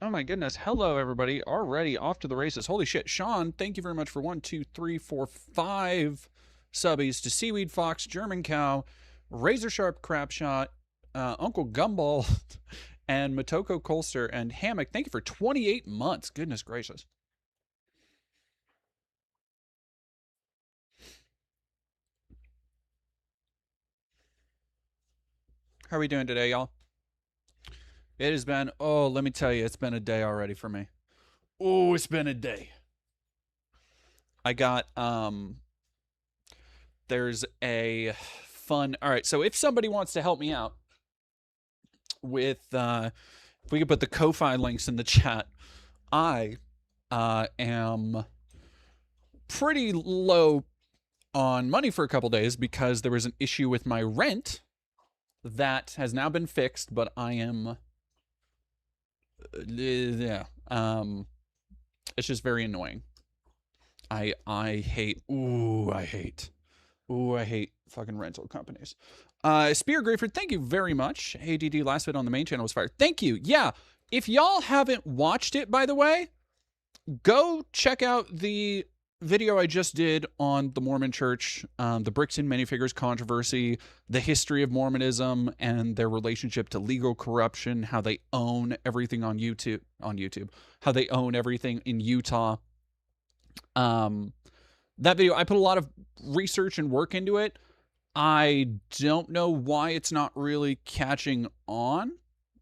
Oh my goodness. Hello, everybody. Already off to the races. Holy shit. Sean, thank you very much for 1, 2, 3, 4, 5 subbies to Seaweed Fox, German Cow, Razor Sharp Crap Shot, Uncle Gumball, and Motoko Colster and Hammock. Thank you for 28 months. Goodness gracious. How are we doing today, y'all? It has been, oh, let me tell you, it's been a day already for me. Oh, it's been a day. I got, there's a fun, all right, so if somebody wants to help me out with, if we could put the Ko-Fi links in the chat, I am pretty low on money for a couple days because there was an issue with my rent that has now been fixed, but I am, yeah, it's just very annoying. I hate, I hate fucking rental companies. Spear Grayford, thank you very much. Hey, DD, last bit on the main channel was fired. Thank you. Yeah, if y'all haven't watched it, by the way, go check out the video I just did on the Mormon Church, the bricks and minifigures controversy, the history of Mormonism and their relationship to legal corruption, how they own everything on YouTube, how they own everything in Utah. That video, I put a lot of research and work into it. I don't know why it's not really catching on.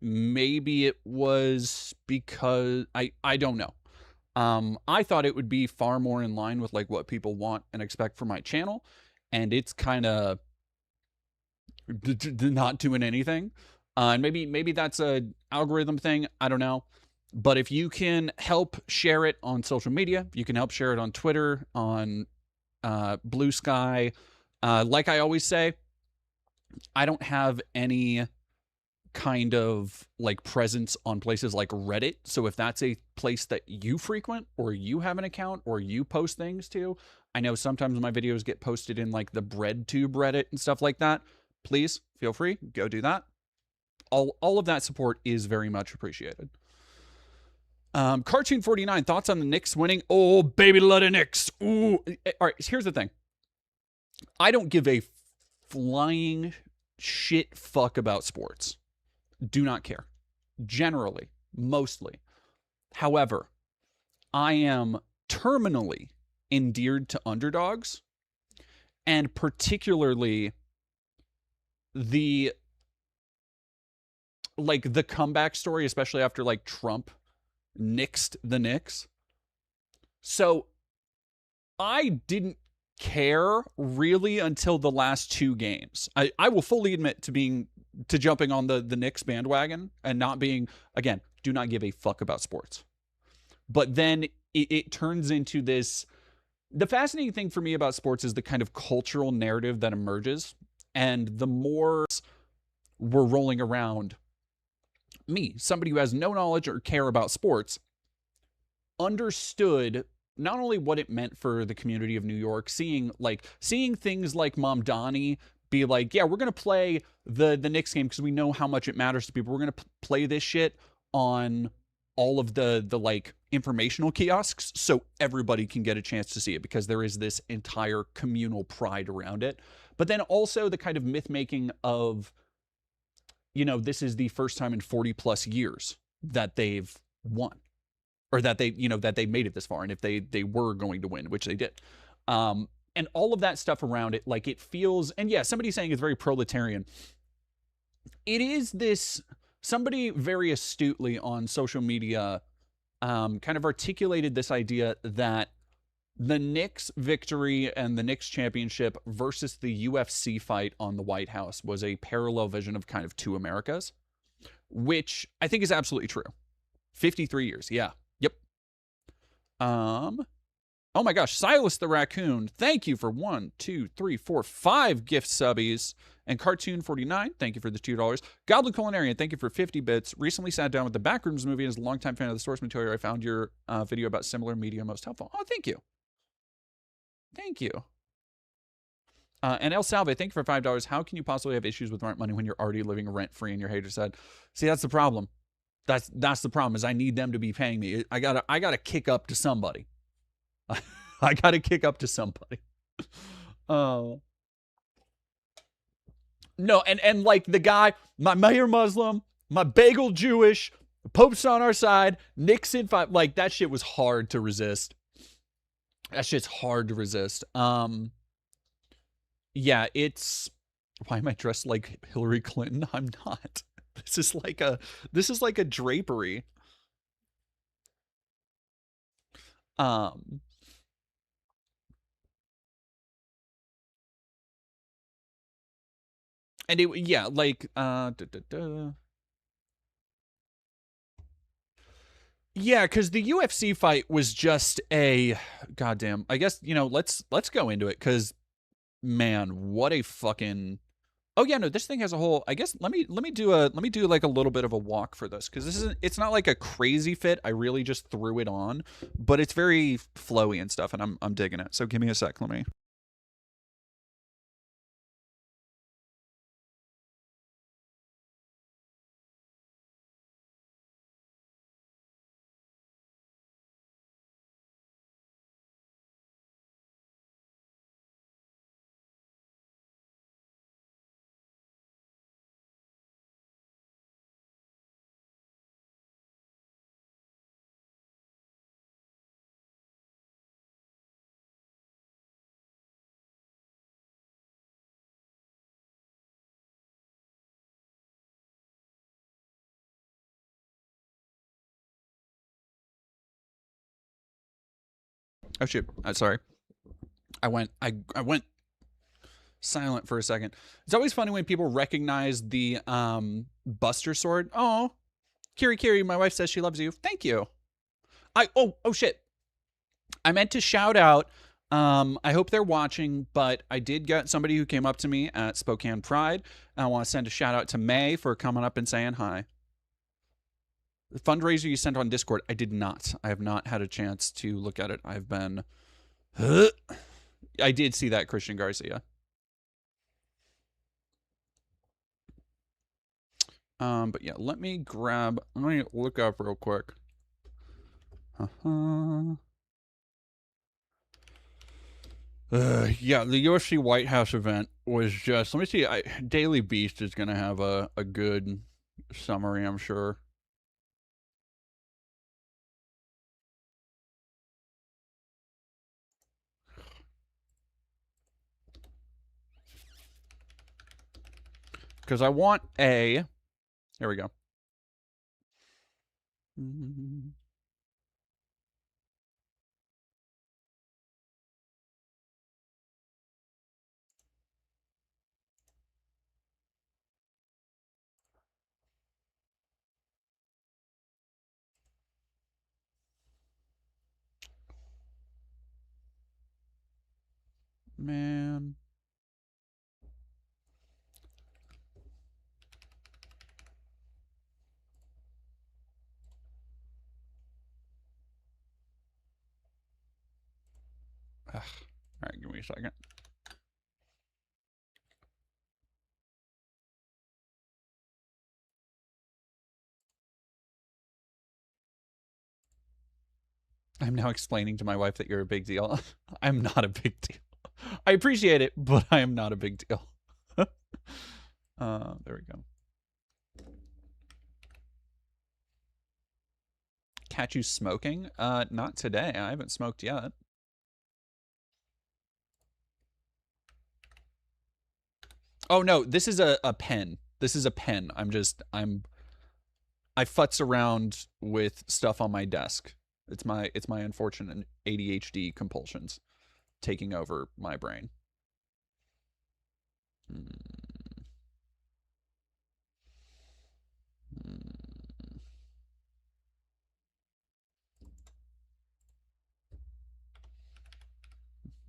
Maybe it was because I don't know. I thought it would be far more in line with like what people want and expect from my channel, and it's kind of not doing anything. And maybe that's a algorithm thing. I don't know. But if you can help share it on social media, you can help share it on Twitter, on Blue Sky. Like I always say, I don't have any kind of like presence on places like Reddit. So if that's a place that you frequent or you have an account or you post things to, I know sometimes my videos get posted in like the BreadTube Reddit and stuff like that. Please feel free, go do that. All of that support is very much appreciated. Cartoon 49, thoughts on the Knicks winning? Oh, baby, let the Knicks. Ooh. All right, here's the thing. I don't give a flying shit fuck about sports. Do not care. Generally, mostly. However, I am terminally endeared to underdogs, and particularly the comeback story, especially after like Trump nixed the Knicks. So I didn't care really until the last two games. I will fully admit to jumping on the Knicks bandwagon and not being, again, do not give a fuck about sports. But then it turns into this. The fascinating thing for me about sports is the kind of cultural narrative that emerges. And the more we're rolling around, me, somebody who has no knowledge or care about sports, understood not only what it meant for the community of New York, seeing things like Mom Donnie be like, yeah, we're going to play the Knicks game because we know how much it matters to people. We're going to play this shit on all of the like informational kiosks so everybody can get a chance to see it because there is this entire communal pride around it. But then also the kind of myth making of, this is the first time in 40 plus years that they've won, or that they made it this far, and if they were going to win, which they did. And all of that stuff around it, like it feels, and yeah, somebody saying it's very proletarian. It is this, somebody very astutely on social media kind of articulated this idea that the Knicks victory and the Knicks championship versus the UFC fight on the White House was a parallel vision of kind of two Americas, which I think is absolutely true. 53 years. Yeah. Yep. Oh my gosh, Silas the Raccoon, thank you for 1, 2, 3, 4, 5 gift subbies. And Cartoon 49, thank you for the $2. Goblin Culinarian, thank you for 50 bits. Recently sat down with the Backrooms movie and as a longtime fan of the source material, I found your video about similar media most helpful. Oh, thank you. Thank you. And El Salve, thank you for $5. How can you possibly have issues with rent money when you're already living rent-free in your hater said? See, that's the problem. That's the problem is I need them to be paying me. I gotta kick up to somebody. I gotta kick up to somebody. Oh. No, and like the guy, my mayor Muslim, my bagel Jewish, Pope's on our side, Nixon five, like that shit was hard to resist. That shit's hard to resist. Yeah, it's why am I dressed like Hillary Clinton? I'm not. This is like a drapery. Um and it yeah, like yeah, because the UFC fight was just a goddamn. I guess let's go into it because man, what a fucking. Oh yeah, no, this thing has a whole. I guess let me do like a little bit of a walk for this because this isn't. It's not like a crazy fit. I really just threw it on, but it's very flowy and stuff, and I'm digging it. So give me a sec. Let me. Oh shit. Sorry. I went silent for a second. It's always funny when people recognize the Buster sword. Oh, Kiri, my wife says she loves you. Thank you. Oh shit. I meant to shout out. I hope they're watching, but I did get somebody who came up to me at Spokane Pride. And I want to send a shout out to May for coming up and saying hi. The fundraiser you sent on Discord, I did not. I have not had a chance to look at it. I've been. I did see that, Christian Garcia. But yeah, let me look up real quick. Yeah, the UFC White House event was just. Let me see. Daily Beast is gonna have a good summary, I'm sure. Because I want a. There we go. Man. Ugh. All right, give me a second. I'm now explaining to my wife that you're a big deal. I'm not a big deal. I appreciate it, but I am not a big deal. There we go. Catch you smoking? Not today. I haven't smoked yet. Oh no, this is a pen. This is a pen. I futz around with stuff on my desk. It's my unfortunate ADHD compulsions taking over my brain. Mm.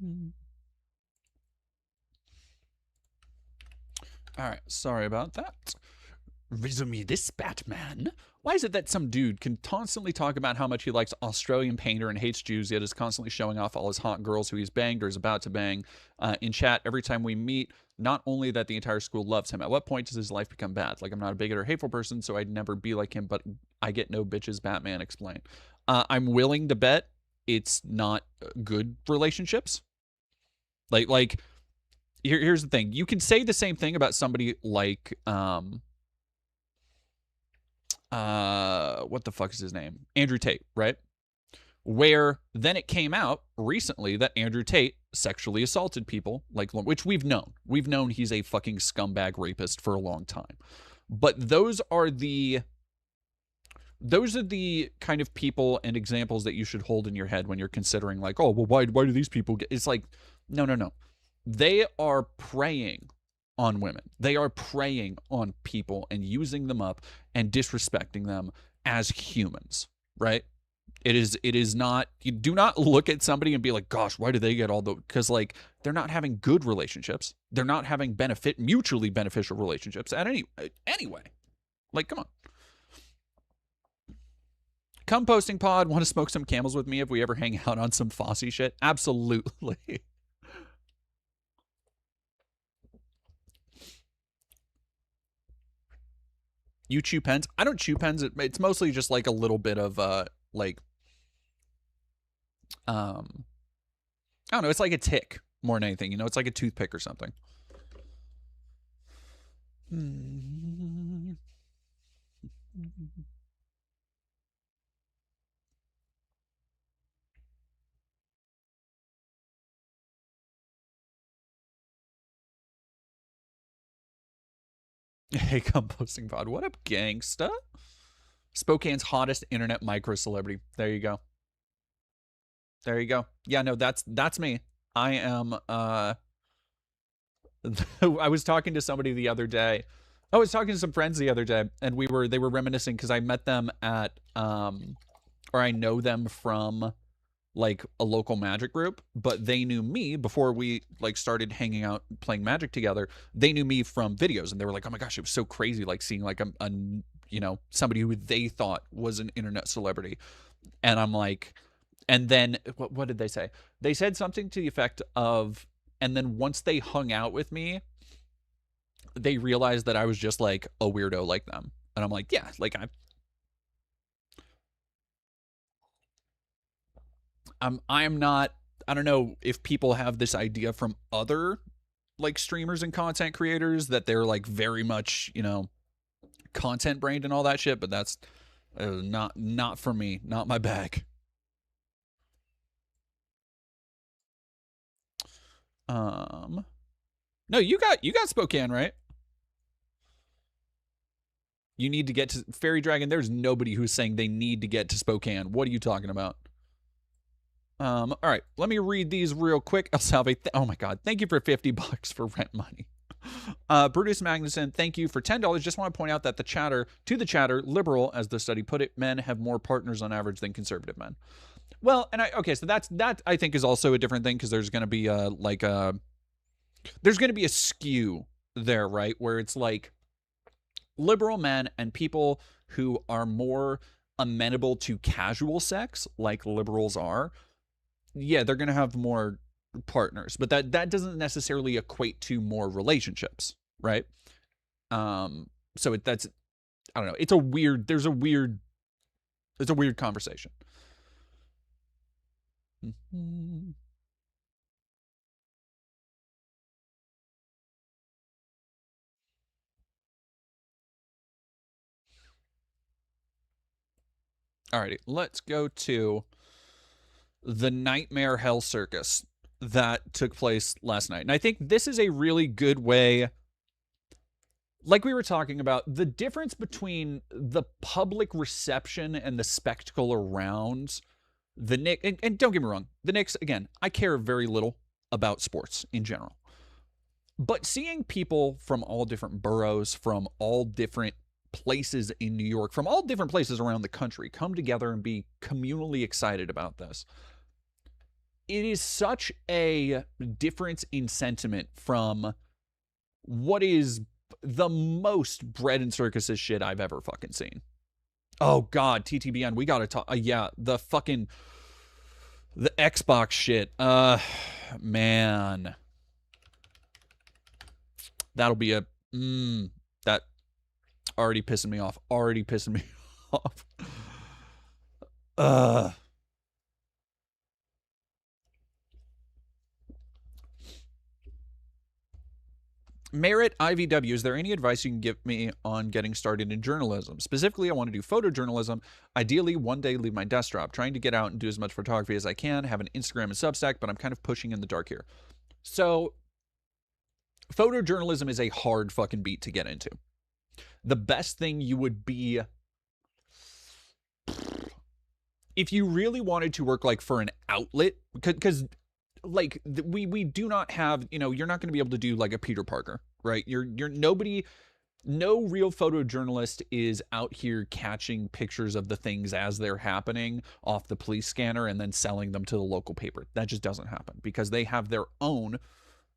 Mm. All right, sorry about that. Riddle me this, Batman. Why is it that some dude can constantly talk about how much he likes Australian painter and hates Jews, yet is constantly showing off all his hot girls who he's banged or is about to bang in chat every time we meet? Not only that the entire school loves him. At what point does his life become bad? Like, I'm not a bigot or hateful person, so I'd never be like him, but I get no bitches, Batman, explain. I'm willing to bet it's not good relationships. Like here's the thing. You can say the same thing about somebody like what the fuck is his name? Andrew Tate, right? Where then it came out recently that Andrew Tate sexually assaulted people, like, which we've known. We've known he's a fucking scumbag rapist for a long time. But those are the kind of people and examples that you should hold in your head when you're considering, like, oh, well, why do these people get... It's like, no. They are preying on women. They are preying on people and using them up and disrespecting them as humans, right? It is not... You do not look at somebody and be like, gosh, why do they get all the... Because, like, they're not having good relationships. They're not having mutually beneficial relationships anyway. Like, come on. Come posting pod. Want to smoke some camels with me if we ever hang out on some Fosse shit? Absolutely. You chew pens? I don't chew pens. It's mostly just like a little bit of like I don't know. It's like a tick more than anything. You know, it's like a toothpick or something. Hey, composting pod. What up, gangsta? Spokane's hottest internet micro celebrity. There you go. There you go. Yeah, no, that's me. I am I was talking to somebody the other day. I was talking to some friends the other day, and they were reminiscing because I met them at or I know them from like a local Magic group, but they knew me before we like started hanging out playing Magic together. They knew me from videos, and they were like, oh my gosh, it was so crazy, like seeing like a you know, somebody who they thought was an internet celebrity. And I'm like, and then what did they say? They said something to the effect of, and then once they hung out with me, they realized that I was just like a weirdo like them. And I'm like, yeah, like I am not... I don't know if people have this idea from other like streamers and content creators that they're like very much, you know, content brained and all that shit, but that's not for me, not my bag. No, you got Spokane, right? You need to get to Fairy Dragon. There's nobody who's saying they need to get to Spokane. What are you talking about? All right, let me read these real quick. El Salve, oh my God, thank you for $50 for rent money. Brutus Magnuson, thank you for $10. Just want to point out that the chatter, liberal, as the study put it, men have more partners on average than conservative men. Well, and okay, so that I think is also a different thing, because there's going to be there's going to be a skew there, right? Where it's like liberal men and people who are more amenable to casual sex, like liberals are, yeah, they're going to have more partners, but that doesn't necessarily equate to more relationships, right? So that's, I don't know. It's a weird conversation. Alrighty, let's go to the Nightmare Hell Circus that took place last night. And I think this is a really good way, like we were talking about, the difference between the public reception and the spectacle around the Knicks. And don't get me wrong, the Knicks, again, I care very little about sports in general. But seeing people from all different boroughs, from all different places in New York, from all different places around the country, come together and be communally excited about this, it is such a difference in sentiment from what is the most bread and circuses shit I've ever fucking seen. Oh God, TTBN, we gotta talk. Yeah, the Xbox shit. Man, that'll be a that already pissing me off. Already pissing me off. Merritt IVW, is there any advice you can give me on getting started in journalism? Specifically, I want to do photojournalism. Ideally, one day leave my desk job. Trying to get out and do as much photography as I can. Have an Instagram and Substack, but I'm kind of pushing in the dark here. So, photojournalism is a hard fucking beat to get into. The best thing you would be, if you really wanted to work like for an outlet, because like we do not have, you know, you're not going to be able to do like a Peter Parker, right? You're nobody, no real photojournalist is out here catching pictures of the things as they're happening off the police scanner and then selling them to the local paper. That just doesn't happen because they have their own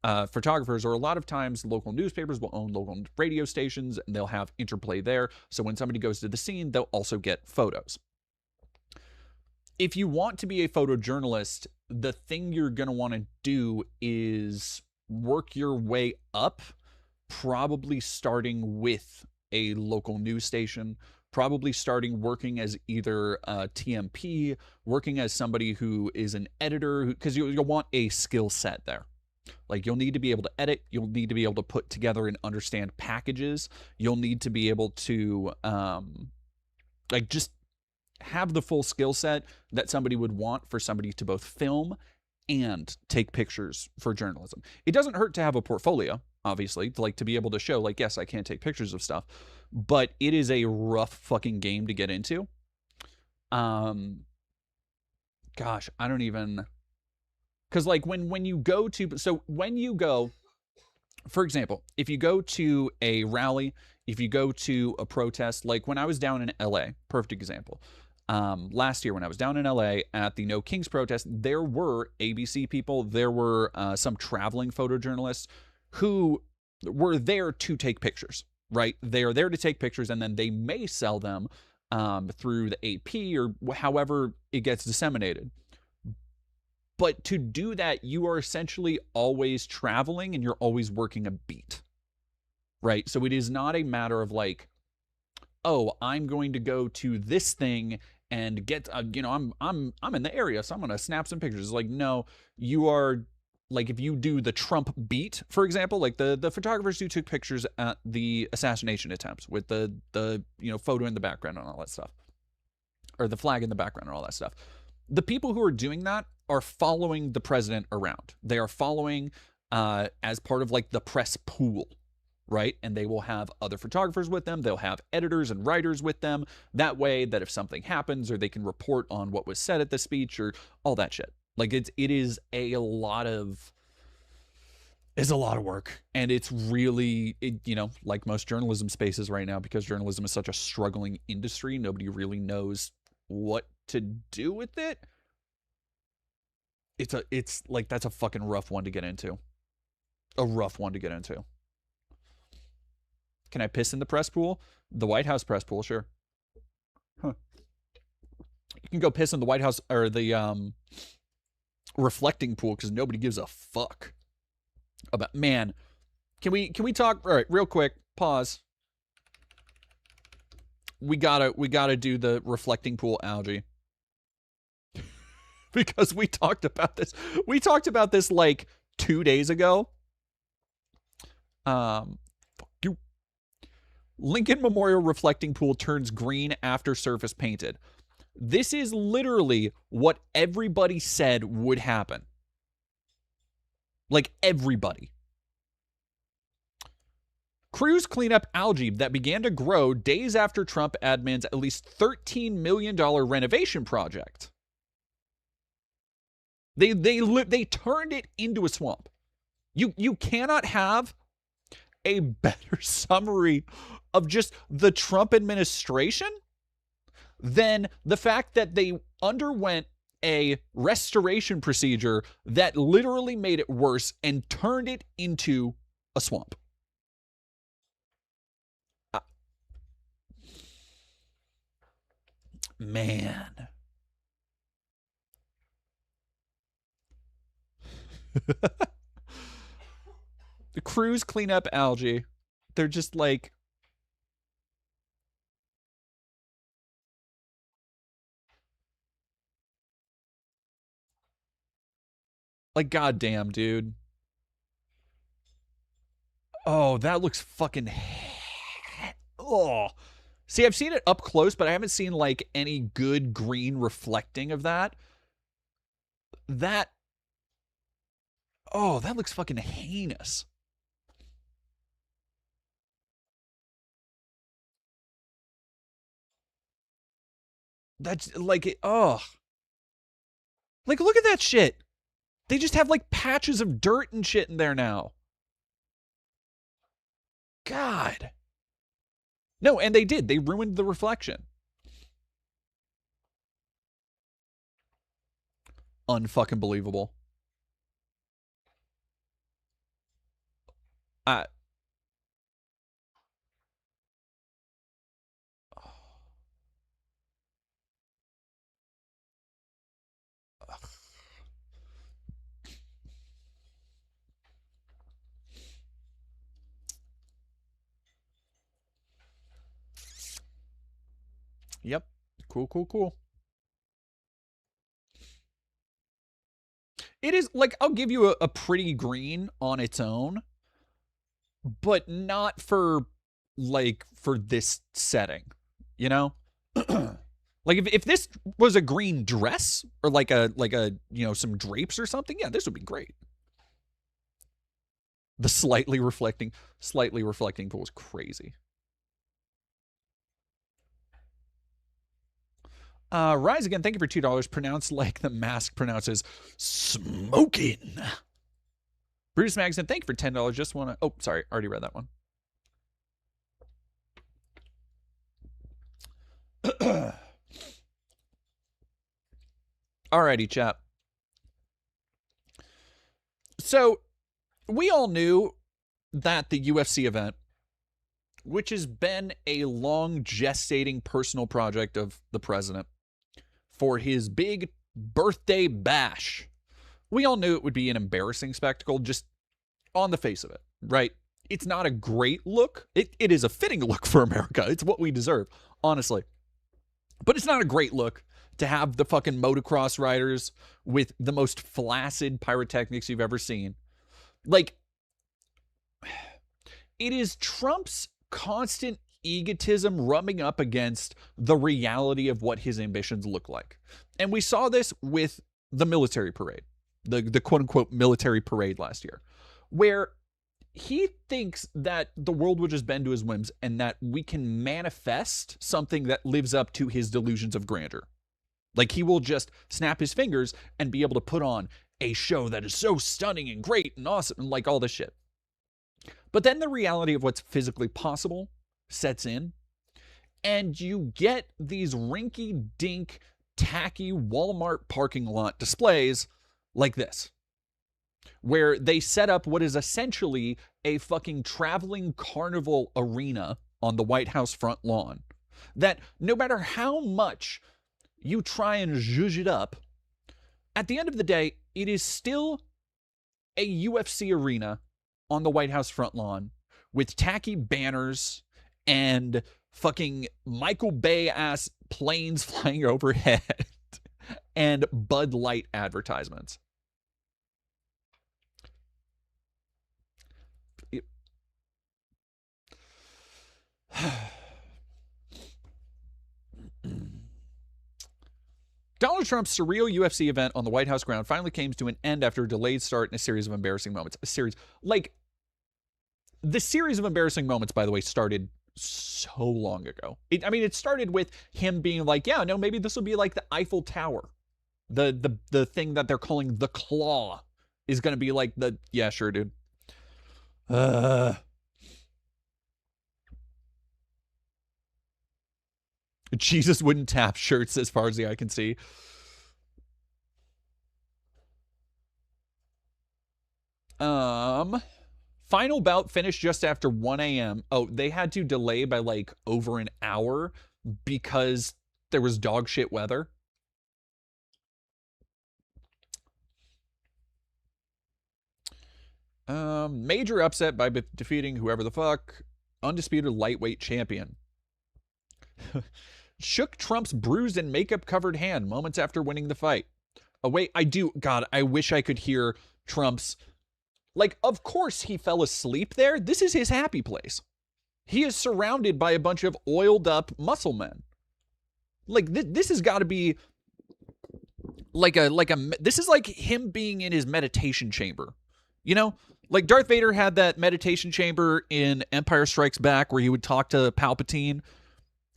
photographers, or a lot of times local newspapers will own local radio stations and they'll have interplay there. So when somebody goes to the scene, they'll also get photos. If you want to be a photojournalist, the thing you're going to want to do is work your way up, probably starting with a local news station, probably starting working as either a TMP, working as somebody who is an editor, because you'll want a skill set there. Like, you'll need to be able to edit, you'll need to be able to put together and understand packages, you'll need to be able to like just have the full skill set that somebody would want for somebody to both film and take pictures for journalism. It doesn't hurt to have a portfolio, obviously, to be able to show, like, yes, I can take pictures of stuff, but it is a rough fucking game to get into. Gosh, I don't even, because like when you go to, so when you go, for example, if you go to a rally, if you go to a protest, like when I was down in LA, perfect example. Last year when I was down in LA at the No Kings protest, there were ABC people, there were some traveling photojournalists who were there to take pictures, right? They are there to take pictures and then they may sell them through the AP or however it gets disseminated. But to do that, you are essentially always traveling and you're always working a beat, right? So it is not a matter of like, oh, I'm going to go to this thing and get, you know, I'm in the area, so I'm going to snap some pictures. It's like, no, you are, like, if you do the Trump beat, for example, like the photographers who took pictures at the assassination attempts with the you know, photo in the background and all that stuff, or the flag in the background and all that stuff. The people who are doing that are following the president around. They are following as part of like the press pool, right? And they will have other photographers with them. They'll have editors and writers with them. That way that if something happens, or they can report on what was said at the speech or all that shit. Like it is a lot of work. And it's really, you know, like most journalism spaces right now, because journalism is such a struggling industry, nobody really knows what to do with it. It's like, that's a fucking rough one to get into. A rough one to get into. Can I piss in the press pool? The White House press pool, sure. Huh. You can go piss in the White House or the reflecting pool because nobody gives a fuck about, man. Can we talk? All right, real quick. Pause. We gotta do the reflecting pool algae because we talked about this. We talked about this like 2 days ago. Lincoln Memorial reflecting pool turns green after surface painted. This is literally what everybody said would happen. Like, everybody. Crews clean up algae that began to grow days after Trump admins at least $13 million renovation project. They turned it into a swamp. You cannot have a better summary of just the Trump administration than the fact that they underwent a restoration procedure that literally made it worse and turned it into a swamp. Man. The crews clean up algae. They're just like goddamn, dude. Oh, that looks fucking. Oh. See, I've seen it up close, but I haven't seen like any good green reflecting of that. That. Oh, that looks fucking heinous. That's like it. Oh. Like, look at that shit. They just have like patches of dirt and shit in there now. God. No, and they did. They ruined the reflection. Unfucking believable. I. Yep. Cool, cool, cool. It is like I'll give you a pretty green on its own, but not for for this setting, you know? Like if this was a green dress or like a some drapes or something, yeah, this would be great. The slightly reflecting pool is crazy. Rise again, thank you for $2. Pronounced like the mask pronounces smoking. Bruce Magson, thank you for $10. Just want to. Oh, sorry, already read that one. Alrighty, chap. So, we all knew that the UFC event, which has been a long gestating personal project of the president for his big birthday bash, we all knew it would be an embarrassing spectacle just on the face of it, right? It's not a great look. It is a fitting look for America. It's what we deserve, honestly. But it's not a great look to have the fucking motocross riders with the most flaccid pyrotechnics you've ever seen. Like, it is Trump's constant egotism rubbing up against the reality of what his ambitions look like. And we saw this with the military parade, the quote-unquote military parade last year, where he thinks that the world will just bend to his whims and that we can manifest something that lives up to his delusions of grandeur. Like he will just snap his fingers and be able to put on a show that is so stunning and great and awesome and like all this shit. But then the reality of what's physically possible sets in, and you get these rinky-dink, tacky Walmart parking lot displays like this, where they set up what is essentially a fucking traveling carnival arena on the White House front lawn, that no matter how much you try and zhuzh it up, at the end of the day, it is still a UFC arena on the White House front lawn with tacky banners and fucking Michael Bay-ass planes flying overhead and Bud Light advertisements. Donald Trump's surreal UFC event on the White House ground finally came to an end after a delayed start in a series of embarrassing moments. The series of embarrassing moments, by the way, started so long ago. It started with him being like, yeah, no, maybe this will be like the Eiffel Tower. The thing that they're calling the Claw is going to be like yeah, sure, dude. Jesus wouldn't tap shirts as far as the eye can see. Final bout finished just after 1 a.m. Oh, they had to delay by like over an hour because there was dog shit weather. Major upset by defeating whoever the fuck. Undisputed lightweight champion. Shook Trump's bruised and makeup-covered hand moments after winning the fight. Oh, wait, God, I wish I could hear Trump's... Like, of course he fell asleep there. This is his happy place. He is surrounded by a bunch of oiled-up muscle men. Like, this has got to be... This is like him being in his meditation chamber. You know? Like, Darth Vader had that meditation chamber in Empire Strikes Back where he would talk to Palpatine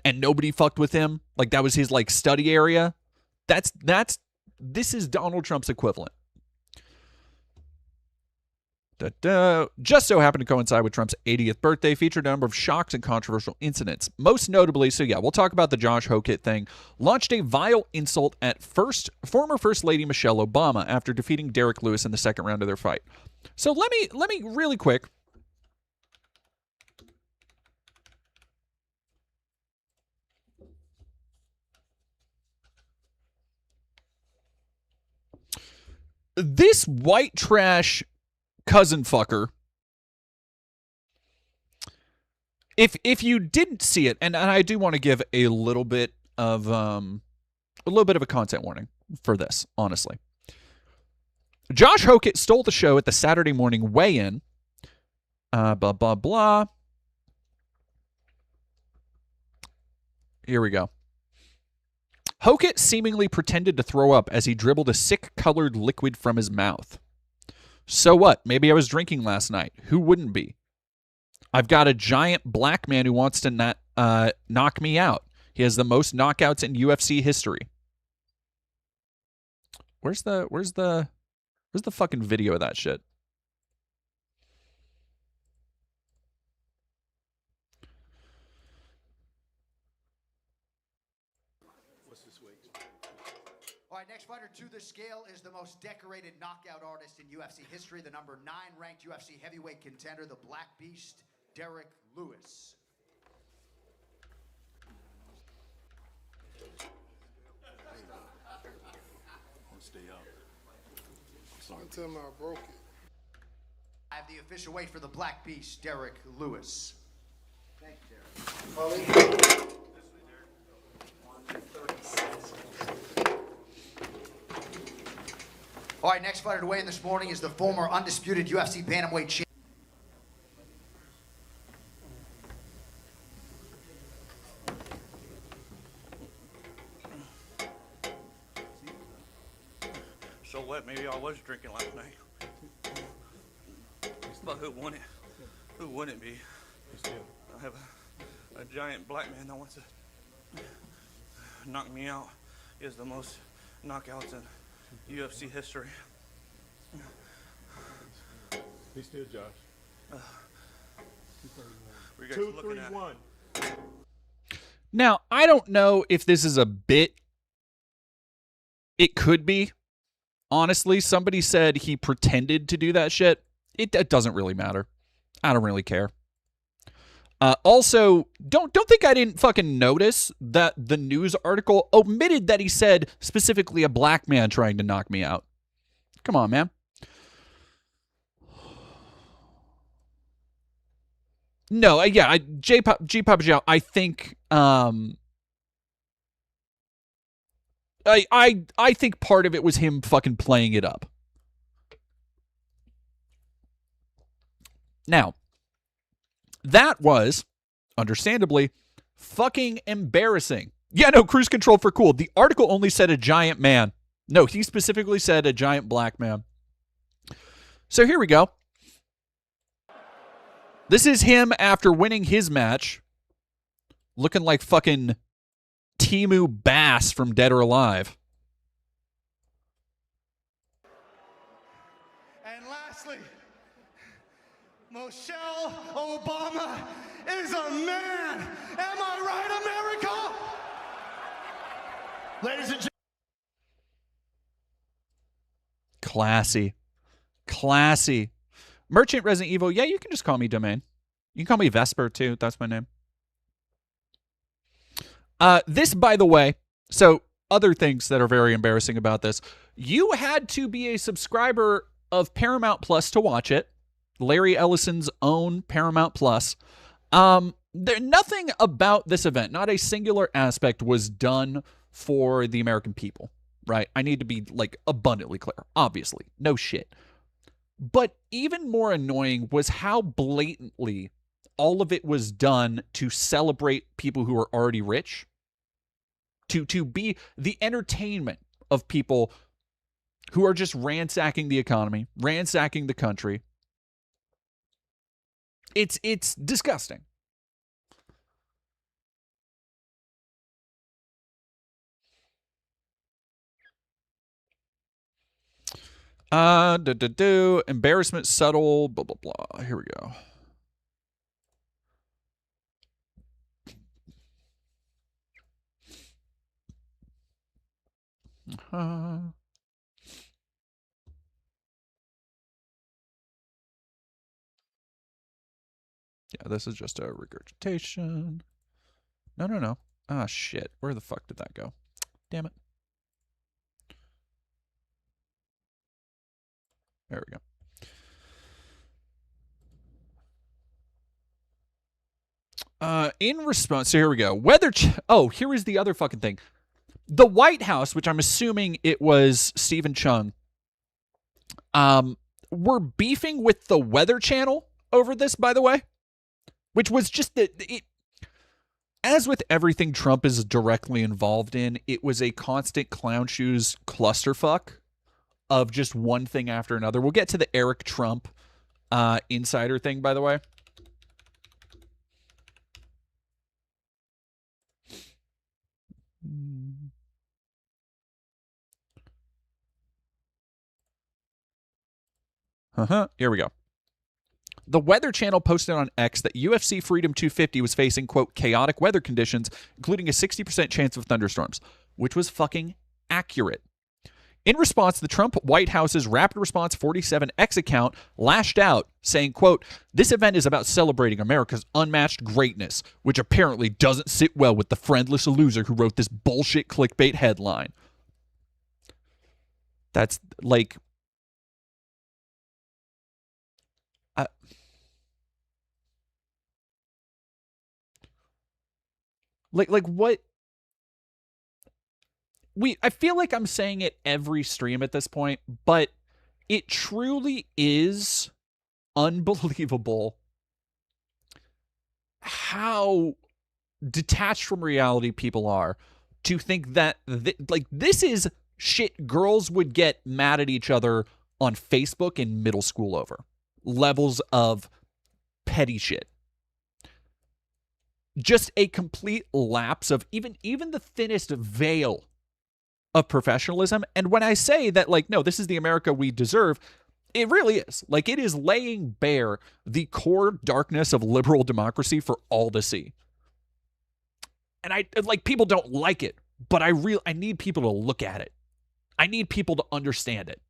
and nobody fucked with him. Like, that was his, like, study area. This is Donald Trump's equivalent. Just so happened to coincide with Trump's 80th birthday, featured a number of shocks and controversial incidents. Most notably, we'll talk about the Josh Hokit thing, launched a vile insult at former First Lady Michelle Obama after defeating Derek Lewis in the second round of their fight. So let me really quick. This white trash cousin fucker. If you didn't see it, and I do want to give a little bit of a content warning for this, honestly. Josh Hokit stole the show at the Saturday morning weigh-in. Blah blah blah. Here we go. Hokit seemingly pretended to throw up as he dribbled a sick-colored liquid from his mouth. So what? Maybe I was drinking last night. Who wouldn't be? I've got a giant black man who wants to knock me out. He has the most knockouts in UFC history. Where's the fucking video of that shit? All right, next fighter to the scale is the most decorated knockout artist in UFC history, the number 9 ranked UFC heavyweight contender, the Black Beast, Derek Lewis. Stay up. Sorry. Tell me I broke it. I have the official weight for the Black Beast, Derek Lewis. Thank you, Derek. Ollie. All right, next fighter to weigh in this morning is the former undisputed UFC bantamweight champion. So what? Maybe I was drinking last night. But who wouldn't? Who wouldn't be? I have a giant black man that wants to knock me out. He has the most knockouts in UFC history. Be still, Josh. Were you guys 2, looking 3, at? 1. Now, I don't know if this is a bit. It could be. Honestly, somebody said he pretended to do that shit. It doesn't really matter. I don't really care. Also, don't think I didn't fucking notice that the news article omitted that he said specifically a black man trying to knock me out. Come on, man. No, yeah, G-Pop Zhao, I think I think part of it was him fucking playing it up. Now, that was, understandably, fucking embarrassing. Yeah, no, cruise control for cool. The article only said a giant man. No, he specifically said a giant black man. So here we go. This is him after winning his match. Looking like fucking Timu Bass from Dead or Alive. And lastly, Michelle Obama is a man. Am I right, America? Ladies and gentlemen. Classy. Classy. Merchant Resident Evil. Yeah, you can just call me Domain. You can call me Vesper, too. That's my name. This, by the way, So, other things that are very embarrassing about this. You had to be a subscriber of Paramount Plus to watch it. Larry Ellison's own Paramount Plus. Nothing about this event, not a singular aspect, was done for the American people, right? I need to be, like, abundantly clear. Obviously. No shit. But even more annoying was how blatantly all of it was done to celebrate people who are already rich. To be the entertainment of people who are just ransacking the economy, ransacking the country. It's disgusting. Embarrassment, subtle, blah, blah, blah. Here we go. Yeah, this is just a regurgitation. No. Ah, shit. Where the fuck did that go? Damn it. There we go. In response, so here we go. Here is the other fucking thing. The White House, which I'm assuming it was Stephen Chung, were beefing with the Weather Channel over this, by the way, which was just as with everything Trump is directly involved in, it was a constant clown shoes clusterfuck of just one thing after another. We'll get to the Eric Trump insider thing, by the way. Here we go. The Weather Channel posted on X that UFC Freedom 250 was facing, quote, chaotic weather conditions, including a 60% chance of thunderstorms, which was fucking accurate. In response, the Trump White House's Rapid Response 47X account lashed out, saying, quote, this event is about celebrating America's unmatched greatness, which apparently doesn't sit well with the friendless loser who wrote this bullshit clickbait headline. That's like... Like what? I feel like I'm saying it every stream at this point, but it truly is unbelievable how detached from reality people are to think that this is shit girls would get mad at each other on Facebook in middle school over. Levels of petty shit. Just a complete lapse of even the thinnest veil of professionalism. And when I say that, like, no, this is the America we deserve, it really is. Like, it is laying bare the core darkness of liberal democracy for all to see. And people don't like it, but I need people to look at it. I need people to understand it.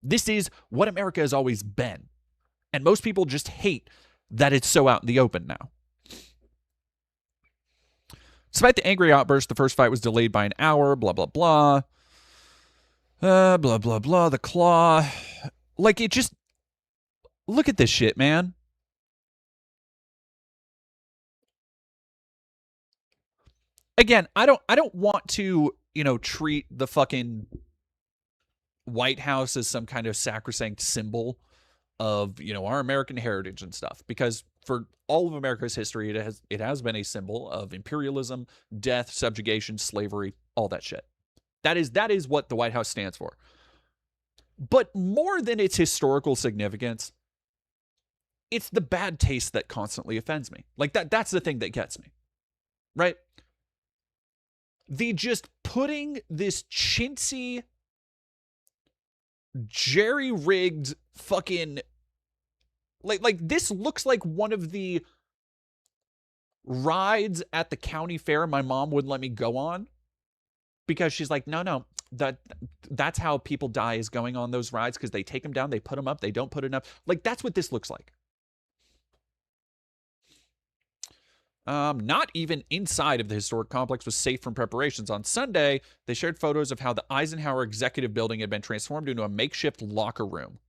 This is what America has always been. And most people just hate that it's so out in the open now. Despite the angry outburst, the first fight was delayed by an hour, blah, blah, blah. Blah, blah, blah, the claw. Like, it just... Look at this shit, man. Again, I don't want to, treat the fucking White House as some kind of sacrosanct symbol of, our American heritage and stuff, because for all of America's history, it has been a symbol of imperialism, death, subjugation, slavery, all that shit. That is what the White House stands for. But more than its historical significance, it's the bad taste that constantly offends me. Like, that's the thing that gets me. Right? The just putting this chintzy, jerry-rigged fucking... Like this looks like one of the rides at the county fair my mom wouldn't let me go on, because she's like, no, that's how people die, is going on those rides, because they take them down, they put them up, they don't put enough. Like, that's what this looks like. Not even inside of the historic complex was safe from preparations. On Sunday, they shared photos of how the Eisenhower Executive Building had been transformed into a makeshift locker room.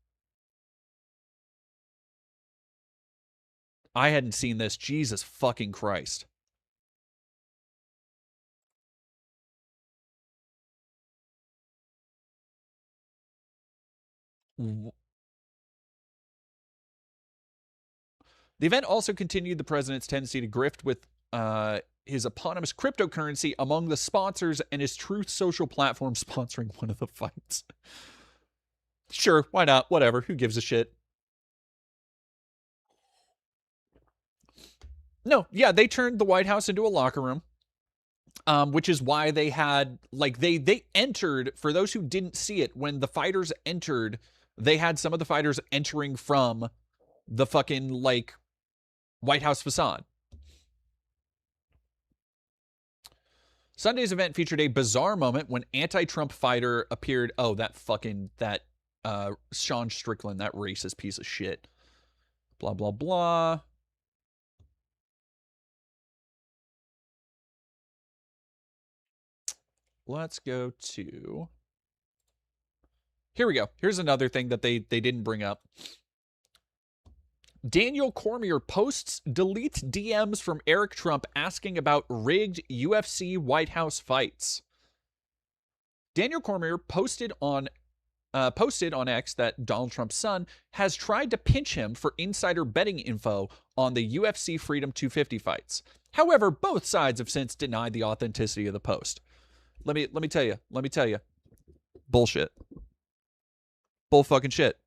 I hadn't seen this. Jesus fucking Christ. The event also continued the president's tendency to grift with his eponymous cryptocurrency among the sponsors and his Truth Social platform sponsoring one of the fights. Sure, why not? Whatever. Who gives a shit? No, yeah, they turned the White House into a locker room. Which is why they had, like, they entered, for those who didn't see it, when the fighters entered, they had some of the fighters entering from the fucking, like, White House facade. Sunday's event featured a bizarre moment when anti-Trump fighter appeared. Oh, that Sean Strickland, that racist piece of shit. Blah, blah, blah. Let's go to... Here we go. Here's another thing that they didn't bring up. Daniel Cormier posts deletes DMs from Eric Trump asking about rigged UFC White House fights. Daniel Cormier posted on X that Donald Trump's son has tried to pinch him for insider betting info on the UFC Freedom 250 fights. However, both sides have since denied the authenticity of the post. Let me tell you. Bullshit. Bull fucking shit.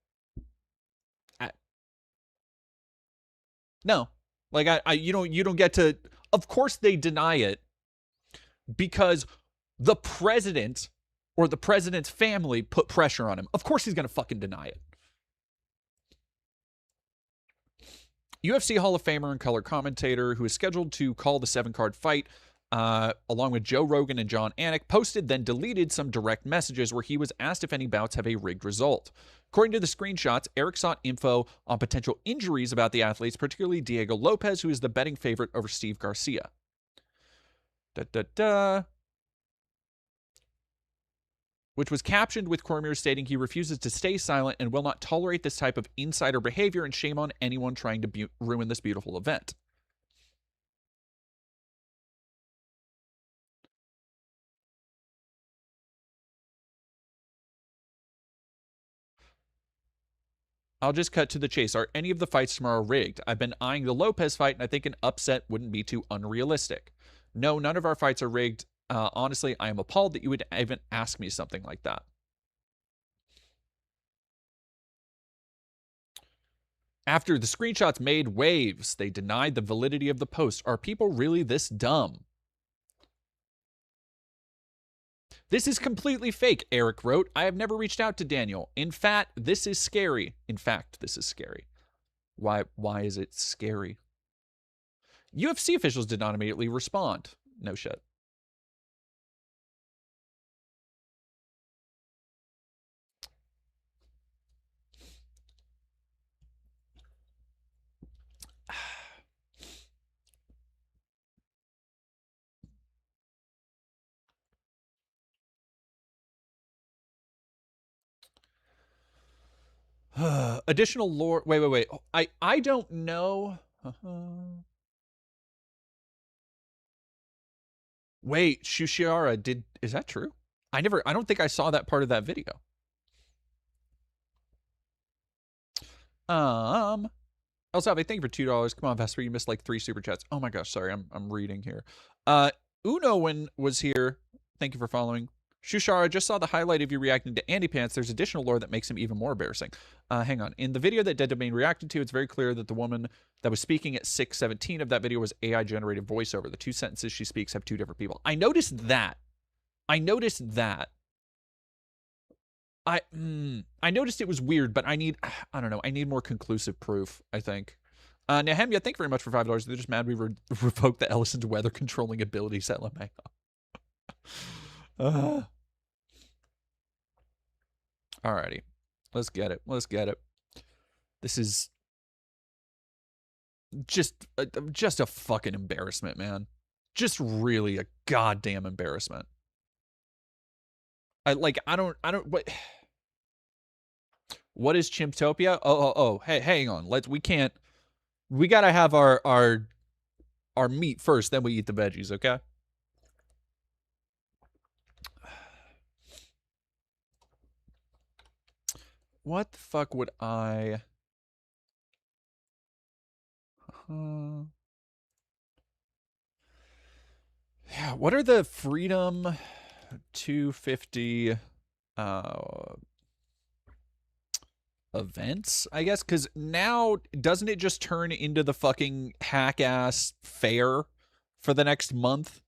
No. Like, you don't get to... Of course they deny it because the president or the president's family put pressure on him. Of course he's going to fucking deny it. UFC Hall of Famer and color commentator who is scheduled to call the 7-card fight, along with Joe Rogan and John Anik, posted then deleted some direct messages where he was asked if any bouts have a rigged result. According to the screenshots, Eric sought info on potential injuries about the athletes, particularly Diego Lopez, who is the betting favorite over Steve Garcia. Which was captioned with Cormier stating he refuses to stay silent and will not tolerate this type of insider behavior, and shame on anyone trying to ruin this beautiful event. I'll just cut to the chase. Are any of the fights tomorrow rigged? I've been eyeing the Lopez fight, and I think an upset wouldn't be too unrealistic. No, none of our fights are rigged. Honestly, I am appalled that you would even ask me something like that. After the screenshots made waves, they denied the validity of the post. Are people really this dumb? This is completely fake, Eric wrote. I have never reached out to Daniel. In fact, this is scary. Why is it scary? UFC officials did not immediately respond. No shit. Additional lore. Wait. I don't know. Wait, Shushiara is that true? I don't think I saw that part of that video. Elsabe, thank you for $2. Come on, Vesper, you missed like 3 super chats. Oh my gosh, sorry, I'm reading here. Uno was here. Thank you for following. Shushara, just saw the highlight of you reacting to Andy Pants. There's additional lore that makes him even more embarrassing. Hang on. In the video that Dead Domain reacted to, it's very clear that the woman that was speaking at 6:17 of that video was AI-generated voiceover. The 2 sentences she speaks have 2 different people. I noticed that. I noticed it was weird, but I don't know. I need more conclusive proof, I think. Nehemia, thank you very much for $5. They're just mad we revoked the Ellison's weather controlling ability set LMAO. Alrighty. Let's get it. This is... just a fucking embarrassment, man. Just really a goddamn embarrassment. What is Chimptopia? Oh, hey, hang on. We gotta have our meat first, then we eat the veggies, okay? What the fuck would I... yeah, what are the Freedom 250 events, I guess? Because now, doesn't it just turn into the fucking hack-ass fair for the next month?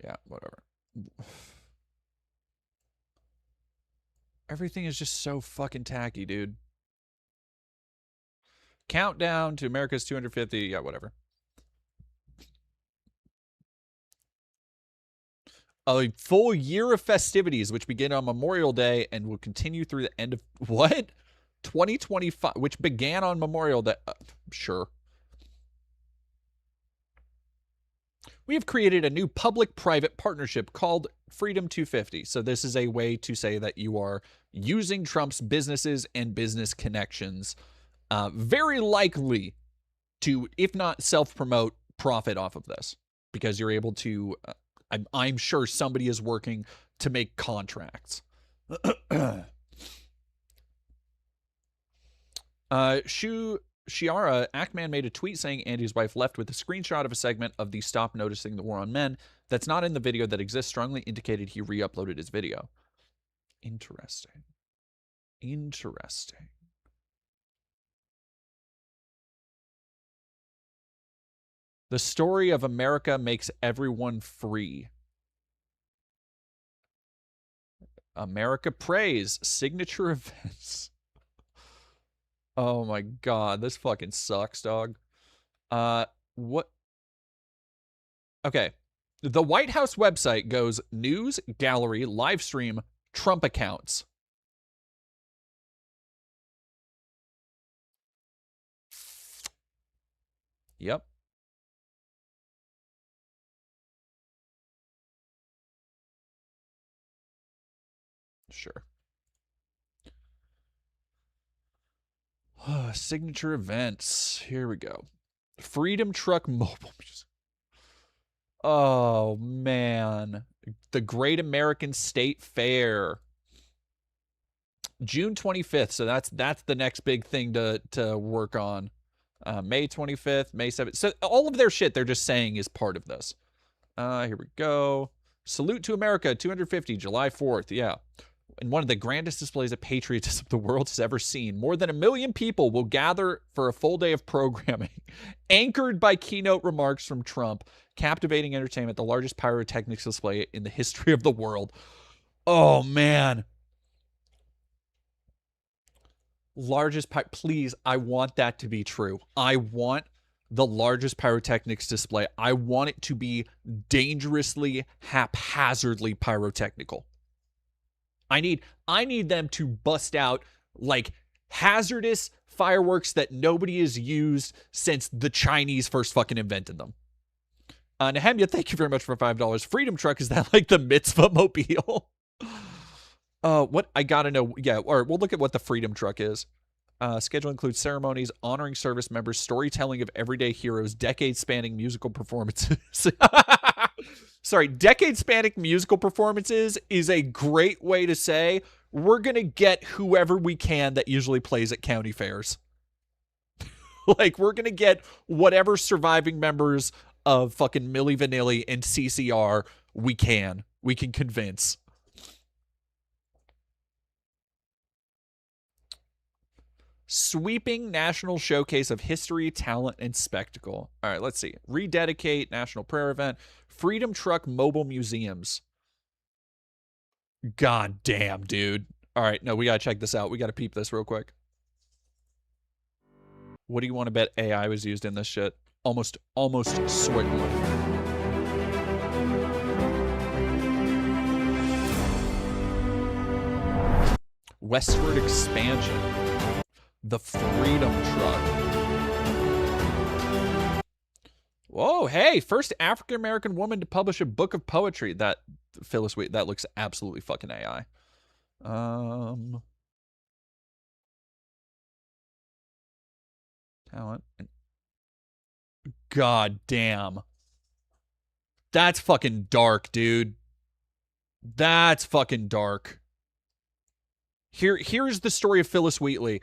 Yeah, whatever. Everything is just so fucking tacky, dude. Countdown to America's 250. Yeah, whatever. A full year of festivities, which begin on Memorial Day and will continue through the end of... what? 2025, which began on Memorial Day. Sure. We have created a new public-private partnership called Freedom 250. So this is a way to say that you are using Trump's businesses and business connections, very likely to, if not self-promote, profit off of this. Because you're able to, I'm sure somebody is working to make contracts. Shiara, Ackman made a tweet saying Andy's wife left with a screenshot of a segment of the Stop Noticing the War on Men that's not in the video that exists, strongly indicated he re-uploaded his video. Interesting. Interesting. The story of America makes everyone free. America prays. Signature events. Oh my god, this fucking sucks, dog. What? Okay. The White House website goes news, gallery, live stream, Trump accounts. Yep. Sure. Signature events. Here we go. Freedom Truck Mobile. Oh, man. The Great American State Fair. June 25th. So that's the next big thing to work on. May 25th, May 7th. So all of their shit they're just saying is part of this. Here we go. Salute to America, 250, July 4th. Yeah. In one of the grandest displays of patriotism the world has ever seen, more than 1 million people will gather for a full day of programming, anchored by keynote remarks from Trump, captivating entertainment, the largest pyrotechnics display in the history of the world. Oh, man. Largest please, I want that to be true. I want the largest pyrotechnics display. I want it to be dangerously, haphazardly pyrotechnical. I need them to bust out like hazardous fireworks that nobody has used since the Chinese first fucking invented them. Nehemia, thank you very much for $5. Freedom Truck, is that like the mitzvah mobile? What? I gotta know. Yeah, or we'll look at what the Freedom Truck is. Schedule includes ceremonies, honoring service members, storytelling of everyday heroes, decade-spanning musical performances. Sorry, decade-spanning musical performances is a great way to say we're going to get whoever we can that usually plays at county fairs. Like, we're going to get whatever surviving members of fucking Milli Vanilli and CCR we can convince. Sweeping national showcase of history, talent, and spectacle. All right, let's see. Rededicate national prayer event. Freedom Truck Mobile Museums. God damn, dude. All right, no, we gotta check this out. We gotta peep this real quick. What do you want to bet AI was used in this shit? Almost certainly. Westward expansion. The Freedom Truck. Whoa, hey, first African-American woman to publish a book of poetry. That, Phyllis Wheatley, that looks absolutely fucking AI. Talent. God damn. That's fucking dark, dude. That's fucking dark. Here's the story of Phyllis Wheatley.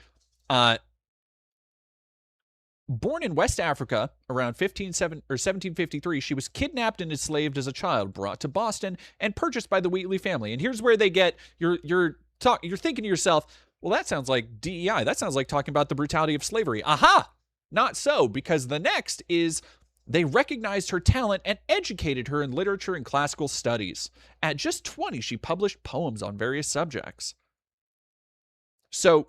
Born in West Africa around 1753, she was kidnapped and enslaved as a child, brought to Boston, and purchased by the Wheatley family. And here's where they get you're thinking to yourself, well, that sounds like DEI. That sounds like talking about the brutality of slavery. Aha! Not so, because the next is they recognized her talent and educated her in literature and classical studies. At just 20, she published poems on various subjects. So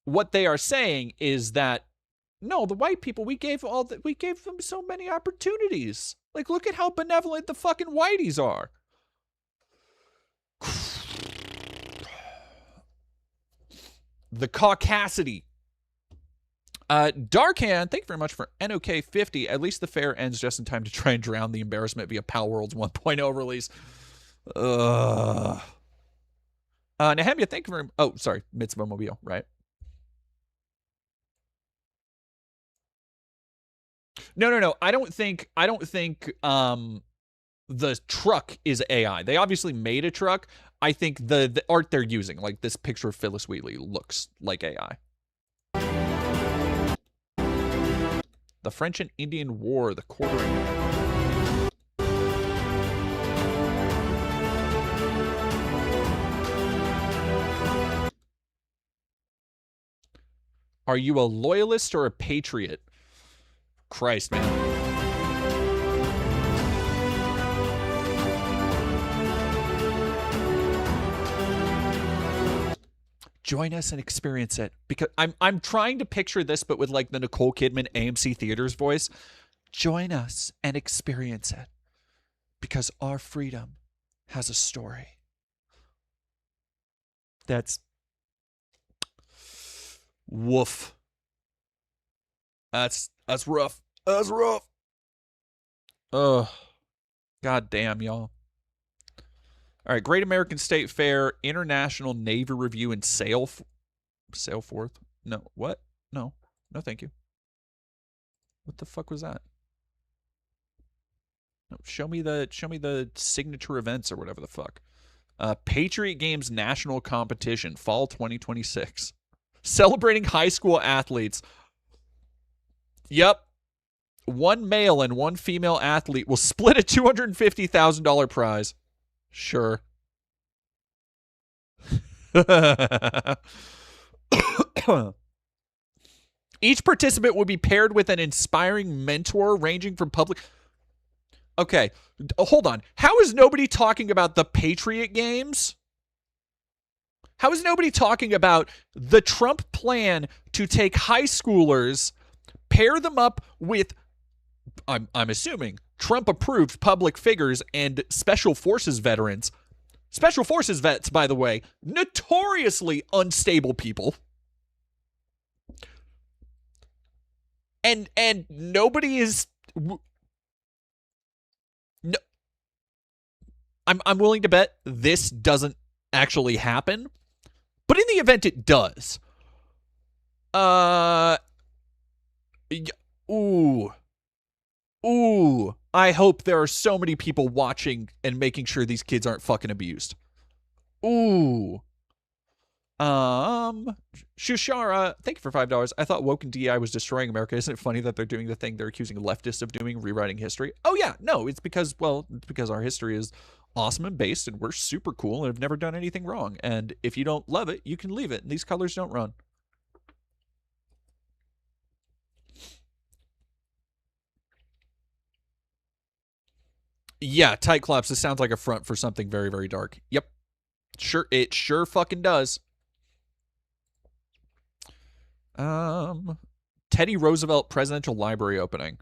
what they are saying is that no, the white people, we gave them so many opportunities. Like, look at how benevolent the fucking whiteys are. The caucasity. Darkhand, thank you very much for NOK50. At least the fair ends just in time to try and drown the embarrassment via Pal World's 1.0 release. Nehemia, thank you very much. Oh, sorry. Mitzvah Mobile, right? No. I don't think the truck is AI. They obviously made a truck. I think the art they're using, like this picture of Phyllis Wheatley, looks like AI. The French and Indian War, the quartering. Are you a loyalist or a patriot? Christ, man. Join us and experience it. Because I'm trying to picture this, but with like the Nicole Kidman AMC Theaters voice. Join us and experience it. Because our freedom has a story. That's woof. That's rough. That's rough. Ugh. God damn, y'all. All right, Great American State Fair, International Navy Review, and Sailforth. No, what? No, thank you. What the fuck was that? No, show me the signature events or whatever the fuck. Patriot Games National Competition, Fall 2026. Celebrating high school athletes. Yep. One male and one female athlete will split a $250,000 prize. Sure. Each participant will be paired with an inspiring mentor ranging from public... Okay, hold on. How is nobody talking about the Patriot Games? How is nobody talking about the Trump plan to take high schoolers, pair them up with, I'm assuming, Trump-approved public figures and Special Forces veterans? Special Forces vets, by the way, notoriously unstable people. And nobody is... No, I'm willing to bet this doesn't actually happen. But in the event it does, ooh, I hope there are so many people watching and making sure these kids aren't fucking abused. Ooh. Shushara, thank you for $5. I thought woke and DI was destroying America. Isn't it funny that they're doing the thing they're accusing leftists of doing, rewriting history? Oh yeah, no, it's because our history is awesome and based, and we're super cool and have never done anything wrong. And if you don't love it, you can leave it. And these colors don't run. Yeah, tight collapse. This sounds like a front for something very, very dark. Yep. Sure, it sure fucking does. Teddy Roosevelt Presidential Library opening.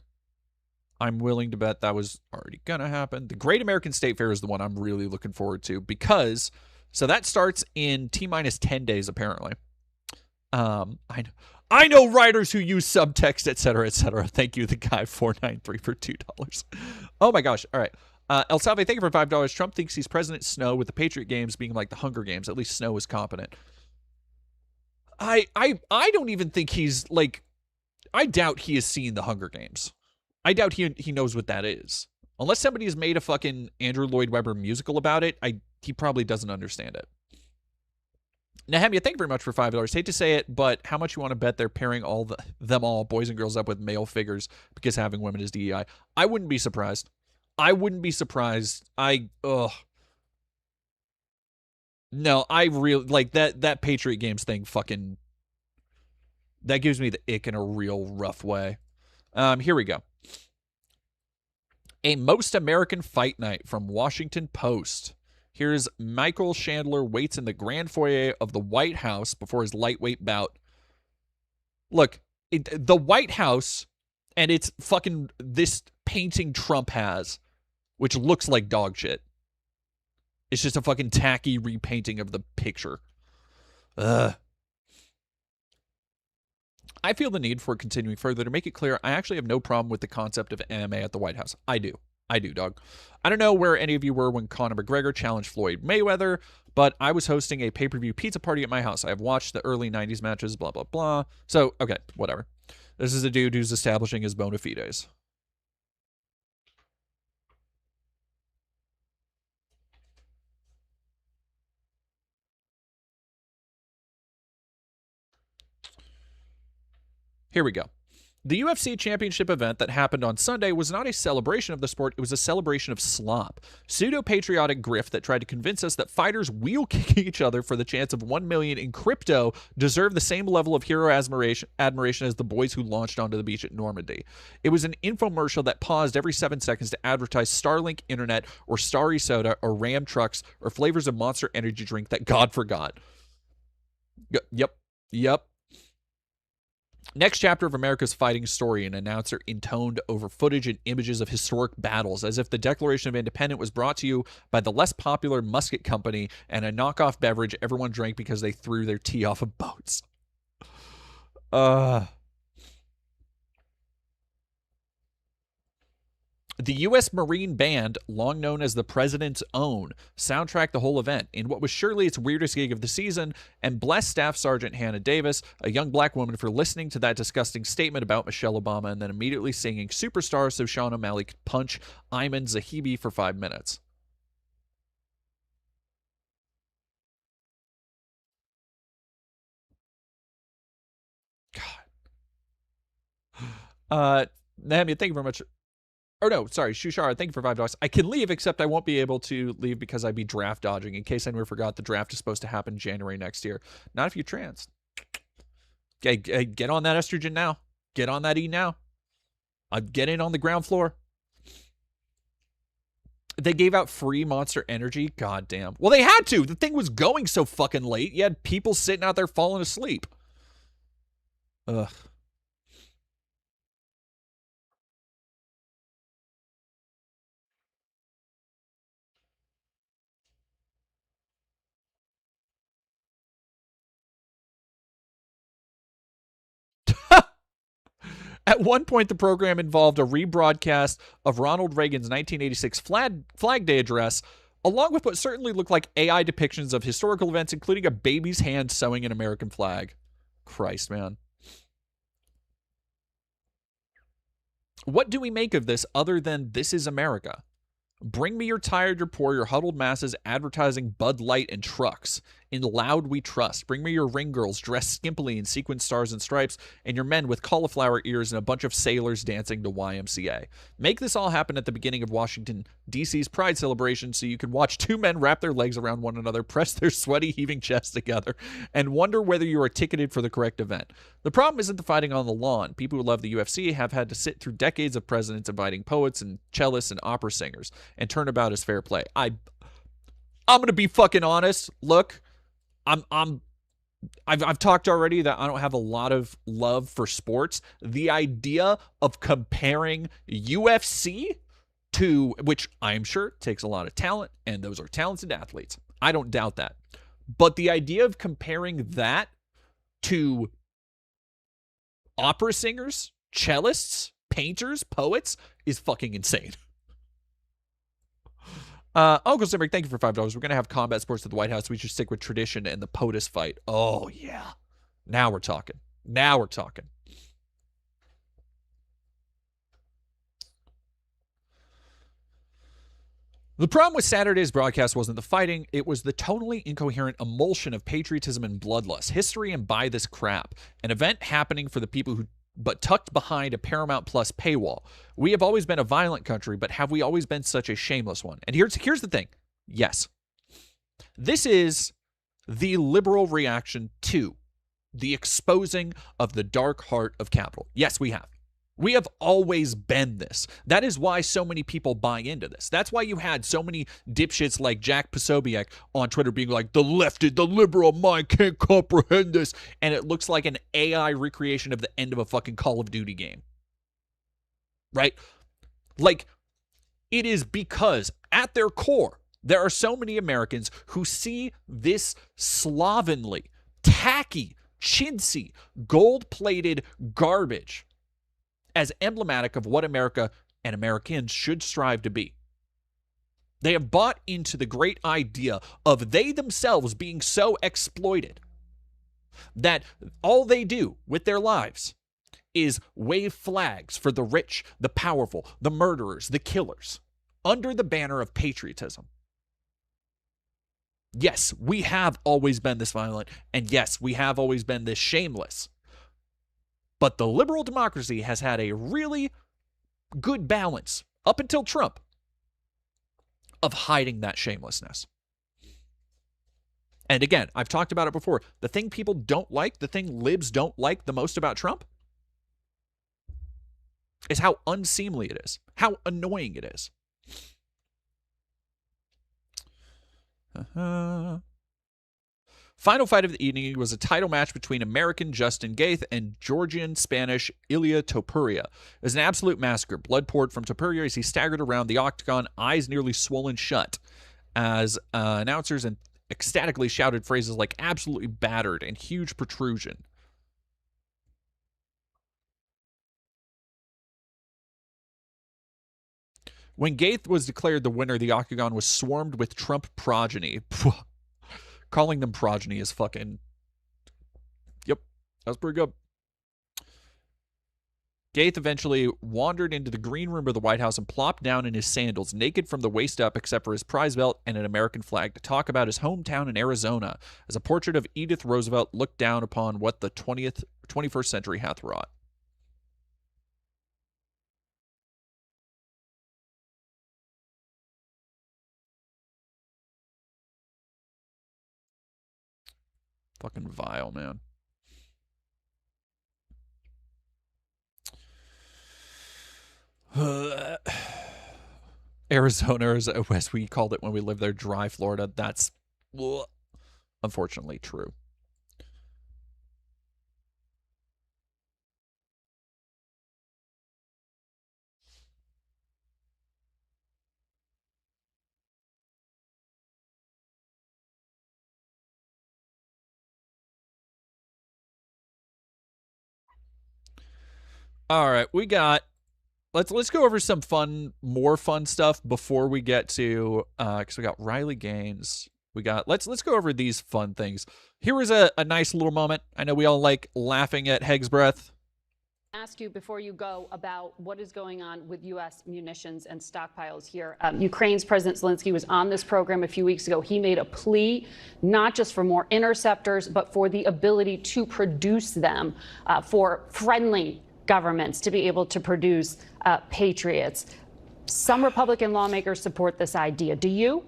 I'm willing to bet that was already gonna happen. The Great American State Fair is the one I'm really looking forward to because So that starts in T-minus 10 days, apparently. I know writers who use subtext, etc., etc. Thank you, the guy 493 for $2. Oh my gosh! All right, El Salve, thank you for $5. Trump thinks he's President Snow, with the Patriot Games being like the Hunger Games. At least Snow is competent. I don't even think he's like. I doubt he has seen the Hunger Games. I doubt he knows what that is. Unless somebody has made a fucking Andrew Lloyd Webber musical about it, he probably doesn't understand it. Nehemia, thank you very much for $5. Hate to say it, but how much you want to bet they're pairing them all, boys and girls, up with male figures because having women is DEI? I wouldn't be surprised. No, I really like that Patriot Games thing. Fucking, that gives me the ick in a real rough way. Here we go. A Most American Fight Night from Washington Post. Here's Michael Chandler waits in the grand foyer of the White House before his lightweight bout. Look, the White House, and it's fucking this painting Trump has, which looks like dog shit. It's just a fucking tacky repainting of the picture. Ugh. I feel the need for continuing further to make it clear I actually have no problem with the concept of MMA at the White House. I do, dog. I don't know where any of you were when Conor McGregor challenged Floyd Mayweather, but I was hosting a pay-per-view pizza party at my house. I have watched the early 90s matches, blah, blah, blah. So, okay, whatever. This is a dude who's establishing his bona fides. Here we go. The UFC championship event that happened on Sunday was not a celebration of the sport, it was a celebration of slop. Pseudo-patriotic grift that tried to convince us that fighters wheel kicking each other for the chance of $1 million in crypto deserve the same level of hero admiration as the boys who launched onto the beach at Normandy. It was an infomercial that paused every 7 seconds to advertise Starlink Internet or Starry Soda or Ram trucks or flavors of Monster Energy drink that God forgot. Yep. Next chapter of America's fighting story, an announcer intoned over footage and images of historic battles, as if the Declaration of Independence was brought to you by the less popular Musket Company and a knockoff beverage everyone drank because they threw their tea off of boats. The U.S. Marine Band, long known as the President's Own, soundtracked the whole event in what was surely its weirdest gig of the season, and blessed Staff Sergeant Hannah Davis, a young black woman, for listening to that disgusting statement about Michelle Obama and then immediately singing Superstar so Sean O'Malley could punch Ayman Zahibi for 5 minutes. God. Nehemia, thank you very much. Oh, no, sorry, Shushara, thank you for $5. I can leave, except I won't be able to leave because I'd be draft dodging. In case anyone forgot, the draft is supposed to happen January next year. Not if you're trans. Get on that estrogen now. Get on that E now. Get in on the ground floor. They gave out free Monster Energy. God damn. Well, they had to. The thing was going so fucking late. You had people sitting out there falling asleep. Ugh. At one point, the program involved a rebroadcast of Ronald Reagan's 1986 Flag Day address, along with what certainly looked like AI depictions of historical events, including a baby's hand sewing an American flag. Christ, man. What do we make of this other than this is America? Bring me your tired, your poor, your huddled masses advertising Bud Light and trucks. In loud we trust. Bring me your ring girls dressed skimpily in sequin stars and stripes, and your men with cauliflower ears and a bunch of sailors dancing to YMCA. Make this all happen at the beginning of Washington, D.C.'s Pride celebration so you can watch two men wrap their legs around one another, press their sweaty, heaving chests together, and wonder whether you are ticketed for the correct event. The problem isn't the fighting on the lawn. People who love the UFC have had to sit through decades of presidents inviting poets and cellists and opera singers, and turnabout is fair play. I'm gonna be fucking honest. Look, I've talked already that I don't have a lot of love for sports. The idea of comparing UFC to, which I'm sure takes a lot of talent, and those are talented athletes. I don't doubt that. But the idea of comparing that to opera singers, cellists, painters, poets is fucking insane. Uncle Simric, thank you for $5. We're going to have combat sports at the White House. We should stick with tradition and the POTUS fight. Oh, yeah. Now we're talking. Now we're talking. The problem with Saturday's broadcast wasn't the fighting, it was the tonally incoherent emulsion of patriotism and bloodlust, history and buy this crap, an event happening for the people who, but tucked behind a Paramount Plus paywall. We have always been a violent country, but have we always been such a shameless one? And here's the thing. Yes. This is the liberal reaction to the exposing of the dark heart of capital. Yes, we have. We have always been this. That is why so many people buy into this. That's why you had so many dipshits like Jack Posobiec on Twitter being like, the liberal mind can't comprehend this. And it looks like an AI recreation of the end of a fucking Call of Duty game. Right? Like, it is because at their core, there are so many Americans who see this slovenly, tacky, chintzy, gold-plated garbage as emblematic of what America and Americans should strive to be. They have bought into the great idea of they themselves being so exploited that all they do with their lives is wave flags for the rich, the powerful, the murderers, the killers, under the banner of patriotism. Yes, we have always been this violent, and yes, we have always been this shameless. But the liberal democracy has had a really good balance, up until Trump, of hiding that shamelessness. And again, I've talked about it before. The thing people don't like, the thing libs don't like the most about Trump, is how unseemly it is, how annoying it is. Final fight of the evening was a title match between American Justin Gaethje and Georgian Spanish Ilia Topuria. It was an absolute massacre. Blood poured from Topuria as he staggered around the octagon, eyes nearly swollen shut, as announcers ecstatically shouted phrases like absolutely battered and huge protrusion. When Gaethje was declared the winner, the octagon was swarmed with Trump progeny. Calling them progeny is fucking... Yep, that was pretty good. Gaethje eventually wandered into the green room of the White House and plopped down in his sandals, naked from the waist up except for his prize belt and an American flag, to talk about his hometown in Arizona, as a portrait of Edith Roosevelt looked down upon what the 21st century hath wrought. Fucking vile, man. Arizona, as we called it when we lived there, dry Florida. That's unfortunately true. All right, we got. Let's go over some more fun stuff before we get to because we got Riley Gaines. We got let's go over these fun things. Here was a nice little moment. I know we all like laughing at Heg's breath. Ask you before you go about what is going on with U.S. munitions and stockpiles here. Ukraine's President Zelensky was on this program a few weeks ago. He made a plea not just for more interceptors, but for the ability to produce them for friendly governments to be able to produce patriots. Some Republican lawmakers support this idea. Do you?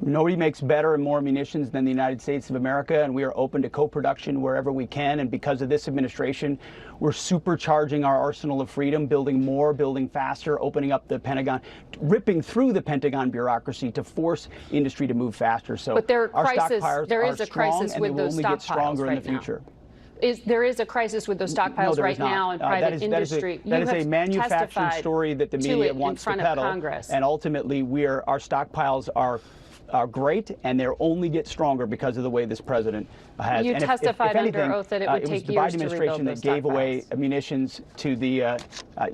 Nobody makes better and more munitions than the United States of America, and we are open to co-production wherever we can. And because of this administration, we're supercharging our arsenal of freedom, building more, building faster, opening up the Pentagon, ripping through the Pentagon bureaucracy to force industry to move faster. So but there are our crisis, stockpiles there are is a strong, crisis and with they will those only get stockpiles stronger right in the future. Now. There is a crisis with those stockpiles there right is not. now in That private is- industry. That is a manufactured testified story that the to media it in wants to front of peddle. Congress. And ultimately, our stockpiles are great, and they'll only get stronger because of the way this president has. You and testified if under anything, oath that it would was take the years Biden to administration rebuild that those gave away stockpiles. munitions to the.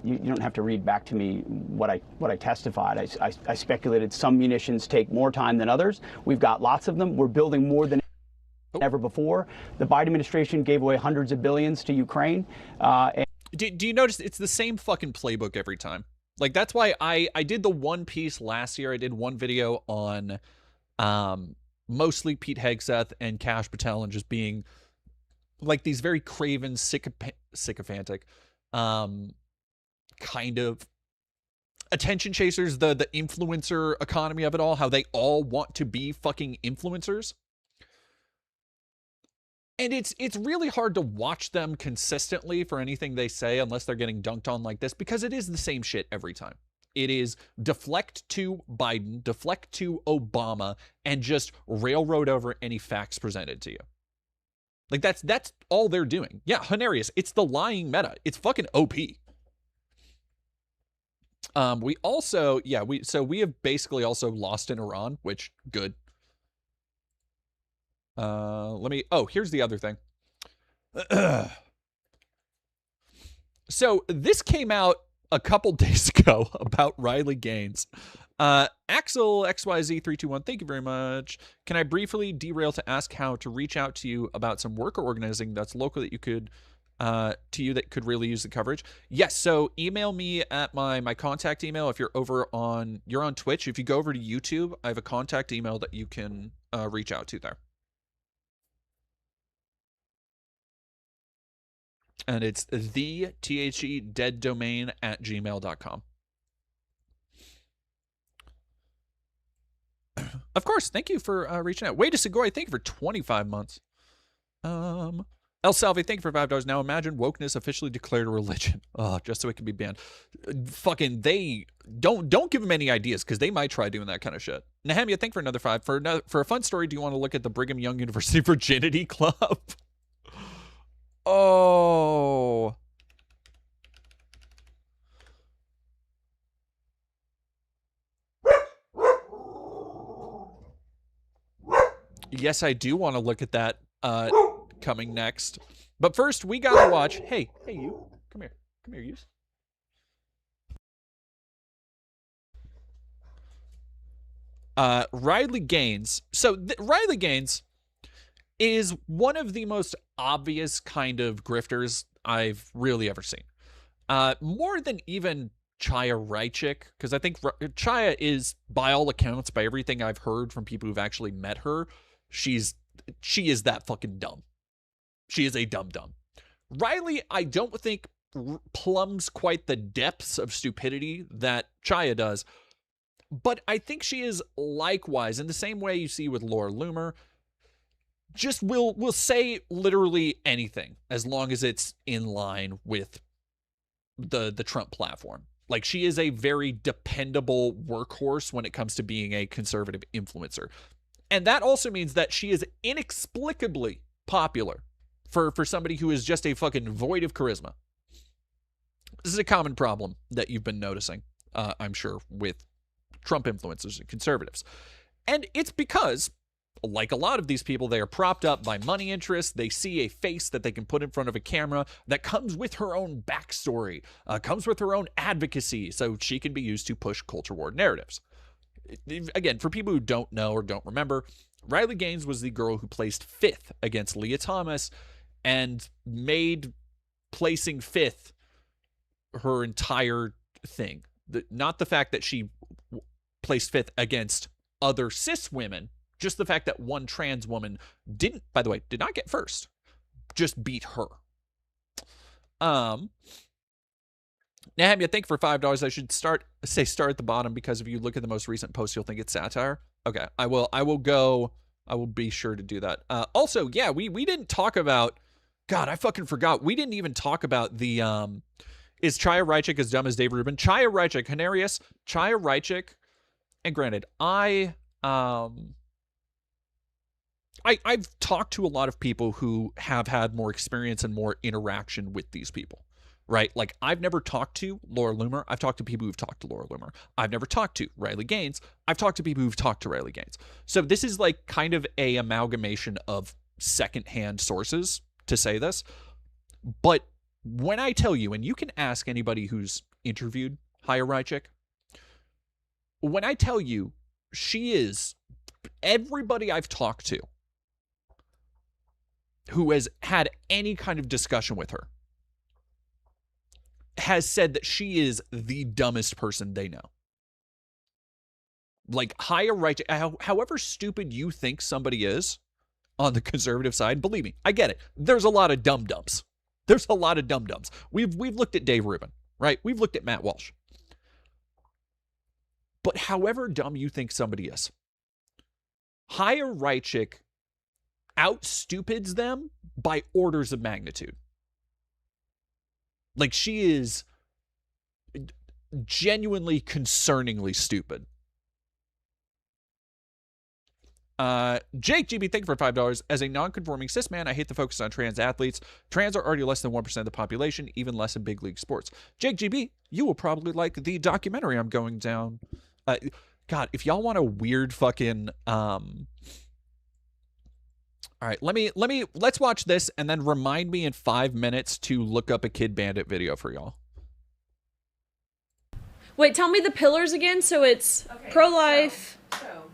You don't have to read back to me what I testified. I speculated some munitions take more time than others. We've got lots of them. We're building more than ever before. The Biden administration gave away hundreds of billions to Ukraine. Do you notice it's the same fucking playbook every time? Like, that's why I did the one piece last year. I did one video on mostly Pete Hegseth and Kash Patel and just being like these very craven, sycophantic kind of attention chasers, the influencer economy of it all, how they all want to be fucking influencers. And it's really hard to watch them consistently for anything they say unless they're getting dunked on like this, because it is the same shit every time. It is deflect to Biden, deflect to Obama, and just railroad over any facts presented to you. Like, that's all they're doing. Yeah, hilarious. It's the lying meta. It's fucking OP. We also, we have basically also lost in Iran, which, good. Here's the other thing. So this came out a couple days ago about Riley Gaines. Axel XYZ321, thank you very much. Can I briefly derail to ask how to reach out to you about some worker organizing that's local that you could that could really use the coverage? Yes, so email me at my contact email. If you're on Twitch, if you go over to YouTube, I have a contact email that you can reach out to there. And it's deaddomain@gmail.com. Of course, thank you for reaching out. Wade Segura, thank you for 25 months. El Salve, thank you for $5. Now imagine wokeness officially declared a religion. Oh, just so it can be banned. Fucking, they don't give them any ideas, because they might try doing that kind of shit. Nehemia, thank you for another $5. For a fun story, do you want to look at the Brigham Young University Virginity Club? Oh. Yes, I do want to look at that coming next. But first, we gotta watch. Hey, you. Come here, you. Riley Gaines. So Riley Gaines is one of the most obvious kind of grifters I've really ever seen. More than even Chaya Raichik, because I think Chaya is, by all accounts, by everything I've heard from people who've actually met her, she is that fucking dumb. She is a dumb. Riley, I don't think plumbs quite the depths of stupidity that Chaya does, but I think she is likewise, in the same way you see with Laura Loomer, just will say literally anything as long as it's in line with the Trump platform. Like, she is a very dependable workhorse when it comes to being a conservative influencer. And that also means that she is inexplicably popular for somebody who is just a fucking void of charisma. This is a common problem that you've been noticing, I'm sure, with Trump influencers and conservatives. And it's because, like a lot of these people, they are propped up by money interests. They see a face that they can put in front of a camera that comes with her own backstory, comes with her own advocacy, so she can be used to push culture war narratives. Again, for people who don't know or don't remember, Riley Gaines was the girl who placed 5th against Leah Thomas and made placing 5th her entire thing. Not the fact that she placed 5th against other cis women, just the fact that one trans woman did not get first, just beat her. Nehemia, thank you for $5. I should start at the bottom, because if you look at the most recent post, you'll think it's satire. Okay, I will be sure to do that. Also, yeah, we didn't talk about, God, I fucking forgot. We didn't even talk about the, is Chaya Raichik as dumb as Dave Rubin? Chaya Raichik, Hilarious, Chaya Raichik, and granted, I I've talked to a lot of people who have had more experience and more interaction with these people, right? Like, I've never talked to Laura Loomer. I've talked to people who've talked to Laura Loomer. I've never talked to Riley Gaines. I've talked to people who've talked to Riley Gaines. So this is like kind of a amalgamation of secondhand sources to say this. But when I tell you, and you can ask anybody who's interviewed Haya Rychik, when I tell you she is, everybody I've talked to who has had any kind of discussion with her has said that she is the dumbest person they know. Like, Haya Rychik, however stupid you think somebody is on the conservative side, believe me, I get it. There's a lot of dum-dums. There's a lot of dum-dums. We've looked at Dave Rubin, right? We've looked at Matt Walsh. But however dumb you think somebody is, Haya Rychik outstupids them by orders of magnitude. Like, she is genuinely concerningly stupid. Jake GB, thank you for $5. As a non-conforming cis man, I hate the focus on trans athletes. Trans are already less than 1% of the population, even less in big league sports. Jake GB, you will probably like the documentary I'm going down. God, if y'all want a weird fucking all right, let's watch this and then remind me in 5 minutes to look up a Kid Bandit video for y'all. Wait, tell me the pillars again. So it's pro-life. So,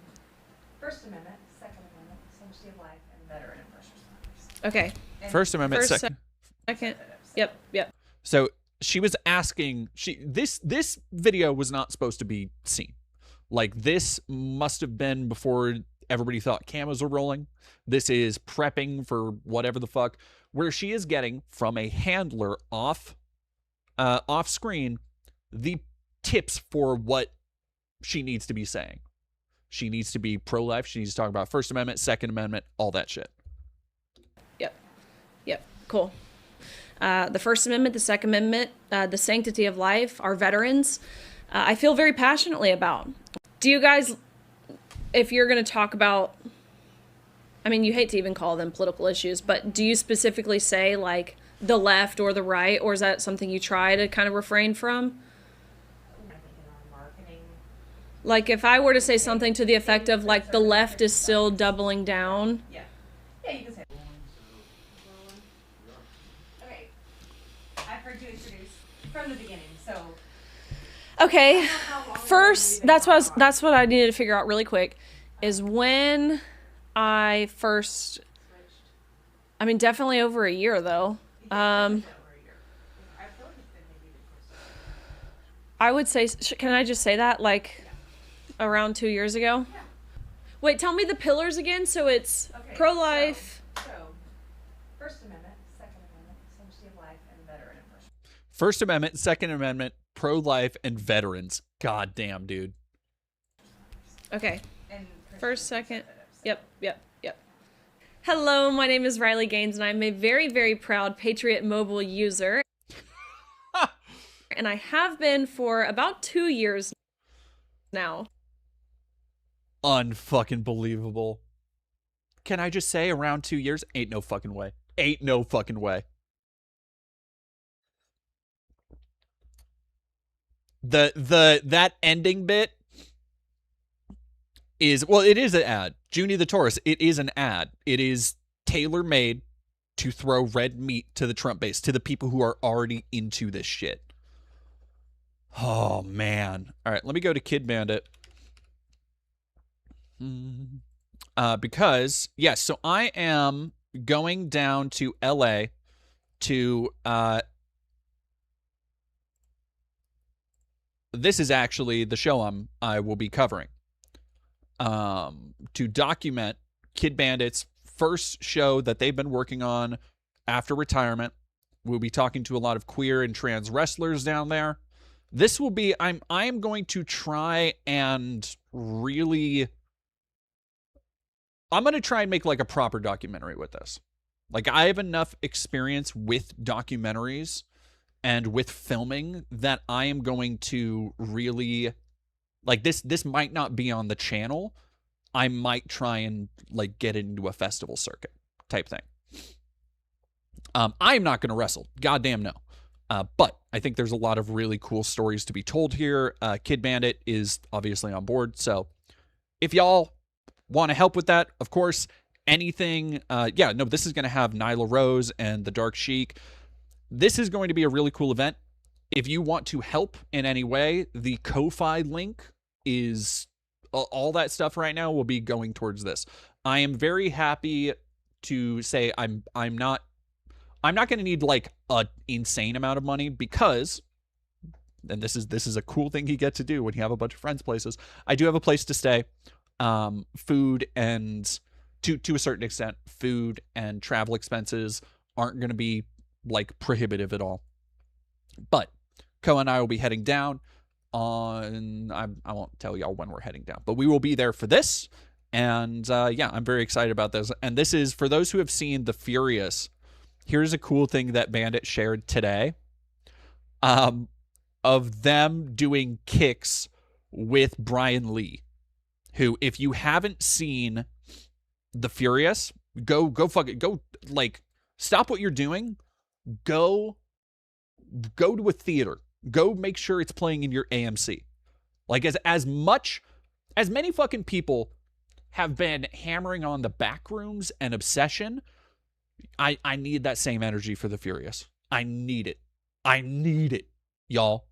First Amendment, Second Amendment, sanctity of life, and veteran and first responders. Okay. First Amendment, Second. Yep. So she was asking, this video was not supposed to be seen. Like, this must have been before everybody thought cameras were rolling. This is prepping for whatever the fuck, where she is getting from a handler off screen the tips for what she needs to be saying. She needs to be pro-life. She needs to talk about First Amendment, Second Amendment, all that shit. Yep. Cool. The First Amendment, the Second Amendment, the sanctity of life, our veterans, I feel very passionately about. Do you guys, if you're going to talk about, I mean, you hate to even call them political issues, but do you specifically say, like, the left or the right, or is that something you try to kind of refrain from? Like, if I were to say something to the effect of, like, the left is still doubling down. Yeah, you can say that. Okay, I've heard you introduce from the beginning, so. Okay, first, that's what I needed to figure out really quick, is when I first, I mean, definitely over a year, though. I would say, can I just say that, like, around 2 years ago? Yeah. Wait, tell me the pillars again. So it's pro-life. So, First Amendment, Second Amendment, sanctity of life, and veteran and first. First Amendment, Second Amendment, pro-life, and veterans. God damn, dude. Okay. And First, second. Yep. Hello, my name is Riley Gaines, and I'm a very, very proud Patriot Mobile user. And I have been for about 2 years now. Unfucking believable. Can I just say around 2 years? Ain't no fucking way. Ain't no fucking way. That ending bit is, well, it is an ad. Junie the Taurus, it is an ad. It is tailor-made to throw red meat to the Trump base, to the people who are already into this shit. Oh, man. All right, let me go to Kid Bandit. Because, yes, so I am going down to LA to, this is actually the show I will be covering. To document Kid Bandit's first show that they've been working on after retirement. We'll be talking to a lot of queer and trans wrestlers down there. This will be, I am going to try and really, I'm going to try and make like a proper documentary with this. Like, I have enough experience with documentaries and with filming that I am going to really, like, this might not be on the channel, I might try and like get into a festival circuit type thing. I'm not going to wrestle. Goddamn no. But I think there's a lot of really cool stories to be told here. Kid Bandit is obviously on board. So if y'all want to help with that, of course, anything. This is going to have Nyla Rose and the Dark Sheik. This is going to be a really cool event. If you want to help in any way, the Ko-Fi link is all that stuff right now will be going towards this. I am very happy to say I'm not going to need like an insane amount of money because, and this is a cool thing you get to do when you have a bunch of friends' places. I do have a place to stay. Food and to a certain extent, food and travel expenses aren't going to be like prohibitive at all. But Ko and I will be heading down on, I won't tell y'all when we're heading down, but we will be there for this. And I'm very excited about this. And this is for those who have seen The Furious. Here's a cool thing that Bandit shared today, of them doing kicks with Brian Lee, who, if you haven't seen The Furious, go like stop what you're doing, go to a theater, go make sure it's playing in your AMC. Like as many fucking people have been hammering on the back rooms and Obsession, I need that same energy for The Furious. I need it, y'all.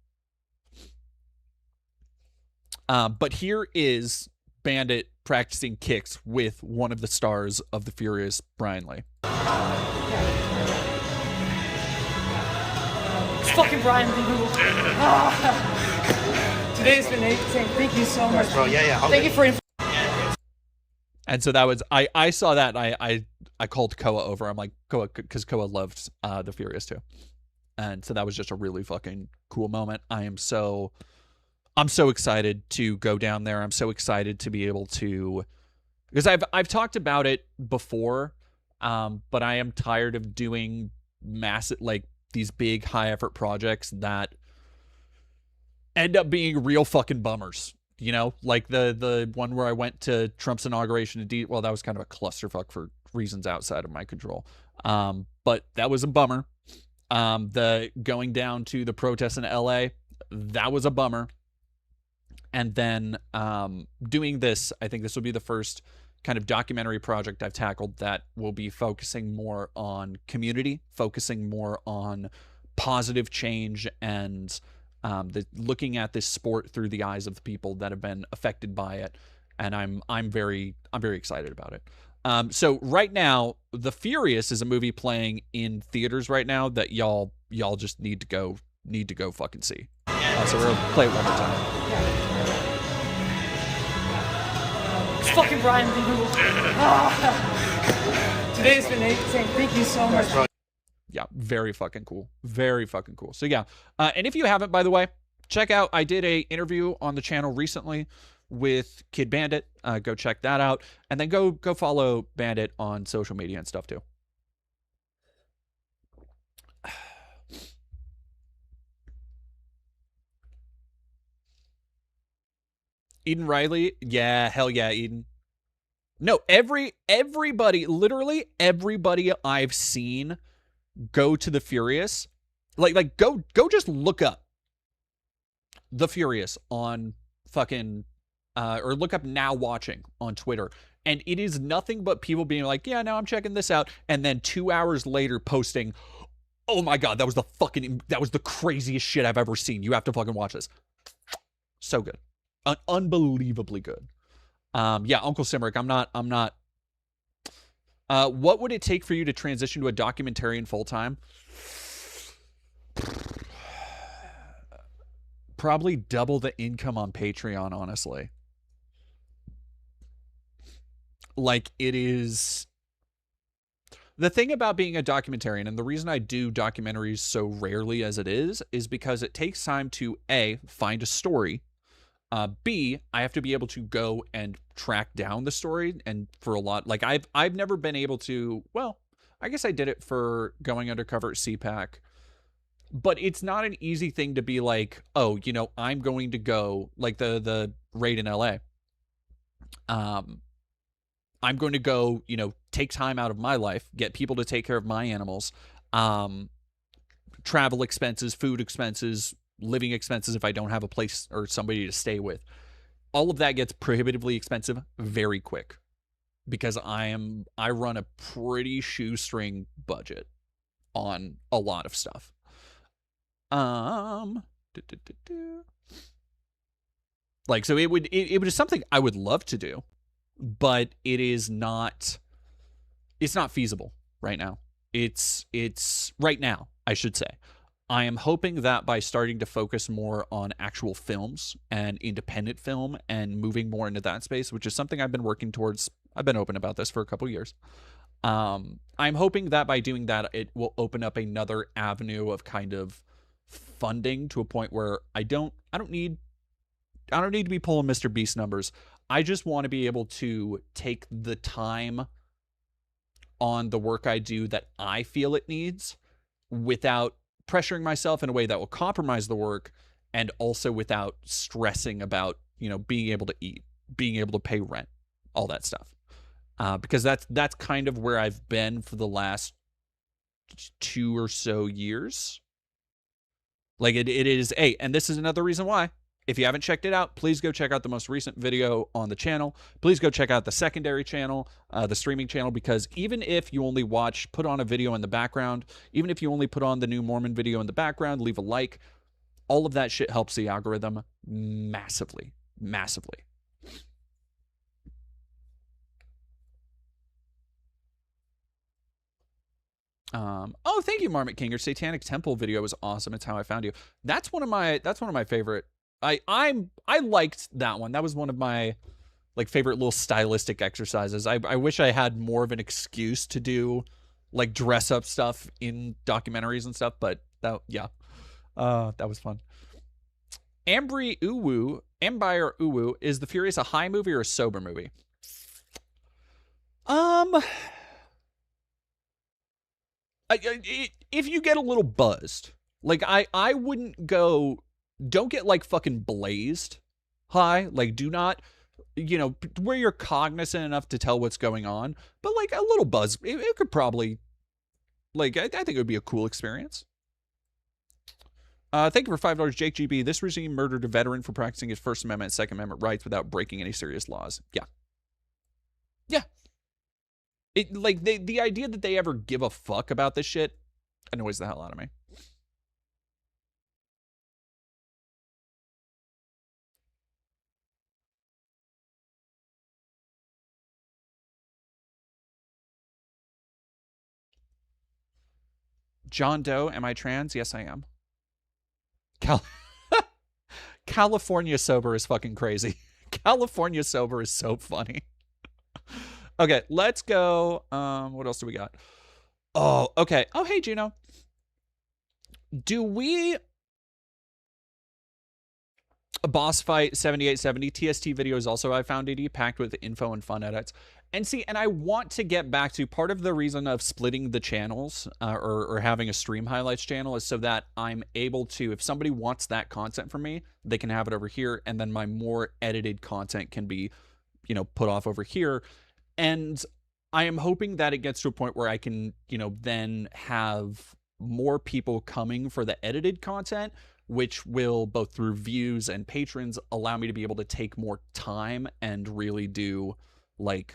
But here is Bandit practicing kicks with one of the stars of The Furious, Brian Lee. It's fucking Brian Lee. Today's been amazing. Thank you so much, bro. Yeah. Thank you for. And so that was, I saw that and I called Koa over. I'm like, Koa, because Koa loved The Furious too. And so that was just a really fucking cool moment. I'm so excited to go down there. I'm so excited to be able to, because I've talked about it before, but I am tired of doing massive, like these big high effort projects that end up being real fucking bummers. You know, like the one where I went to Trump's inauguration. Well, that was kind of a clusterfuck for reasons outside of my control. But that was a bummer. The going down to the protests in LA, that was a bummer. And then doing this, I think this will be the first kind of documentary project I've tackled that will be focusing more on community, focusing more on positive change and looking at this sport through the eyes of the people that have been affected by it, and I'm very excited about it. So right now, The Furious is a movie playing in theaters right now that y'all just need to go fucking see. So we're gonna play it one more time. It's fucking Brian Lee. Today's been amazing. Thank you so much, bro. Yeah, very fucking cool. Very fucking cool. So yeah, and if you haven't, by the way, check out, I did a interview on the channel recently with Kid Bandit. Go check that out. And then go follow Bandit on social media and stuff too. Eden Riley? Yeah, hell yeah, Eden. No, everybody, literally everybody I've seen go to The Furious, like go just look up The Furious on fucking or look up Now Watching on Twitter, and it is nothing but people being like, yeah, now I'm checking this out, and then 2 hours later posting, oh my god, that was the craziest shit I've ever seen. You have to fucking watch this. So good. Unbelievably good. Yeah, Uncle Simric, I'm not what would it take for you to transition to a documentarian full-time? Probably double the income on Patreon, honestly. Like, it is... The thing about being a documentarian, and the reason I do documentaries so rarely as it is because it takes time to, A, find a story, B, I have to be able to go and track down the story, and for a lot, like I've never been able to, well, I guess I did it for going undercover at CPAC, but it's not an easy thing to be like, oh, you know, I'm going to go, like the raid in LA. I'm going to go, you know, take time out of my life, get people to take care of my animals, travel expenses, food expenses, living expenses if I don't have a place or somebody to stay with. All of that gets prohibitively expensive very quick because I run a pretty shoestring budget on a lot of stuff. Like, so it was something I would love to do, but it's not feasible right now. It's right now, I should say. I am hoping that by starting to focus more on actual films and independent film and moving more into that space, which is something I've been working towards. I've been open about this for a couple years. I'm hoping that by doing that, it will open up another avenue of kind of funding to a point where I don't need to be pulling Mr. Beast numbers. I just want to be able to take the time on the work I do that I feel it needs without pressuring myself in a way that will compromise the work, and also without stressing about, you know, being able to eat, being able to pay rent, all that stuff. Because that's kind of where I've been for the last 2 or so years. Like it is, hey, and this is another reason why, if you haven't checked it out, please go check out the most recent video on the channel. Please go check out the secondary channel, the streaming channel, because even if you only put on a video in the background, even if you only put on the new Mormon video in the background, leave a like, all of that shit helps the algorithm massively, massively. Oh, thank you, Marmot King. Your Satanic Temple video was awesome. It's how I found you. That's one of my favorite. I liked that one. That was one of my like favorite little stylistic exercises. I wish I had more of an excuse to do like dress up stuff in documentaries and stuff, but that was fun. Ambry Uwu, Empire Uwu, is The Furious a high movie or a sober movie? If you get a little buzzed, like I wouldn't go. Don't get like fucking blazed high. Like, do not, you know, where you're cognizant enough to tell what's going on, but like a little buzz, it could probably, like, I think it would be a cool experience. Thank you for $5, Jake GB. This regime murdered a veteran for practicing his First Amendment and Second Amendment rights without breaking any serious laws. Yeah. Yeah. It, like, the idea that they ever give a fuck about this shit annoys the hell out of me. John Doe, am I trans? Yes, I am. California sober is fucking crazy. California sober is so funny. Okay, let's go. What else do we got? Oh, okay. Oh, hey, Gino. Do we... A boss fight 7870 TST videos also I found AD packed with info and fun edits. And see, and I want to get back to part of the reason of splitting the channels or having a stream highlights channel is so that I'm able to, if somebody wants that content from me, they can have it over here. And then my more edited content can be, you know, put off over here. And I am hoping that it gets to a point where I can, you know, then have more people coming for the edited content, which will, both through views and patrons, allow me to be able to take more time and really do, like,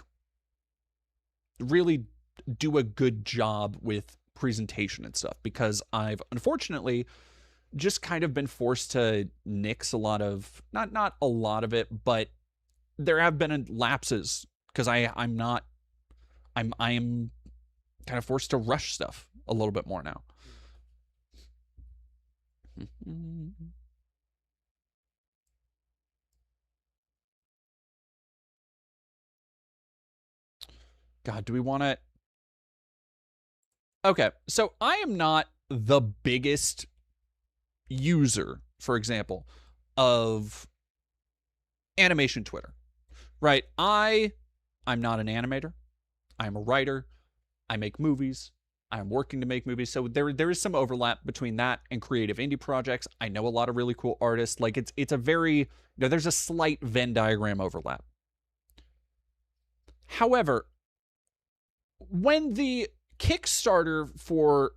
really do a good job with presentation and stuff, because I've unfortunately just kind of been forced to nix a lot of, not a lot of it, but there have been lapses because I am kind of forced to rush stuff a little bit more now. God, do we want to... Okay, so I am not the biggest user, for example, of animation Twitter, right? I'm not an animator. I'm a writer. I make movies. I'm working to make movies. So there is some overlap between that and creative indie projects. I know a lot of really cool artists. Like it's a very, you know, there's a slight Venn diagram overlap. However, when the Kickstarter for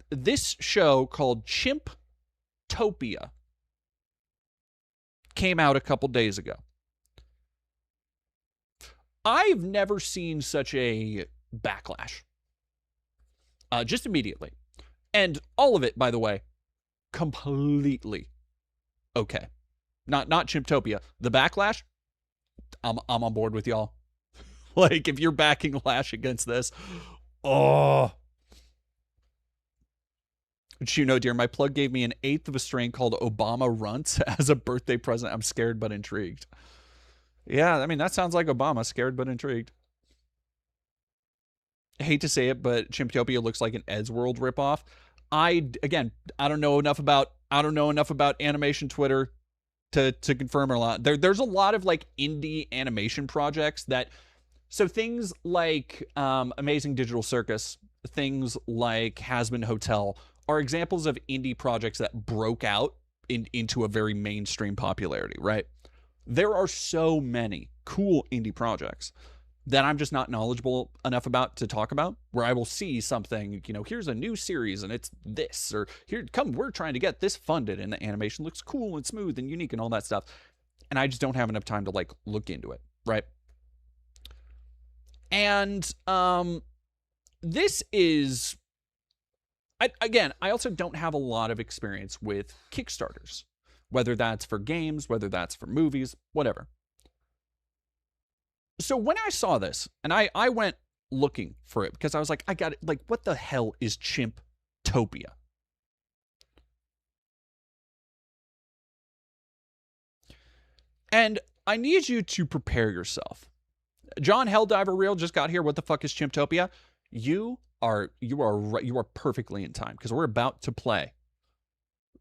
this show called Chimptopia came out a couple days ago, I've never seen such a backlash. Just immediately. And all of it, by the way, completely okay. Not Chimptopia. The backlash, I'm on board with y'all. Like, if you're backing Lash against this, oh. But you know, dear, my plug gave me an 1/8 of a strain called Obama Runts as a birthday present. I'm scared but intrigued. Yeah, I mean, that sounds like Obama, scared but intrigued. I hate to say it, but Chimptopia looks like an Eddsworld ripoff. I don't know enough about animation Twitter to confirm a lot. There's a lot of like indie animation projects that, so things like Amazing Digital Circus, things like Has-Been Hotel are examples of indie projects that broke out into a very mainstream popularity, right? There are so many cool indie projects that I'm just not knowledgeable enough about to talk about, where I will see something, you know, here's a new series and it's this, or we're trying to get this funded and the animation looks cool and smooth and unique and all that stuff. And I just don't have enough time to like look into it, right? And this is, I also don't have a lot of experience with Kickstarters, whether that's for games, whether that's for movies, whatever. So when I saw this, and I went looking for it because I was like, I got it. Like, what the hell is Chimptopia? And I need you to prepare yourself. John Helldiver Real just got here. What the fuck is Chimptopia? You are perfectly in time because we're about to play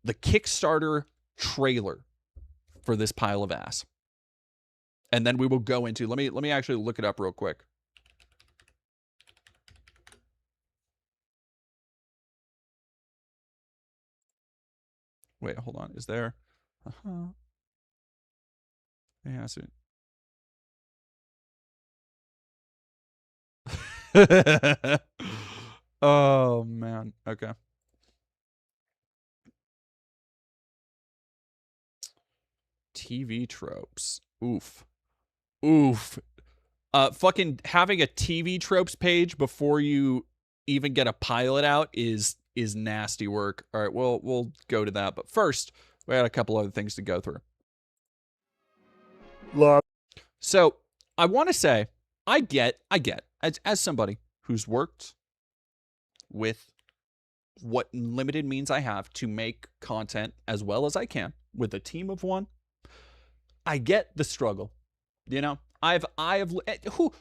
the Kickstarter trailer for this pile of ass. And then we will go into, let me actually look it up real quick. Wait, hold on. Is there? Yeah, I see it. Oh, man. Okay. TV tropes. Oof. Fucking having a TV tropes page before you even get a pilot out is nasty work. All right, we'll go to that. But first, we got a couple other things to go through. So I want to say, I get, as somebody who's worked with what limited means I have to make content as well as I can with a team of one, I get the struggle. You know,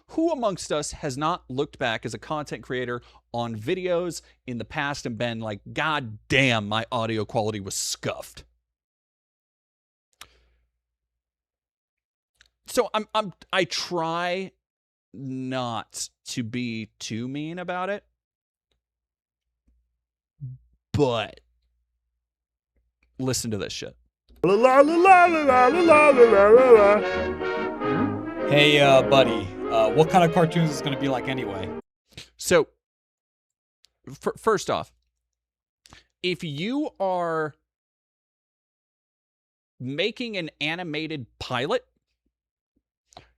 who amongst us has not looked back as a content creator on videos in the past and been like, God damn, my audio quality was scuffed. So I try not to be too mean about it, but listen to this shit. Hey, buddy, what kind of cartoons is it going to be like anyway? So, first off, if you are making an animated pilot,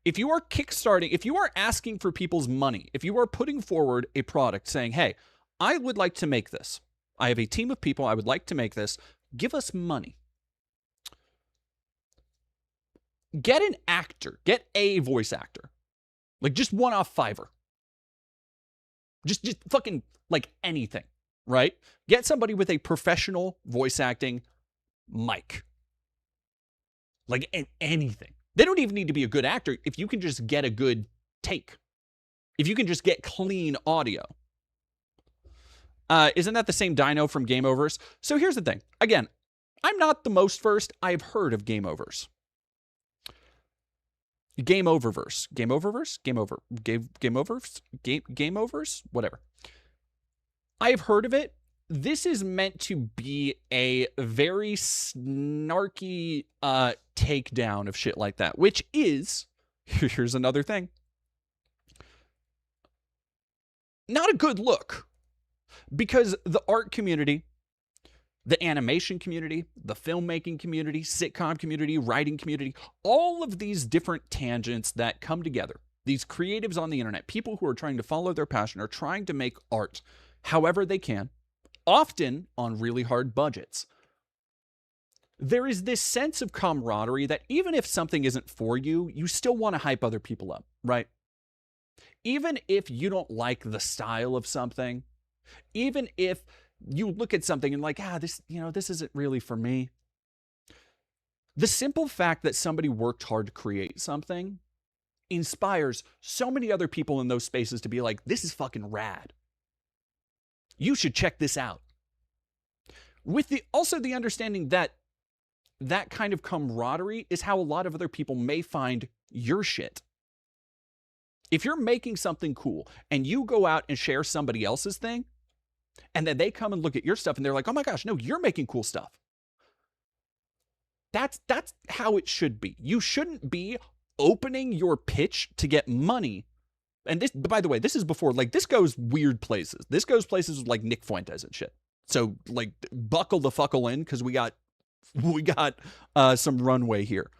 if you are kickstarting, if you are asking for people's money, if you are putting forward a product saying, hey, I would like to make this. I have a team of people. I would like to make this. Give us money. Get an actor. Get a voice actor. Like, just one off Fiverr. Just fucking, like, anything, right? Get somebody with a professional voice acting mic. Like, anything. They don't even need to be a good actor if you can just get a good take. If you can just get clean audio. Isn't that the same Dino from Game Overs? So here's the thing. Again, I'm not the most versed. I've heard of Game Overs. Game Oververse. Game Oververse? Game Over. Game Overs? Game Overs? Whatever. I've heard of it. This is meant to be a very snarky takedown of shit like that, which is, here's another thing, not a good look, because the art community, the animation community, the filmmaking community, sitcom community, writing community, all of these different tangents that come together, these creatives on the internet, people who are trying to follow their passion, are trying to make art however they can, often on really hard budgets. There is this sense of camaraderie that even if something isn't for you, you still want to hype other people up, right? Even if you don't like the style of something, even if you look at something and like, this isn't really for me. The simple fact that somebody worked hard to create something inspires so many other people in those spaces to be like, this is fucking rad. You should check this out. With also the understanding that that kind of camaraderie is how a lot of other people may find your shit. If you're making something cool and you go out and share somebody else's thing, and then they come and look at your stuff and they're like, oh my gosh, no, you're making cool stuff. That's how it should be. You shouldn't be opening your pitch to get money. And this, by the way, this is before, like, this goes weird places. This goes places with like Nick Fuentes and shit. So like, buckle the fuckle in, because we got some runway here.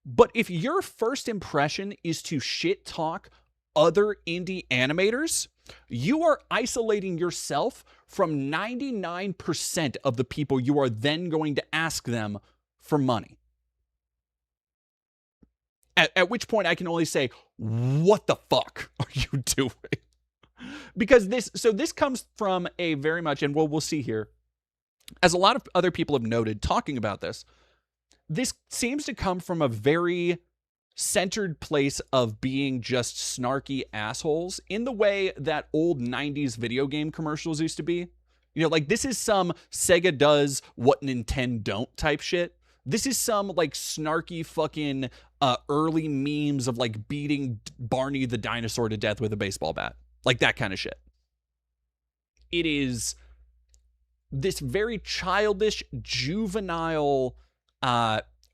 But if your first impression is to shit talk other indie animators, you are isolating yourself from 99% of the people you are then going to ask them for money. At which point I can only say, what the fuck are you doing? Because this comes from a very much, and we'll see here, as a lot of other people have noted talking about this seems to come from a very centered place of being just snarky assholes in the way that old 90s video game commercials used to be. You know, like, this is some Sega does what Nintendo don't type shit. This is some like snarky fucking early memes of like beating Barney the dinosaur to death with a baseball bat. Like that kind of shit. It is this very childish, juvenile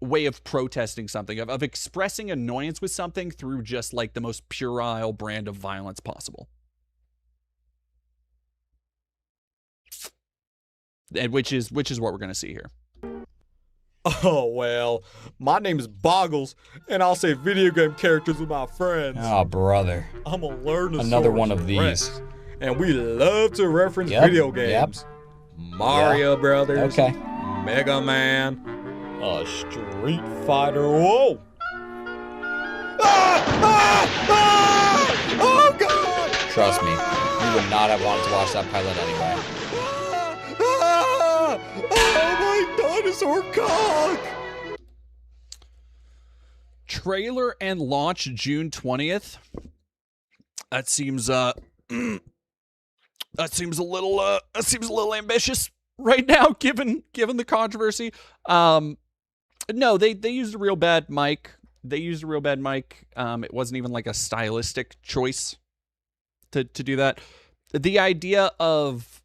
way of protesting something, of expressing annoyance with something through just like the most puerile brand of violence possible. And which is what we're going to see here. Oh, well, my name is Boggles, and I'll say video game characters with my friends. Oh, brother. I'm a learner. Another one of these. And we love to reference video games. Mario Brothers. Okay. Mega Man. Street Fighter. Whoa! Oh, God! Trust me, you would not have wanted to watch that pilot anyway. Oh, my dinosaur cock! Trailer and launch June 20th. That seems that seems a little ambitious right now, given the controversy. No, they used a real bad mic. It wasn't even like a stylistic choice to do that. The idea of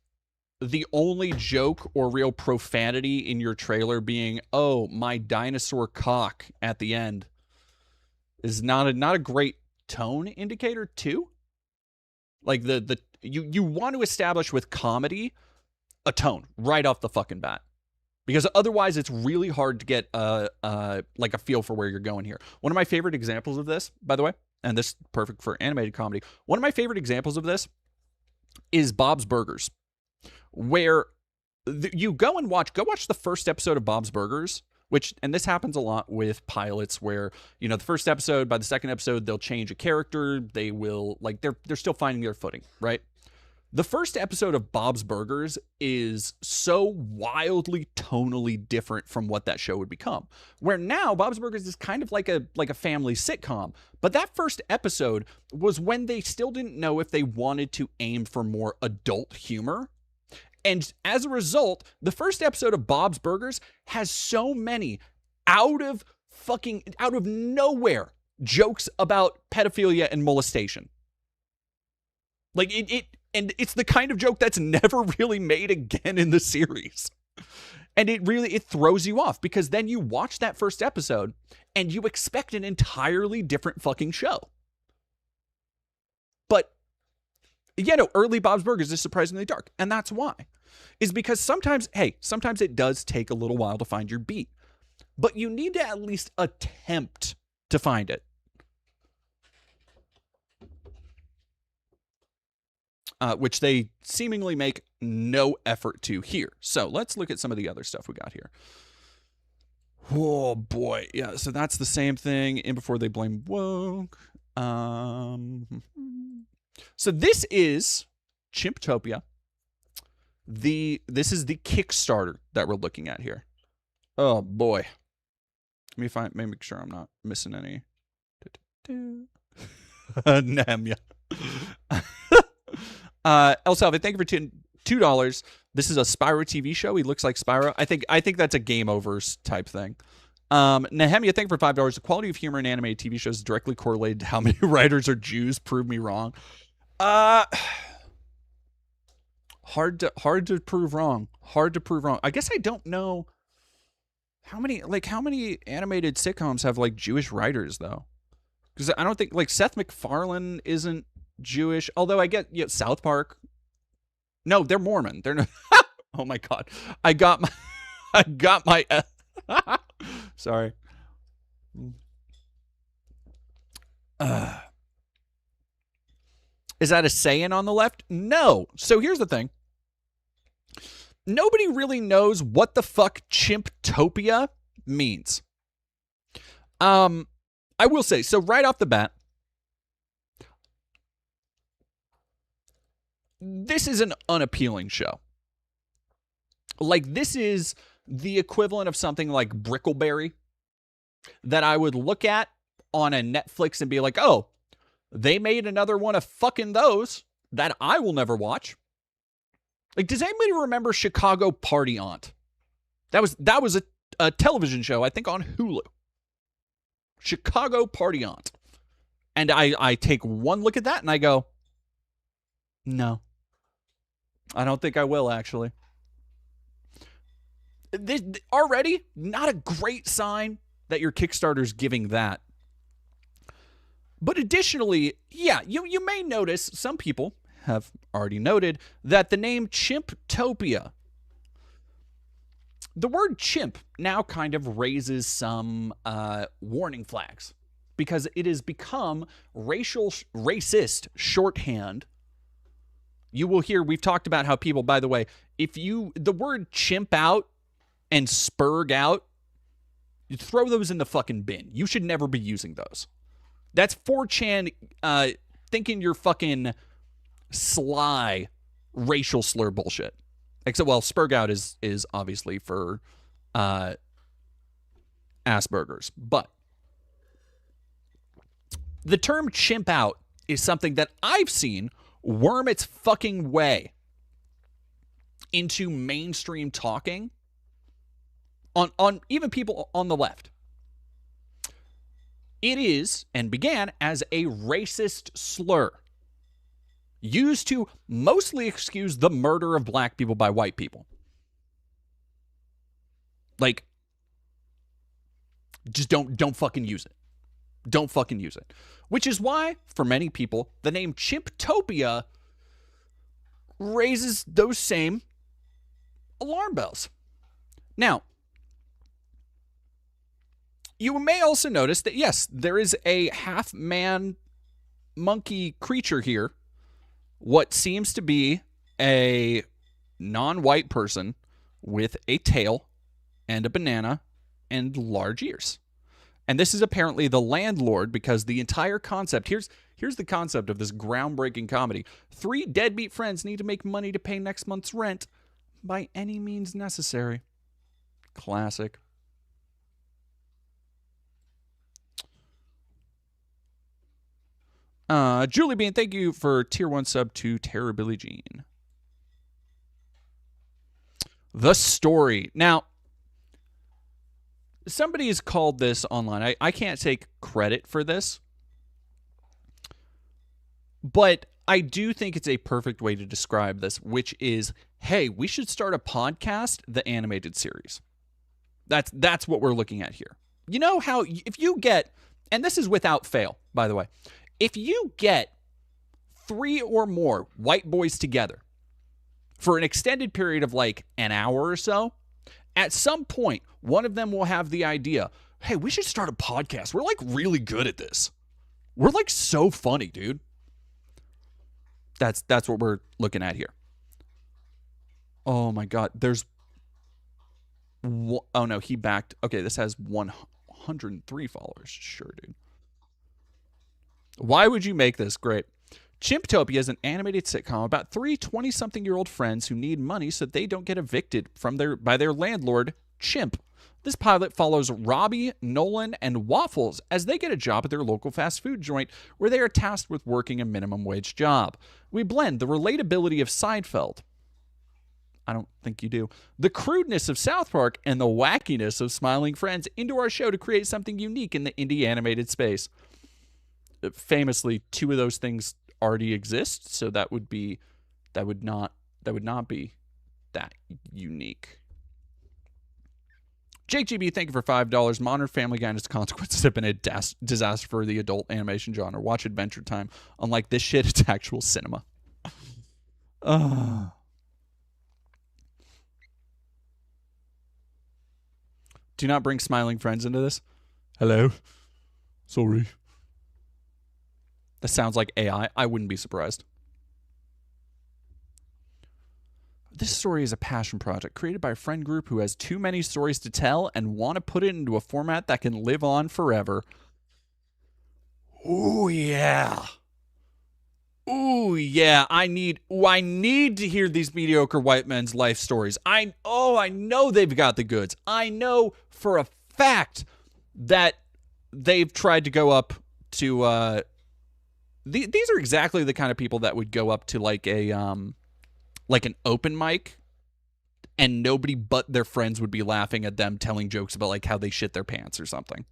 the only joke or real profanity in your trailer being, oh, my dinosaur cock at the end, is not a great tone indicator too. Like you want to establish with comedy a tone right off the fucking bat. Because otherwise it's really hard to get like a feel for where you're going here. One of my favorite examples of this, by the way, and this is perfect for animated comedy, one of my favorite examples of this is Bob's Burgers, where you go watch the first episode of Bob's Burgers, and this happens a lot with pilots where, you know, the first episode, by the second episode, they'll change a character. They will, like, they're still finding their footing, right? The first episode of Bob's Burgers is so wildly tonally different from what that show would become. Where now Bob's Burgers is kind of like a family sitcom. But that first episode was when they still didn't know if they wanted to aim for more adult humor. And as a result, the first episode of Bob's Burgers has so many out of nowhere jokes about pedophilia and molestation. Like and it's the kind of joke that's never really made again in the series. And it throws you off, because then you watch that first episode and you expect an entirely different fucking show. But Yeah, no, early Bob's Burgers is surprisingly dark. And that's why. Is because sometimes it does take a little while to find your beat. But you need to at least attempt to find it. Which they seemingly make no effort to here. So let's look at some of the other stuff we got here. Oh, boy. Yeah, so that's the same thing. In Before They Blame Woke. So this is Chimptopia. This is the Kickstarter that we're looking at here. Oh, boy. Let me make sure I'm not missing any. Namya. El Salve, thank you for $2. This is a Spyro TV show. He looks like Spyro. I think that's a Game Overs type thing. Nehemia, thank you for $5. The quality of humor in animated TV shows is directly correlated to how many writers are Jews. Prove me wrong. Hard to prove wrong. Hard to prove wrong. I guess I don't know how many animated sitcoms have like Jewish writers though. Because I don't think like Seth MacFarlane isn't Jewish, although I get South Park. No, they're Mormon. They're not. Oh my God. I got my sorry. Is that a saying on the left? No. So here's the thing. Nobody really knows what the fuck Chimptopia means. I will say, so right off the bat, this is an unappealing show. Like, this is the equivalent of something like Brickleberry that I would look at on a Netflix and be like, oh, they made another one of fucking those that I will never watch. Like, does anybody remember Chicago Party Aunt? That was a television show, I think, on Hulu. Chicago Party Aunt. And I take one look at that and I go, no. I don't think I will, actually. This already not a great sign that your Kickstarter's giving that. But additionally, yeah, you may notice, some people have already noted, that the name Chimptopia, the word chimp now kind of raises some warning flags because it has become racist shorthand. You will hear, we've talked about how people, by the way, the word chimp out and spurg out, you throw those in the fucking bin. You should never be using those. That's 4chan thinking you're fucking sly racial slur bullshit. Except, well, spurg out is obviously for Asperger's. But the term chimp out is something that I've seen worm its fucking way into mainstream talking on even people on the left. It is, and began as a racist slur used to mostly excuse the murder of black people by white people. Like, just don't fucking use it. Don't fucking use it. Which is why, for many people, the name Chimptopia raises those same alarm bells. Now, you may also notice that, yes, there is a half-man monkey creature here. What seems to be a non-white person with a tail and a banana and large ears. And this is apparently the landlord, because the entire concept, here's the concept of this groundbreaking comedy. 3 deadbeat friends need to make money to pay next month's rent by any means necessary. Classic. Julie Bean, thank you for tier 1 sub to Terror Billie Jean. The story. Now, somebody has called this online. I can't take credit for this. But I do think it's a perfect way to describe this, which is, hey, we should start a podcast, the animated series. That's what we're looking at here. You know how, if you get, and this is without fail, by the way, if you get 3 or more white boys together for an extended period of like an hour or so, at some point, one of them will have the idea, hey, we should start a podcast. We're like really good at this. We're like so funny, dude. That's what we're looking at here. Oh my God. Oh no, he backed. Okay, this has 103 followers. Sure, dude. Why would you make this? Great. Chimptopia is an animated sitcom about 3 20-something-year-old friends who need money so they don't get evicted by their landlord, Chimp. This pilot follows Robbie, Nolan, and Waffles as they get a job at their local fast food joint where they are tasked with working a minimum wage job. We blend the relatability of Seinfeld. I don't think you do. The crudeness of South Park and the wackiness of Smiling Friends into our show to create something unique in the indie animated space. Famously, 2 of those things already exist, so that would not be that unique. Jake GB, thank you for $5. Modern Family Guy and its consequences have been a disaster for the adult animation genre. Watch Adventure Time. Unlike this shit, it's actual cinema. Do not bring Smiling Friends into this. Hello? Sorry. That sounds like AI. I wouldn't be surprised. This story is a passion project created by a friend group who has too many stories to tell and want to put it into a format that can live on forever. Ooh, yeah. Ooh, yeah. I need to hear these mediocre white men's life stories. I know they've got the goods. I know for a fact that they've tried to go up to these are exactly the kind of people that would go up to like an open mic and nobody but their friends would be laughing at them telling jokes about like how they shit their pants or something.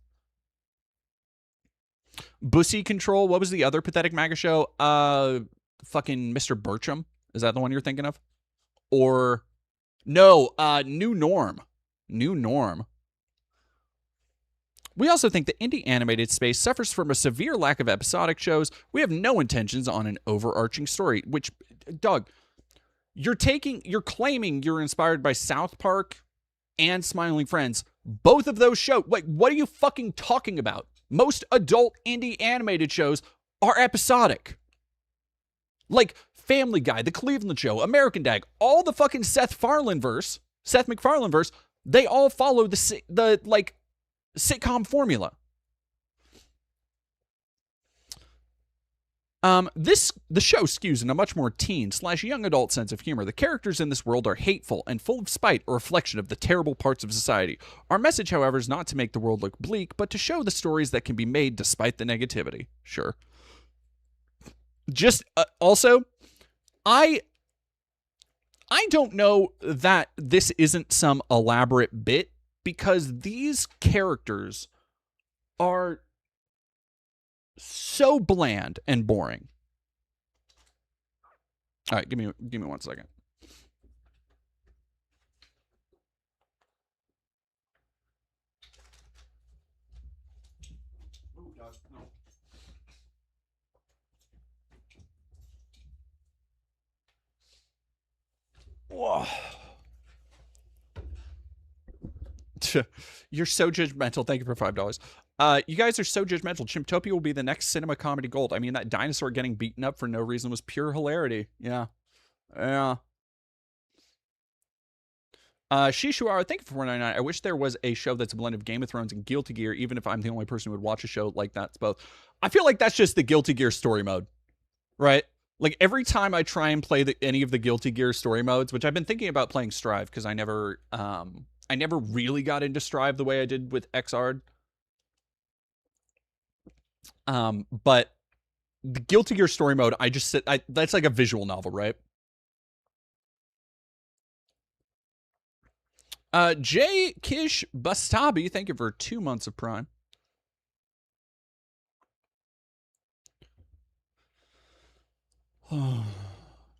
Bussy Control, what was the other pathetic MAGA show? Fucking Mr. Bertram. Is that the one you're thinking of? Or no, New Norm. New Norm. We also think the indie animated space suffers from a severe lack of episodic shows. We have no intentions on an overarching story, which, Doug, you're claiming you're inspired by South Park and Smiling Friends. Both of those shows, like, what are you fucking talking about? Most adult indie animated shows are episodic. Like Family Guy, The Cleveland Show, American Dad, all the fucking Seth MacFarlane verse, they all follow the sitcom formula. The show skews in a much more teen/young adult sense of humor. The characters in this world are hateful and full of spite, a reflection of the terrible parts of society. Our message, however, is not to make the world look bleak, but to show the stories that can be made despite the negativity. Sure. Just also, I don't know that this isn't some elaborate bit, because these characters are so bland and boring. All right, give me 1 second. Whoa. You're so judgmental. Thank you for $5. You guys are so judgmental. Chimptopia will be the next cinema comedy gold. I mean, that dinosaur getting beaten up for no reason was pure hilarity. Yeah. Yeah. Shishuara, thank you for $4.99. I wish there was a show that's a blend of Game of Thrones and Guilty Gear, even if I'm the only person who would watch a show like that. It's both. I feel like that's just the Guilty Gear story mode, right? Like, every time I try and play any of the Guilty Gear story modes, which I've been thinking about playing Strive, because I never really got into Strive the way I did with XR. But the Guilty Gear story mode, that's like a visual novel, right? J. Kish Bastabi, thank you for 2 months of Prime.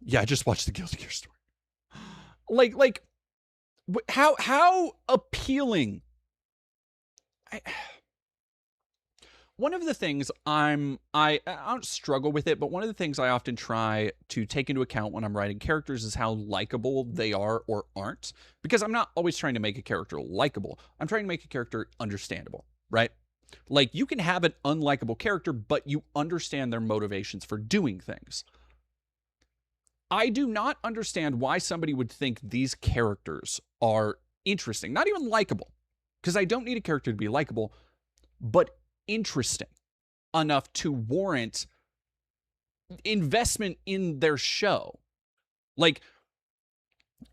Yeah, I just watched the Guilty Gear story. Like, how appealing. one of the things I don't struggle with it, but one of the things I often try to take into account when I'm writing characters is how likable they are or aren't. Because I'm not always trying to make a character likable. I'm trying to make a character understandable, right? Like, you can have an unlikable character, but you understand their motivations for doing things. I do not understand why somebody would think these characters are interesting, not even likable, because I don't need a character to be likable, but interesting enough to warrant investment in their show. Like,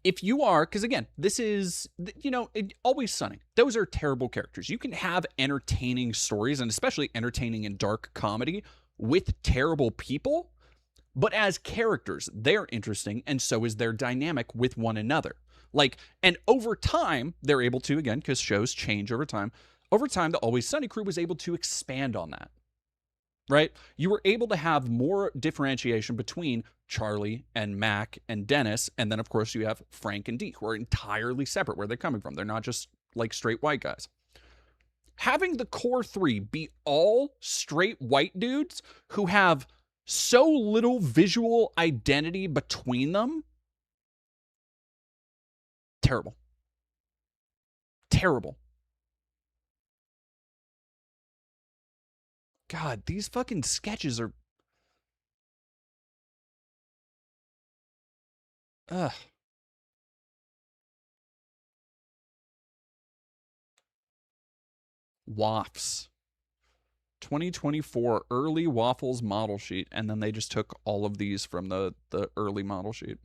if you are, because again, this is, Always Sunny. Those are terrible characters. You can have entertaining stories, and especially entertaining and dark comedy with terrible people, but as characters, they're interesting, and so is their dynamic with one another. Like, and over time, they're able to, again, because shows change over time, the Always Sunny crew was able to expand on that, right? You were able to have more differentiation between Charlie and Mac and Dennis, and then, of course, you have Frank and Dee, who are entirely separate where they're coming from. They're not just, like, straight white guys. Having the core three be all straight white dudes who have so little visual identity between them, terrible. Terrible. God, these fucking sketches are... Ugh. Wafts. 2024 early waffles model sheet. And then they just took all of these from the early model sheet.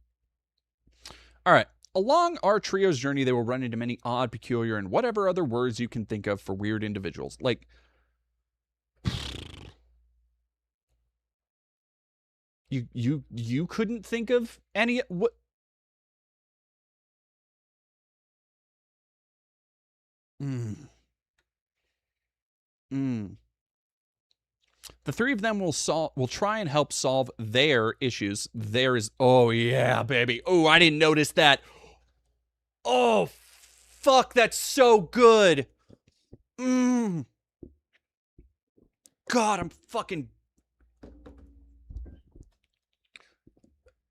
All right. Along our trio's journey, they will run into many odd, peculiar, and whatever other words you can think of for weird individuals. Like, you couldn't think of any... What? The three of them will try and help solve their issues. There is... Oh, yeah, baby. Oh, I didn't notice that. Oh, fuck, that's so good. God, I'm fucking...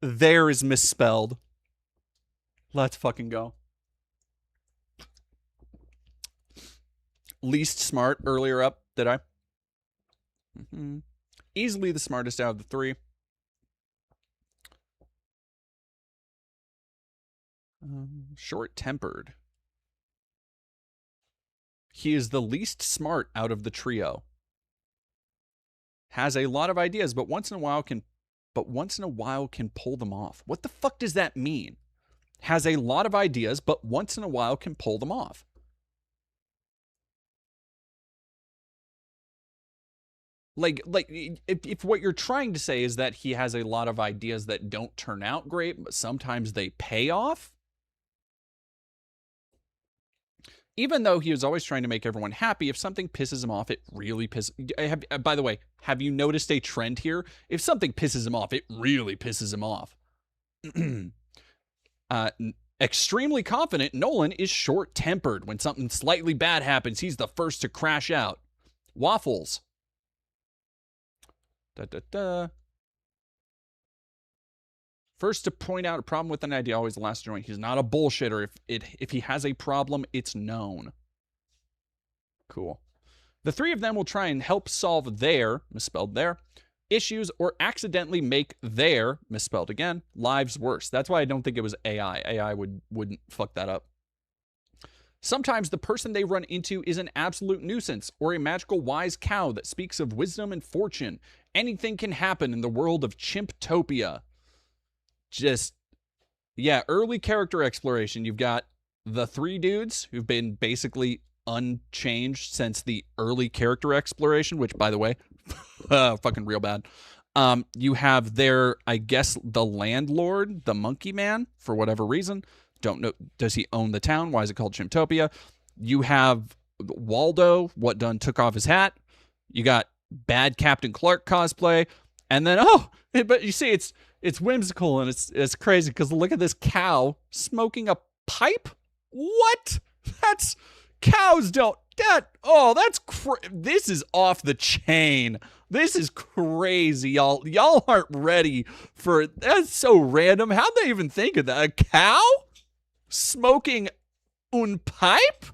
There is misspelled. Let's fucking go. Least smart earlier up, did I? Easily the smartest out of the three. Short-tempered. He is the least smart out of the trio. Has a lot of ideas, but once in a while can pull them off. What the fuck does that mean? Has a lot of ideas, but once in a while can pull them off. Like if what you're trying to say is that he has a lot of ideas that don't turn out great, but sometimes they pay off. Even though he was always trying to make everyone happy, if something pisses him off, it really pisses... By the way, have you noticed a trend here? If something pisses him off, it really pisses him off. Extremely confident, Nolan is short-tempered. When something slightly bad happens, he's the first to crash out. Waffles. First to point out a problem with an idea, always the last to join. He's not a bullshitter. If he has a problem, it's known. Cool. The three of them will try and help solve their, misspelled there, issues or accidentally make their, misspelled again, lives worse. That's why I don't think it was AI. AI wouldn't fuck that up. Sometimes the person they run into is an absolute nuisance or a magical wise cow that speaks of wisdom and fortune. Anything can happen in the world of Chimptopia. Just, yeah, early character exploration. You've got the three dudes who've been basically unchanged since the early character exploration, which, by the way, fucking real bad. You have their, I guess, the landlord, the monkey man, for whatever reason. Don't know, does he own the town? Why is it called Chimptopia? You have Waldo, what done took off his hat. You got bad Captain Clark cosplay. And then, but you see, it's whimsical and it's crazy because look at this cow smoking a pipe. What? That's Cows don't. This is off the chain. This is crazy, y'all. Y'all aren't ready for that's so random. How'd they even think of that? A cow smoking un pipe?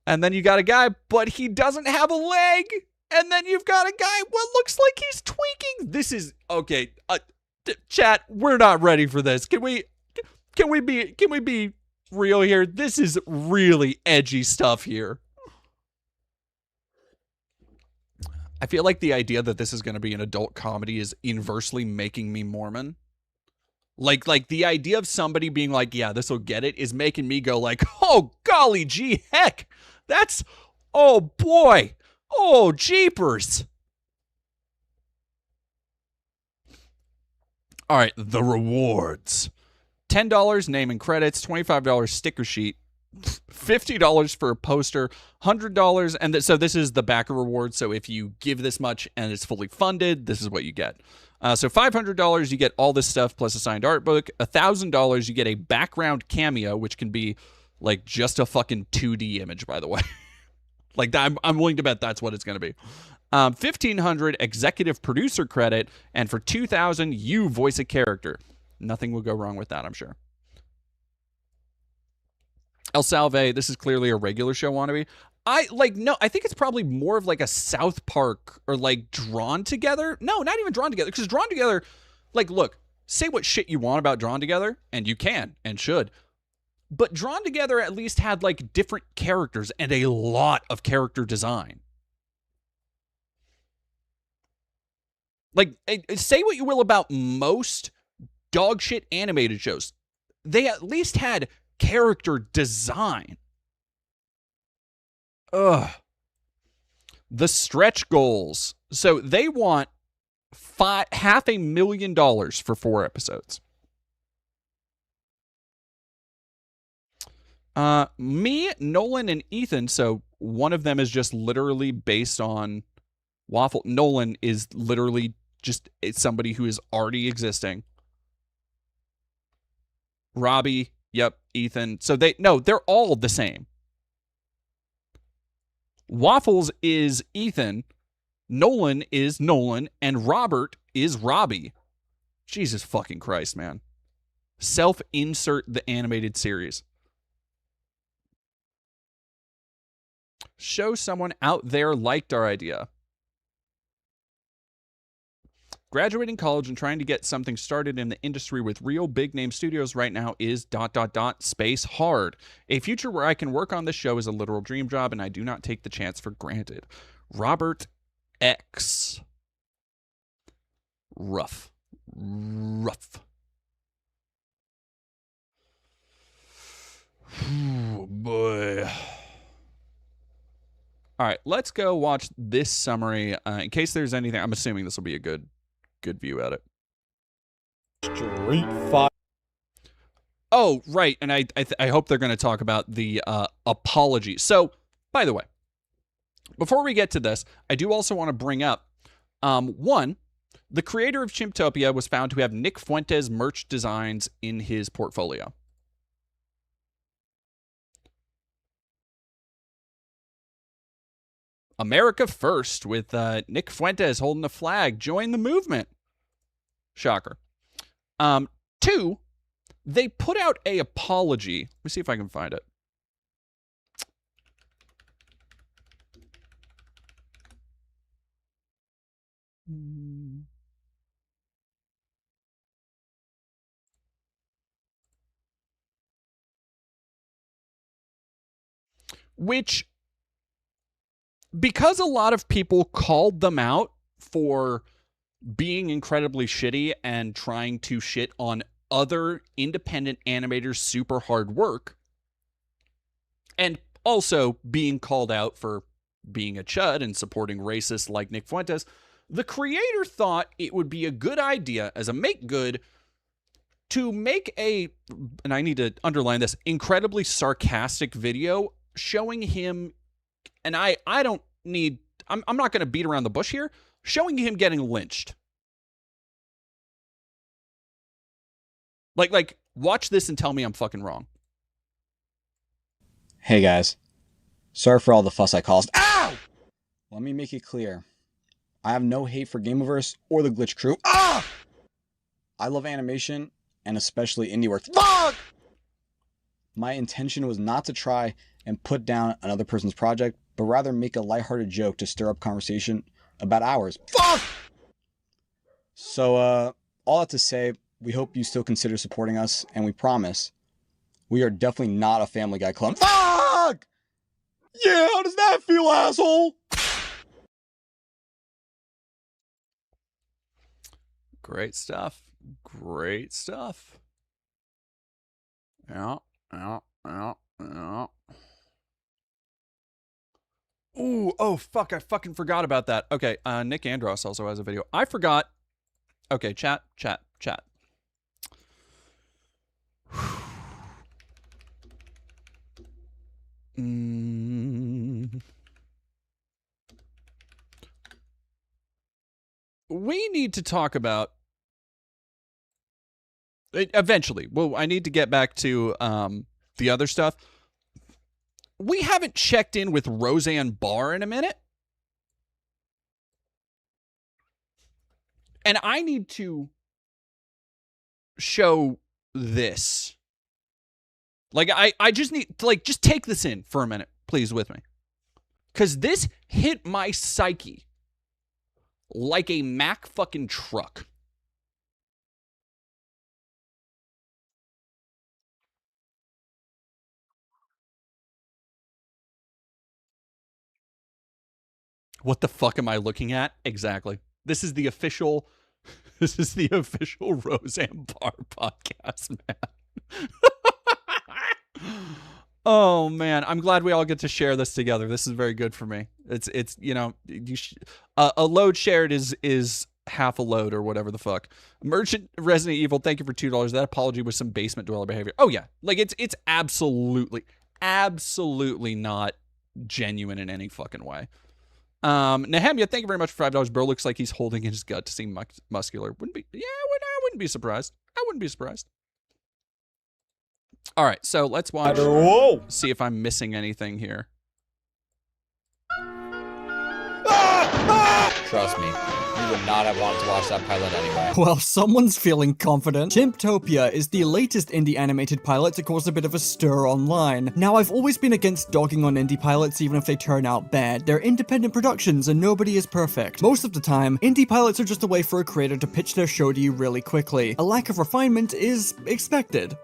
And then you got a guy, but he doesn't have a leg. And then you've got a guy what looks like he's tweaking. This is okay. Chat, we're not ready for this. Can we be real here? This is really edgy stuff here. I feel like the idea that this is going to be an adult comedy is inversely making me Mormon. Like the idea of somebody being like, yeah, this will get it is making me go like, oh, golly gee, heck. That's, oh boy. Oh, jeepers. All right, the rewards. $10 name and credits, $25 sticker sheet, $50 for a poster, $100, and so this is the backer reward. So if you give this much and it's fully funded, this is what you get. So $500, you get all this stuff plus a signed art book. $1,000, you get a background cameo, which can be like just a fucking 2D image, by the way. Like I'm willing to bet that's what it's going to be. $1,500 executive producer credit, and for $2,000 you voice a character. Nothing will go wrong with that, I'm sure. El Salve, this is clearly a regular show wannabe. I think it's probably more of like a South Park or like Drawn Together. No, not even Drawn Together, because Drawn Together, like, look, say what shit you want about Drawn Together, and you can and should. But Drawn Together at least had like different characters and a lot of character design. Like, say what you will about most dog shit animated shows. They at least had character design. Ugh. The stretch goals. So they want $500,000 for 4 episodes. Me, Nolan, and Ethan. So one of them is just literally based on Waffle. Nolan is literally just somebody who is already existing. Robbie, yep, Ethan. So they're all the same. Waffles is Ethan, Nolan is Nolan, and Robert is Robbie. Jesus fucking Christ, man. Self-insert the animated series. Show someone out there liked our idea. Graduating college and trying to get something started in the industry with real big name studios right now is ... space hard. A future where I can work on this show is a literal dream job, and I do not take the chance for granted. Robert X. Rough. Oh, boy. All right, let's go watch this summary. In case there's anything, I'm assuming this will be a good view at it. Street Fighter. Oh, right, and I hope they're going to talk about the apology. So, by the way, before we get to this, I do also want to bring up, one, the creator of Chimptopia was found to have Nick Fuentes merch designs in his portfolio. America First with Nick Fuentes holding the flag. Join the movement. Shocker. 2, they put out a apology. Let me see if I can find it. Which, because a lot of people called them out for being incredibly shitty and trying to shit on other independent animators' super hard work, and also being called out for being a chud and supporting racists like Nick Fuentes, the creator thought it would be a good idea as a make good to make a, and I need to underline this, incredibly sarcastic video showing him, and I'm not going to beat around the bush here, showing him getting lynched. Like, watch this and tell me I'm fucking wrong. Hey guys, sorry for all the fuss I caused. Ow! Let me make it clear. I have no hate for Gameverse or the Glitch crew. Ah! I love animation and especially indie work. Fuck! My intention was not to try and put down another person's project, but rather make a lighthearted joke to stir up conversation about ours. Fuck! So, all that to say, we hope you still consider supporting us, and we promise we are definitely not a Family Guy clone. Fuck! Yeah, how does that feel, asshole? Great stuff. Great stuff. Yeah. Ooh, oh, fuck, I fucking forgot about that. Okay, Nick Andros also has a video. I forgot. Okay, chat. We need to talk about eventually. Well, I need to get back to the other stuff. We haven't checked in with Roseanne Barr in a minute. And I need to show this. Like, I just need to, like, just take this in for a minute, please, with me. Because this hit my psyche like a Mack fucking truck. What the fuck am I looking at? Exactly. This is the official Roseanne Barr podcast, man. Oh man, I'm glad we all get to share this together. This is very good for me. It's you know, a load shared is half a load or whatever the fuck. Merchant Resident Evil, thank you for $2. That apology was some basement dweller behavior. Oh yeah, like it's absolutely not genuine in any fucking way. Nehemia, thank you very much for $5, bro. Looks like he's holding his gut to seem muscular. I wouldn't be surprised. I wouldn't be surprised. All right, so let's watch. Whoa! See if I'm missing anything here. Trust me, you would not have wanted to watch that pilot anyway. Well, someone's feeling confident. Chimptopia is the latest indie animated pilot to cause a bit of a stir online. Now, I've always been against dogging on indie pilots even if they turn out bad. They're independent productions and nobody is perfect. Most of the time, indie pilots are just a way for a creator to pitch their show to you really quickly. A lack of refinement is expected.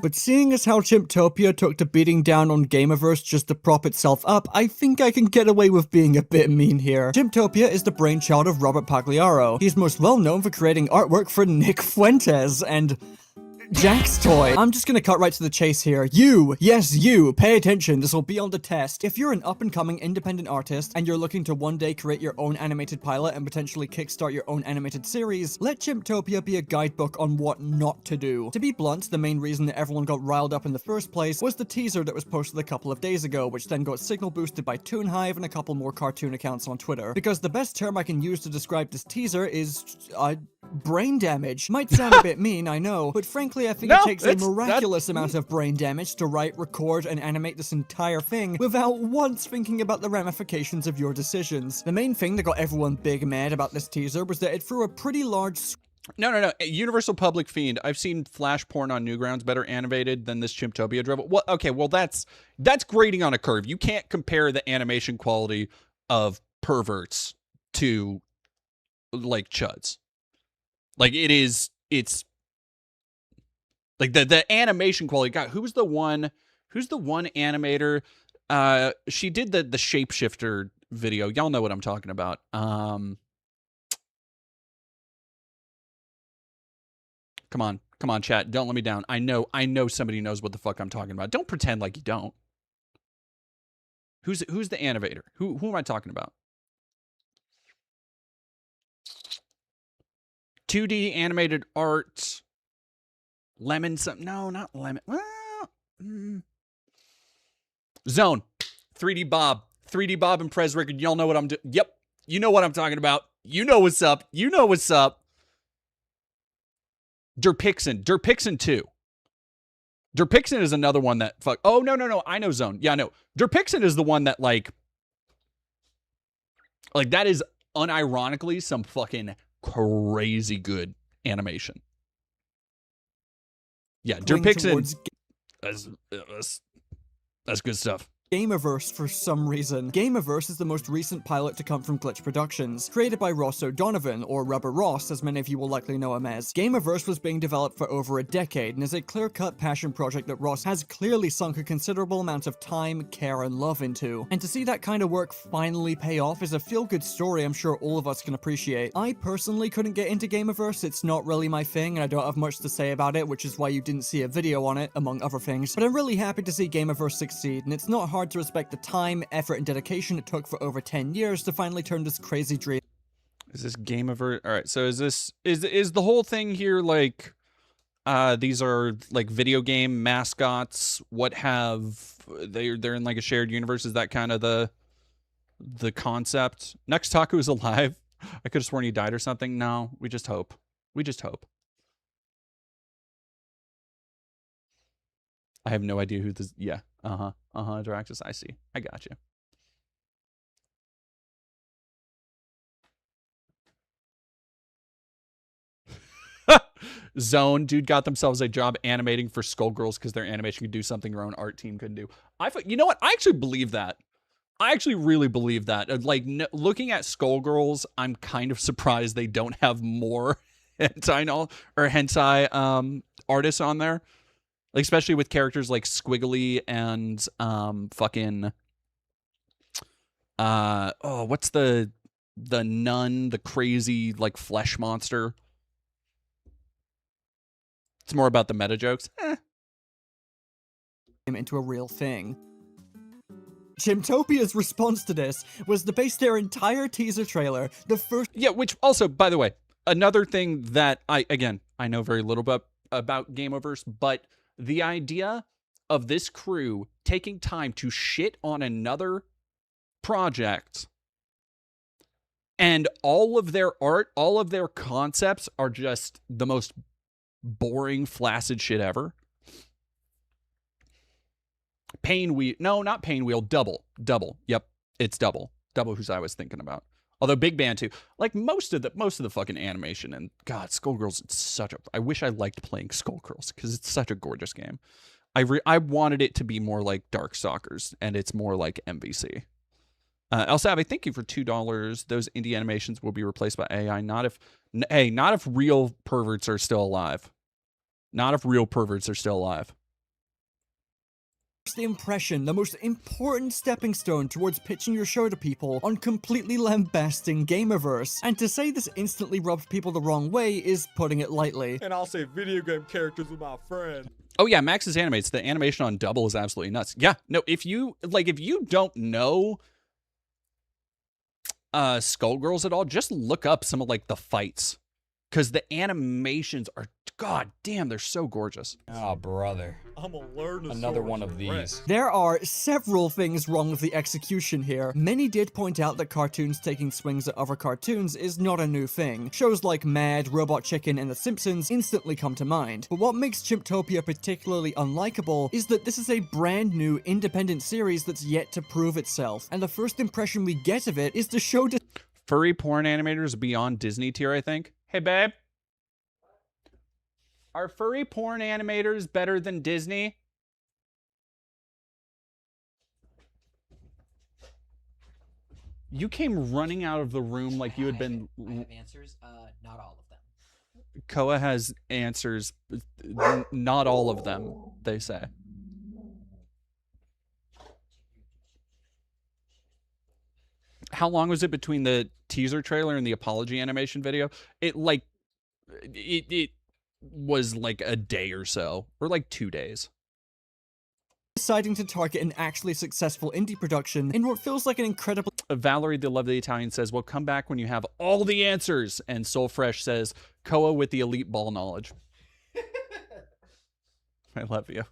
But seeing as how Chimptopia took to beating down on Gameverse just to prop itself up, I think I can get away with being a bit mean here. Chimptopia is the brainchild of Robert Pagliaro. He's most well known for creating artwork for Nick Fuentes and Jack's Toy. I'm just gonna cut right to the chase here. You, yes you, pay attention, this will be on the test. If you're an up-and-coming independent artist and you're looking to one day create your own animated pilot and potentially kickstart your own animated series, let Chimptopia be a guidebook on what not to do. To be blunt, the main reason that everyone got riled up in the first place was the teaser that was posted a couple of days ago, which then got signal boosted by Toonhive and a couple more cartoon accounts on Twitter. Because the best term I can use to describe this teaser is, brain damage. Might sound a bit mean, I know, but frankly I think it takes a miraculous amount of brain damage to write, record, and animate this entire thing without once thinking about the ramifications of your decisions. The main thing that got everyone big mad about this teaser was that it threw a pretty large... No. Universal Public Fiend. I've seen Flash porn on Newgrounds better animated than this Chimptopia dribble. Well, okay, well that's grading on a curve. You can't compare the animation quality of perverts to, like, chuds. Like, it's like the animation quality. God, who's the one animator? She did the shapeshifter video. Y'all know what I'm talking about. Come on, chat. Don't let me down. I know somebody knows what the fuck I'm talking about. Don't pretend like you don't. Who's the animator? Who am I talking about? 2D animated art. Lemon something. No, not lemon. Well, Zone. 3D Bob. 3D Bob and Prez Record. Y'all know what I'm doing. Yep. You know what I'm talking about. You know what's up. You know what's up. Derpixen 2. Derpixen is another one that fuck. Oh, no. I know Zone. Yeah, no. Derpixen is the one that like that is unironically some fucking crazy good animation. Yeah, Derpixen. That's good stuff. Gamerverse for some reason. Gamerverse is the most recent pilot to come from Glitch Productions, created by Ross O'Donovan, or Rubber Ross, as many of you will likely know him as. Gamerverse was being developed for over a decade, and is a clear-cut passion project that Ross has clearly sunk a considerable amount of time, care, and love into. And to see that kind of work finally pay off is a feel-good story I'm sure all of us can appreciate. I personally couldn't get into Gamerverse, it's not really my thing, and I don't have much to say about it, which is why you didn't see a video on it, among other things. But I'm really happy to see Gamerverse succeed, and it's not hard to respect the time, effort, and dedication it took for over 10 years to finally turn this crazy dream. Is this Gameverse? All right, so is the whole thing here like these are like video game mascots? What have they're in like a shared universe? Is that kind of the concept? Next Taku is alive. I could have sworn he died or something. No, we just hope. We just hope. I have no idea who this. Yeah. Draxus. I see. I got you. Zone, dude, got themselves a job animating for Skullgirls because their animation could do something their own art team couldn't do. You know what? I actually believe that. I actually really believe that. Like, looking at Skullgirls, I'm kind of surprised they don't have more hentai artists on there. Like, especially with characters like Squiggly and fucking what's the nun, the crazy like flesh monster. It's more about the meta jokes. Into a real thing. Chimptopia's response to this was to base their entire teaser trailer, the first... Yeah, which also, by the way, another thing that I know very little about Gameoverse, but the idea of this crew taking time to shit on another project and all of their art, all of their concepts are just the most boring, flaccid shit ever. No, not Pain Wheel, Double. Yep, it's Double who's I was thinking about. Although Big Band too. Like most of the fucking animation, and God, Skullgirls, it's such a... I wish I liked playing Skullgirls because it's such a gorgeous game. I wanted it to be more like Darkstalkers, and it's more like MVC. Elsavi, thank you for $2. Those indie animations will be replaced by AI. Not if real perverts are still alive. Not if real perverts are still alive. The impression, the most important stepping stone towards pitching your show to people on completely lambasting Gameoverse. And to say this instantly rubbed people the wrong way is putting it lightly. And I'll say video game characters with my friend. Oh yeah, Max's animates. The animation on Double is absolutely nuts. Yeah, no, if you don't know Skullgirls at all, just look up some of like the fights. Because the animations are, god damn, they're so gorgeous. Oh, brother. I'm gonna learn another one of these. There are several things wrong with the execution here. Many did point out that cartoons taking swings at other cartoons is not a new thing. Shows like Mad, Robot Chicken, and The Simpsons instantly come to mind. But what makes Chimptopia particularly unlikable is that this is a brand new independent series that's yet to prove itself. And the first impression we get of it is the show furry porn animators beyond Disney tier, I think. Hey, babe. Are furry porn animators better than Disney? You came running out of the room like you had been... I have answers, not all of them. Koa has answers, not all of them, they say. How long was it between the teaser trailer and the apology animation video? It was like a day or so, or like 2 days. Deciding to target an actually successful indie production in what feels like an incredible... Valerie, the lovely Italian, says, well, come back when you have all the answers. And Soulfresh says, Koa with the elite ball knowledge. I love you.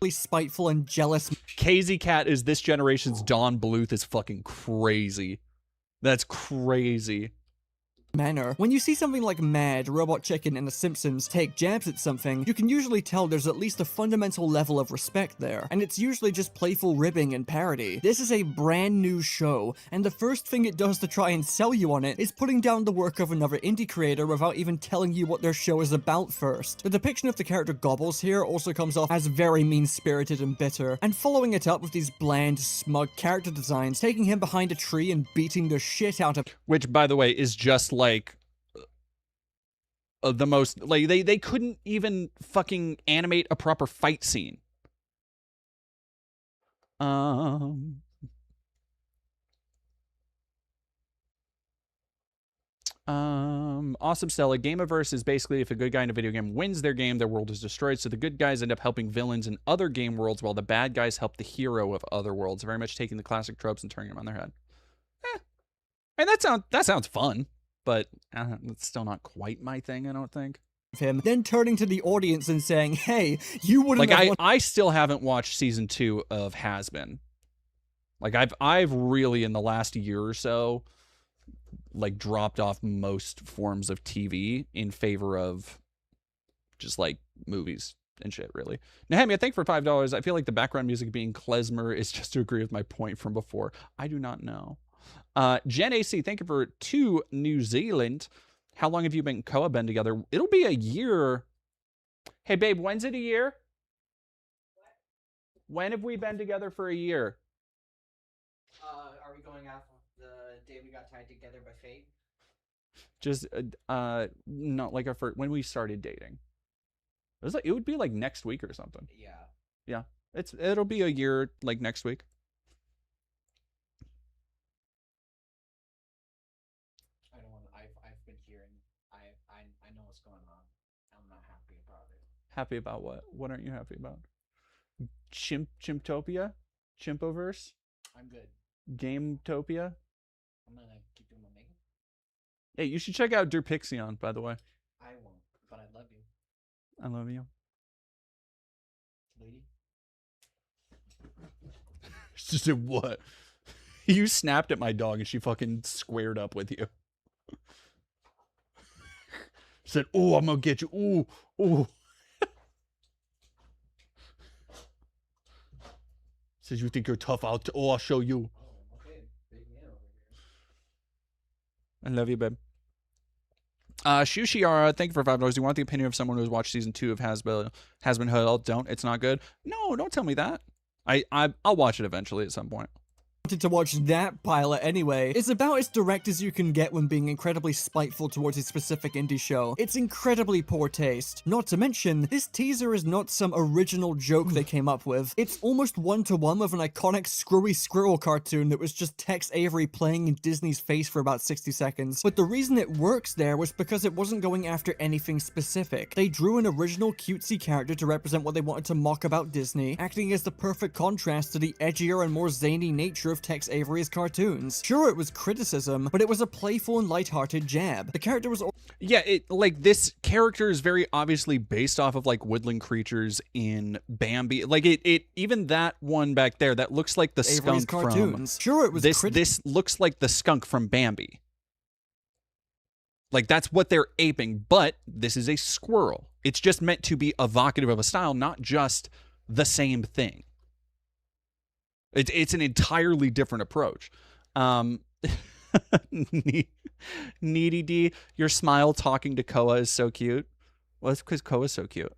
Spiteful and jealous. KZ Cat is this generation's Don Bluth is fucking crazy. That's crazy. manner. When you see something like Mad, Robot Chicken, and The Simpsons take jabs at something, you can usually tell there's at least a fundamental level of respect there, and it's usually just playful ribbing and parody. This is a brand new show, and the first thing it does to try and sell you on it is putting down the work of another indie creator without even telling you what their show is about first. The depiction of the character Gobbles here also comes off as very mean-spirited and bitter, and following it up with these bland, smug character designs, taking him behind a tree and beating the shit out of— Which, by the way, is just like the most, like, they couldn't even fucking animate a proper fight scene. Awesome Stella. Gameaverse is basically if a good guy in a video game wins their game, their world is destroyed. So the good guys end up helping villains in other game worlds while the bad guys help the hero of other worlds. Very much taking the classic tropes and turning them on their head. I mean, that sounds fun, but it's still not quite my thing, I don't think. Him, then turning to the audience and saying, hey, you wouldn't like have I still haven't watched season 2 of Has Been. Like I've really in the last year or so like dropped off most forms of TV in favor of just like movies and shit, really. Nehemia, thank you for $5. I feel like the background music being klezmer is just to agree with my point from before. I do not know. Jen AC, thank you for 2 New Zealand. How long have you and Koa been together? It'll be a year. Hey, babe, when's it a year? When have we been together for a year? Are we going off of the day we got tied together by fate? Just, not like our first, when we started dating. It was like, it would be like next week or something. Yeah. Yeah. It'll be a year like next week. I've been hearing, I know what's going on. I'm not happy about it. Happy about what? What aren't you happy about? Chimptopia? Chimpoverse? I'm good. Gametopia? I'm gonna keep doing my thing. Hey, you should check out Derpixion, by the way. I won't, but I love you. I love you. Lady? She said, what? You snapped at my dog and she fucking squared up with you. Said, oh, I'm gonna get you. Ooh, ooh. Says, you think you're tough out. Oh, I'll show you. Oh, okay. Big man over here. I love you, babe. Shushiara, thank you for $5. Do you want the opinion of someone who's watched season 2 of Has Been Heard? Don't. It's not good. No, don't tell me that. I'll watch it eventually at some point. Wanted to watch that pilot anyway. It's about as direct as you can get when being incredibly spiteful towards a specific indie show. It's incredibly poor taste. Not to mention, this teaser is not some original joke they came up with. It's almost one-to-one with an iconic Screwy Squirrel cartoon that was just Tex Avery playing in Disney's face for about 60 seconds. But the reason it works there was because it wasn't going after anything specific. They drew an original cutesy character to represent what they wanted to mock about Disney, acting as the perfect contrast to the edgier and more zany nature of Tex Avery's cartoons. Sure, it was criticism, but it was a playful and lighthearted jab. The character was... Yeah, like, this character is very obviously based off of, like, woodland creatures in Bambi. Like, it even that one back there, that looks like the skunk cartoons. From... Sure, it was... This looks like the skunk from Bambi. Like, that's what they're aping, but this is a squirrel. It's just meant to be evocative of a style, not just the same thing. It's an entirely different approach. Needy D, your smile talking to Koa is so cute. Well, it's because Koa's so cute.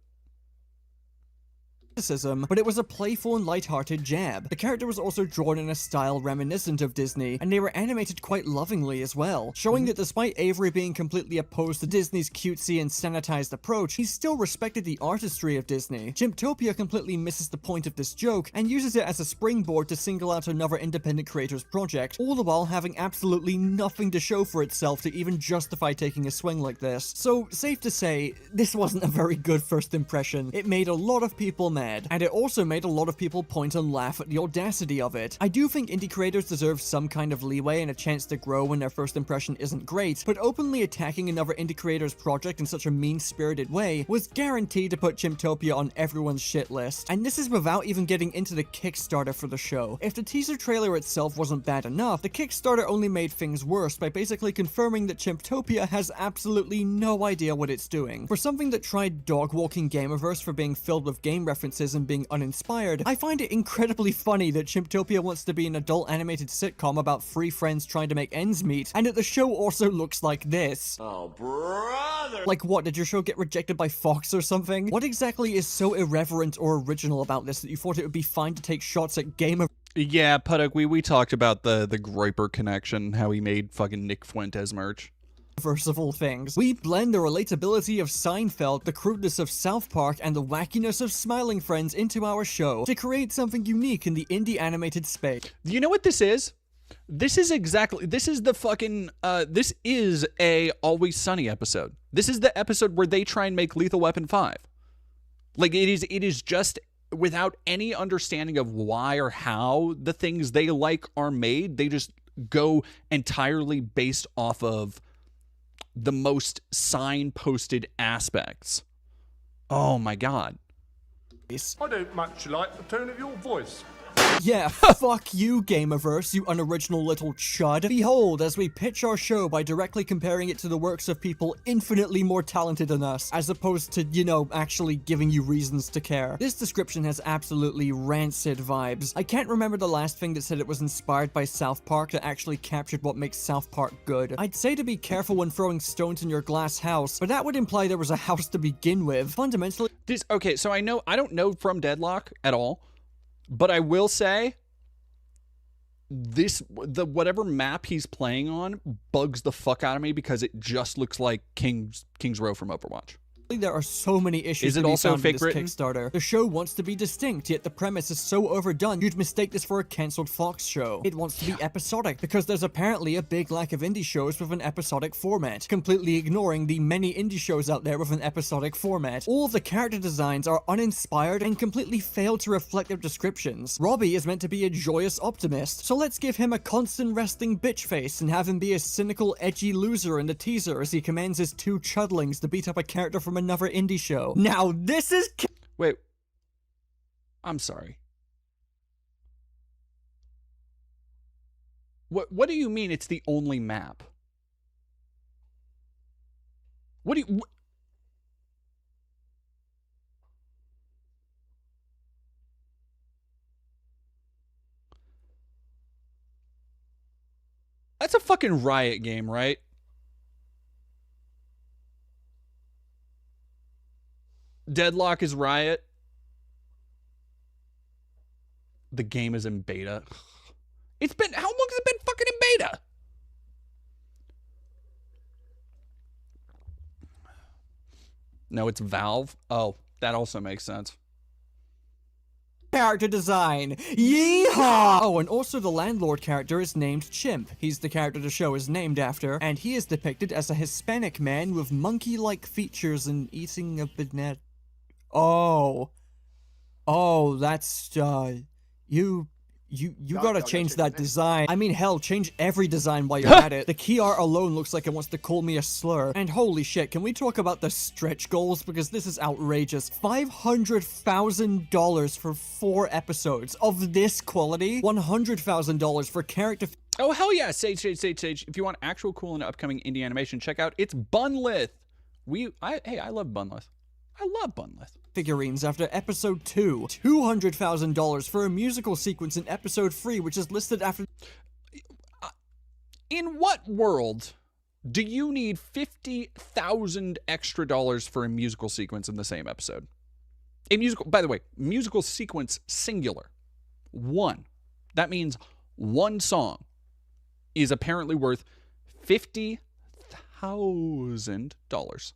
But it was a playful and lighthearted jab. The character was also drawn in a style reminiscent of Disney, and they were animated quite lovingly as well, showing that despite Avery being completely opposed to Disney's cutesy and sanitized approach, he still respected the artistry of Disney. Chimptopia completely misses the point of this joke, and uses it as a springboard to single out another independent creator's project, all the while having absolutely nothing to show for itself to even justify taking a swing like this. So, safe to say, this wasn't a very good first impression. It made a lot of people mad, bad. And it also made a lot of people point and laugh at the audacity of it. I do think indie creators deserve some kind of leeway and a chance to grow when their first impression isn't great, but openly attacking another indie creator's project in such a mean-spirited way was guaranteed to put Chimptopia on everyone's shit list. And this is without even getting into the Kickstarter for the show. If the teaser trailer itself wasn't bad enough, the Kickstarter only made things worse by basically confirming that Chimptopia has absolutely no idea what it's doing. For something that tried dog-walking Gameverse for being filled with game references and being uninspired, I find it incredibly funny that Chimptopia wants to be an adult animated sitcom about three friends trying to make ends meet, and that the show also looks like this. Oh, brother! Like what, did your show get rejected by Fox or something? What exactly is so irreverent or original about this that you thought it would be fine to take shots at Gamer? Yeah, Puddock, we talked about the Groiper connection, how he made fucking Nick Fuentes merch. Verse of all things. We blend the relatability of Seinfeld, the crudeness of South Park, and the wackiness of Smiling Friends into our show to create something unique in the indie animated space. You know what this is? This is the fucking, this is a Always Sunny episode. This is the episode where they try and make Lethal Weapon 5. Like, it is just, without any understanding of why or how the things they like are made, they just go entirely based off of the most signposted aspects. Oh my god. I don't much like the tone of your voice. Yeah, fuck you, Gameverse, you unoriginal little chud. Behold, as we pitch our show by directly comparing it to the works of people infinitely more talented than us, as opposed to, you know, actually giving you reasons to care. This description has absolutely rancid vibes. I can't remember the last thing that said it was inspired by South Park that actually captured what makes South Park good. I'd say to be careful when throwing stones in your glass house, but that would imply there was a house to begin with. Fundamentally, Okay, so I don't know From Deadlock at all. But I will say, whatever map he's playing on bugs the fuck out of me because it just looks like King's Row from Overwatch. there are so many issues Is it to be also found in fake this written? Kickstarter. The show wants to be distinct, yet the premise is so overdone you'd mistake this for a cancelled Fox show. It wants to be episodic, because there's apparently a big lack of indie shows with an episodic format, completely ignoring the many indie shows out there with an episodic format. All of the character designs are uninspired and completely fail to reflect their descriptions. Robbie is meant to be a joyous optimist, so let's give him a constant resting bitch face and have him be a cynical, edgy loser in the teaser as he commands his two chudlings to beat up a character from another indie show. Now this is Wait. I'm sorry. What do you mean it's the only map? What do you... That's a fucking Riot game, right? Deadlock is Riot. The game is in beta. It's been... How long has it been fucking in beta? No, it's Valve. Oh, that also makes sense. character design. Yeehaw! Oh, and also the landlord character is named Chimp. He's the character the show is named after, and he is depicted as a Hispanic man with monkey-like features and eating a banana. Oh. Oh, that's, You gotta change that design. I mean, hell, change every design while you're at it. The key art alone looks like it wants to call me a slur. And holy shit, can we talk about the stretch goals? Because this is outrageous. $500,000 for 4 episodes of this quality. $100,000 for character... Oh, hell yeah, Sage. If you want actual cool and upcoming indie animation, check out It's Bunlith. Hey, I love Bunlith. I love Bunlith. Figurines after episode 2. $200,000 for a musical sequence in episode 3, which is listed after... In what world do you need $50,000 extra for a musical sequence in the same episode? A musical, by the way, musical sequence singular. 1. That means one song is apparently worth $50,000.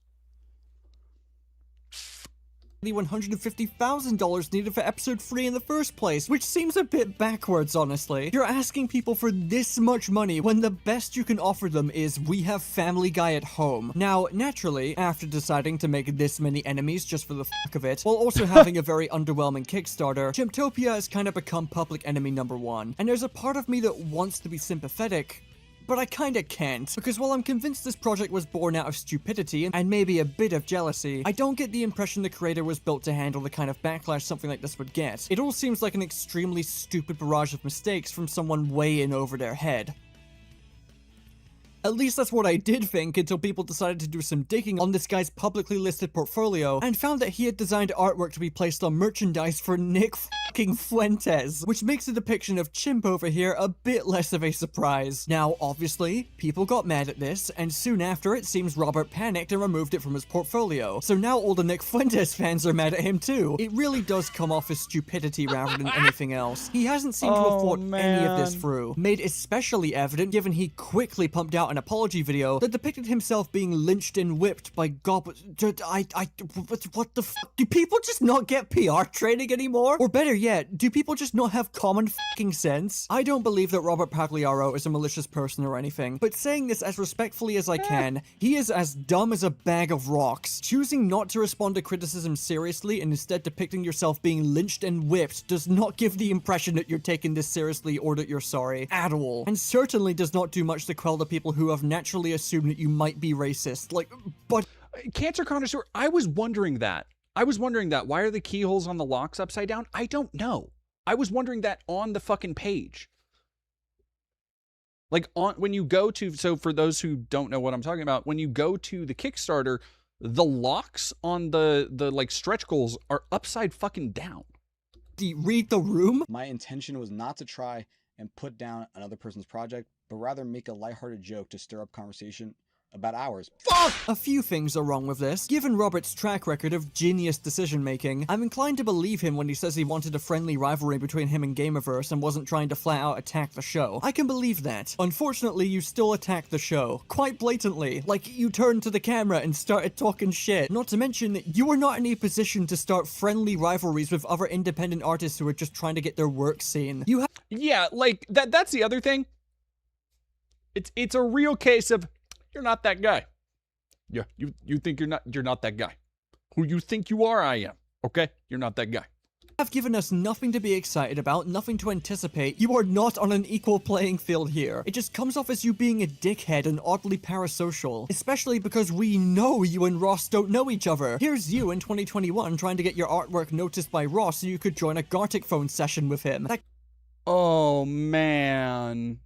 the $150,000 needed for episode 3 in the first place, which seems a bit backwards, honestly. You're asking people for this much money when the best you can offer them is we have Family Guy at home. Now, naturally, after deciding to make this many enemies just for the fuck of it, while also having a very underwhelming Kickstarter, Chimptopia has kind of become public enemy number 1. And there's a part of me that wants to be sympathetic, but I kinda can't, because while I'm convinced this project was born out of stupidity and maybe a bit of jealousy, I don't get the impression the creator was built to handle the kind of backlash something like this would get. It all seems like an extremely stupid barrage of mistakes from someone way in over their head. At least that's what I did think until people decided to do some digging on this guy's publicly listed portfolio and found that he had designed artwork to be placed on merchandise for Nick fucking Fuentes, which makes the depiction of Chimp over here a bit less of a surprise. Now, obviously, people got mad at this, and soon after it seems Robert panicked and removed it from his portfolio. So now all the Nick Fuentes fans are mad at him too. It really does come off as stupidity rather than anything else. He hasn't seemed to have thought any of this through. Made especially evident given he quickly pumped out an apology video that depicted himself being lynched and whipped by goblins. What the fuck? Do people just not get PR training anymore? Or better yet, do people just not have common fucking sense? I don't believe that Robert Pagliaro is a malicious person or anything, but saying this as respectfully as I can, he is as dumb as a bag of rocks. Choosing not to respond to criticism seriously and instead depicting yourself being lynched and whipped does not give the impression that you're taking this seriously or that you're sorry at all, and certainly does not do much to quell the people who have naturally assumed that you might be racist. Like, but Cancer Connoisseur, I was wondering that. Why are the keyholes on the locks upside down? I don't know. I was wondering that on the fucking page. Like, when you go to, so for those who don't know what I'm talking about, when you go to the Kickstarter, the locks on the like stretch goals are upside fucking down. Do you read the room? My intention was not to try and put down another person's project, but rather make a lighthearted joke to stir up conversation about ours. Fuck! A few things are wrong with this. Given Robert's track record of genius decision-making, I'm inclined to believe him when he says he wanted a friendly rivalry between him and Gamerverse and wasn't trying to flat out attack the show. I can believe that. Unfortunately, you still attacked the show. Quite blatantly. Like, you turned to the camera and started talking shit. Not to mention that you were not in a position to start friendly rivalries with other independent artists who are just trying to get their work seen. You Yeah, like, that's the other thing. It's a real case of, you're not that guy. Yeah, you think you're not that guy. Who you think you are, I am. Okay? You're not that guy. Have given us nothing to be excited about, nothing to anticipate. You are not on an equal playing field here. It just comes off as you being a dickhead and oddly parasocial. Especially because we know you and Ross don't know each other. Here's you in 2021 trying to get your artwork noticed by Ross so you could join a Gartic phone session with him. Oh, man.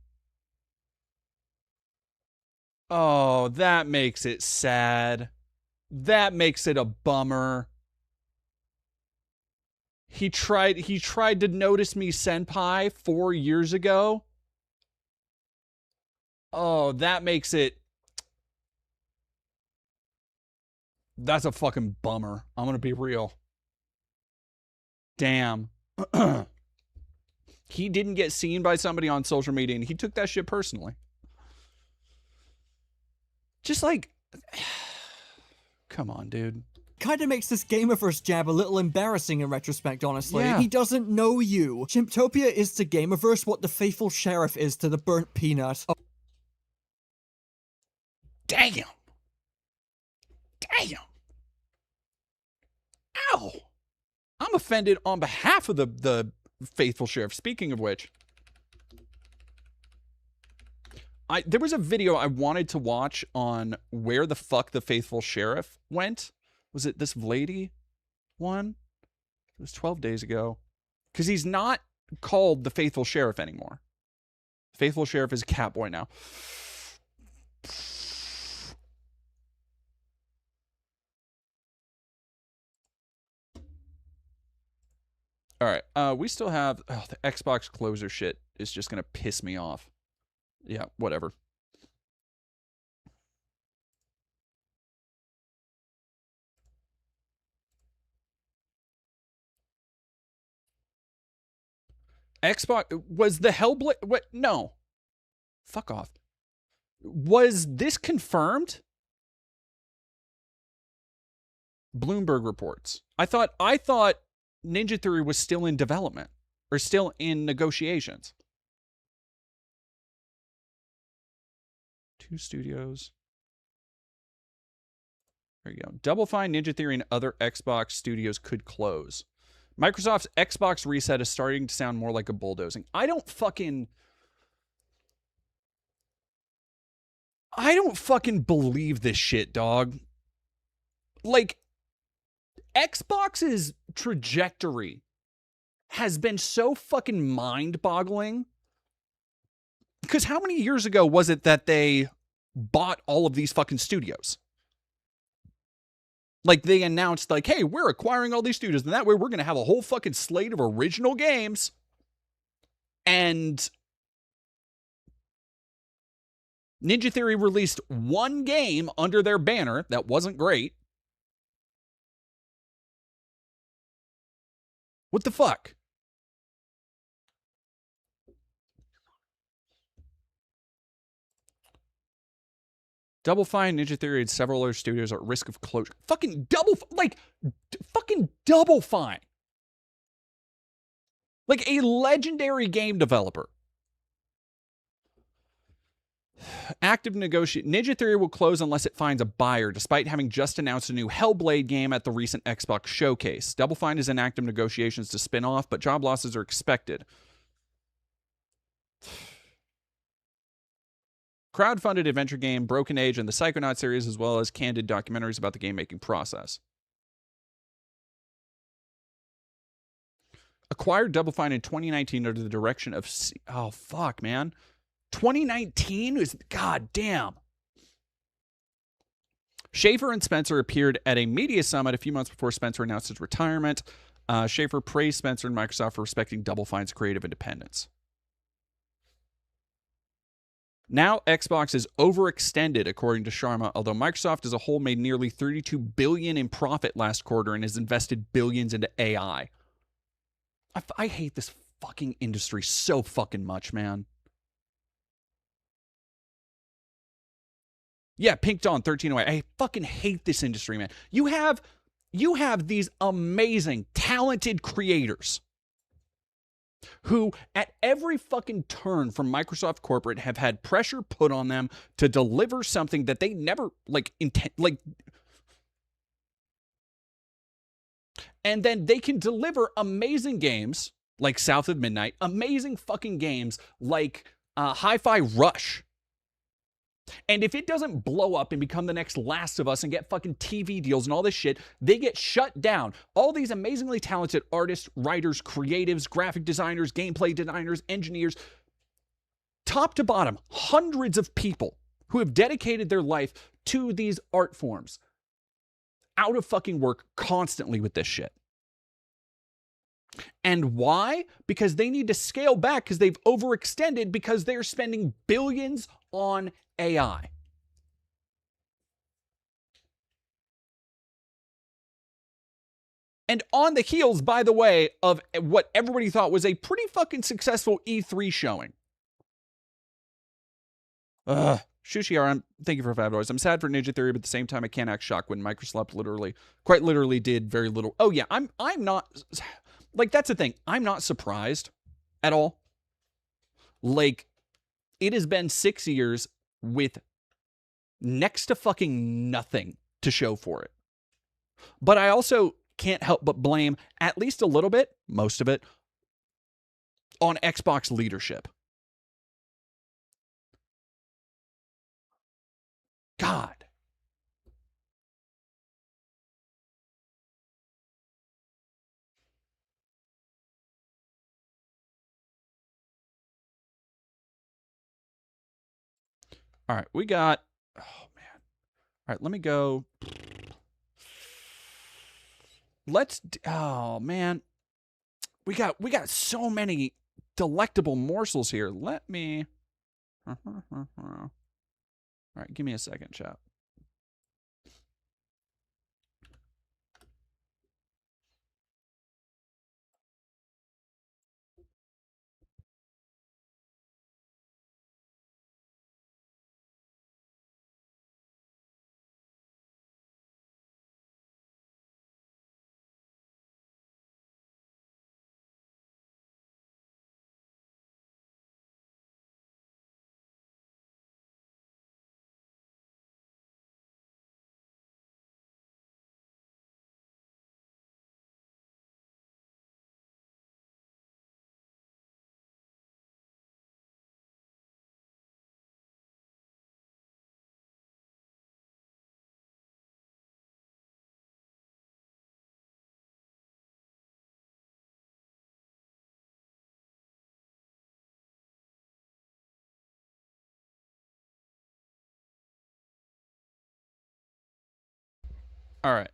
Oh, that makes it sad. That makes it a bummer. He tried to notice me senpai 4 years ago. Oh, that makes it... That's a fucking bummer. I'm gonna be real. Damn. He didn't get seen by somebody on social media, and he took that shit personally. Just like, come on, dude. Kinda makes this Gamerverse jab a little embarrassing in retrospect, honestly. Yeah. He doesn't know you. Chimptopia is to Gamerverse what the faithful sheriff is to the burnt peanut. Oh. Damn. Damn. Ow. I'm offended on behalf of the faithful sheriff. Speaking of which, there was a video I wanted to watch on where the fuck the faithful sheriff went. Was it this lady one? It was 12 days ago. Because he's not called the faithful sheriff anymore. The faithful sheriff is a Catboy now. All right, we still have... Oh, the Xbox closer shit is just going to piss me off. Yeah, whatever. Xbox... Was the Hellblade... What? No. Fuck off. Was this confirmed? Bloomberg reports. I thought Ninja Theory was still in development or still in negotiations. 2 studios. There you go. Double Fine, Ninja Theory, and other Xbox studios could close. Microsoft's Xbox reset is starting to sound more like a bulldozing. I don't fucking believe this shit, dog. Like, Xbox's trajectory has been so fucking mind-boggling. Because how many years ago was it that they bought all of these fucking studios? Like, they announced, like, hey, we're acquiring all these studios, and that way we're going to have a whole fucking slate of original games. And Ninja Theory released one game under their banner that wasn't great. What the fuck? Double Fine, Ninja Theory, and several other studios are at risk of closure. Fucking fucking Double Fine. Like a legendary game developer. Active negotiation. Ninja Theory will close unless it finds a buyer, despite having just announced a new Hellblade game at the recent Xbox showcase. Double Fine is in active negotiations to spin off, but job losses are expected. Crowdfunded adventure game Broken Age and the Psychonaut series, as well as candid documentaries about the game-making process. Acquired Double Fine in 2019 under the direction of... Oh, fuck, man. 2019 is... God damn. Schaefer and Spencer appeared at a media summit a few months before Spencer announced his retirement. Schaefer praised Spencer and Microsoft for respecting Double Fine's creative independence. Now, Xbox is overextended, according to Sharma, although Microsoft as a whole made nearly $32 billion in profit last quarter and has invested billions into AI. I hate this fucking industry so fucking much, man. Yeah, Pink Dawn 1308. I fucking hate this industry, man. You have these amazing, talented creators who at every fucking turn from Microsoft corporate have had pressure put on them to deliver something that they never and then they can deliver amazing games like South of Midnight, amazing fucking games like Hi-Fi Rush. And if it doesn't blow up and become the next Last of Us and get fucking TV deals and all this shit, they get shut down. All these amazingly talented artists, writers, creatives, graphic designers, gameplay designers, engineers, top to bottom, hundreds of people who have dedicated their life to these art forms, out of fucking work constantly with this shit. And why? Because they need to scale back because they've overextended because they're spending billions on AI. And on the heels, by the way, of what everybody thought was a pretty fucking successful E3 showing. Shushiar, thank you for $5. I'm sad for Ninja Theory, but at the same time, I can't act shocked when Microsoft quite literally did very little. Oh yeah, I'm not, like, that's the thing. I'm not surprised at all. Like, it has been 6 years with next to fucking nothing to show for it. But I also can't help but blame at least a little bit, most of it, on Xbox leadership. God. All right, we got, oh man. All right, let me go. Oh man. We got so many delectable morsels here. Let me, all right, give me a second, chat. All right.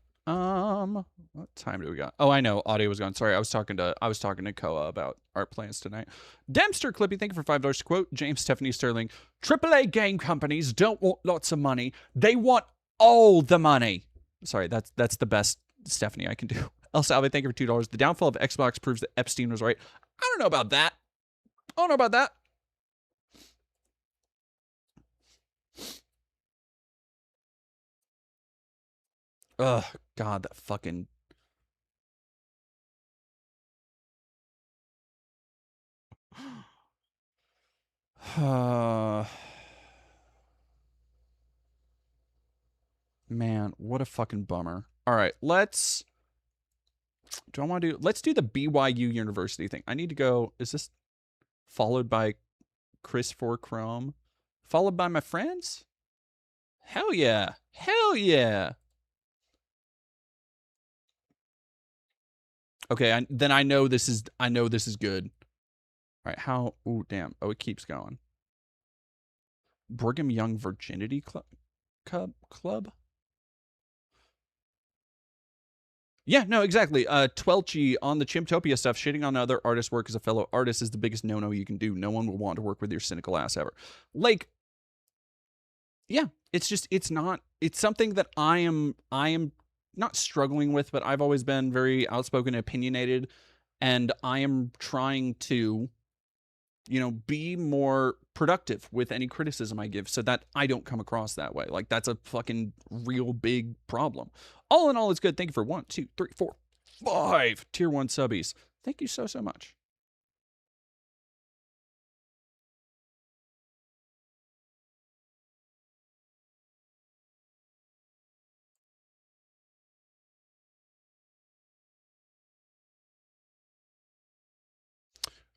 What time do we got? Oh, I know. Audio was gone. Sorry, I was talking to Koa about our plans tonight. Dempster Clippy, thank you for $5 to quote. James Stephanie Sterling. AAA game companies don't want lots of money. They want all the money. Sorry, that's the best Stephanie I can do. El Salve, thank you for $2. The downfall of Xbox proves that Epstein was right. I don't know about that. I don't know about that. Ugh, God, that fucking... Man, what a fucking bummer. All right, let's do the BYU University thing. I need to go. Is this followed by Chris for Chrome? Followed by my friends? Hell yeah. Hell yeah. Okay, then I know this is good. All right, how? Oh, damn. Oh, it keeps going. Brigham Young Virginity Club? Yeah, no, exactly. Twelchi on the Chimptopia stuff, shitting on other artists' work as a fellow artist is the biggest no-no you can do. No one will want to work with your cynical ass ever. Like, yeah, it's something that I am not struggling with, but I've always been very outspoken and opinionated, and I am trying to, be more productive with any criticism I give so that I don't come across that way. Like, that's a fucking real big problem. All in all, it's good. Thank you for 1, 2, 3, 4, 5 tier 1 subbies. Thank you so much.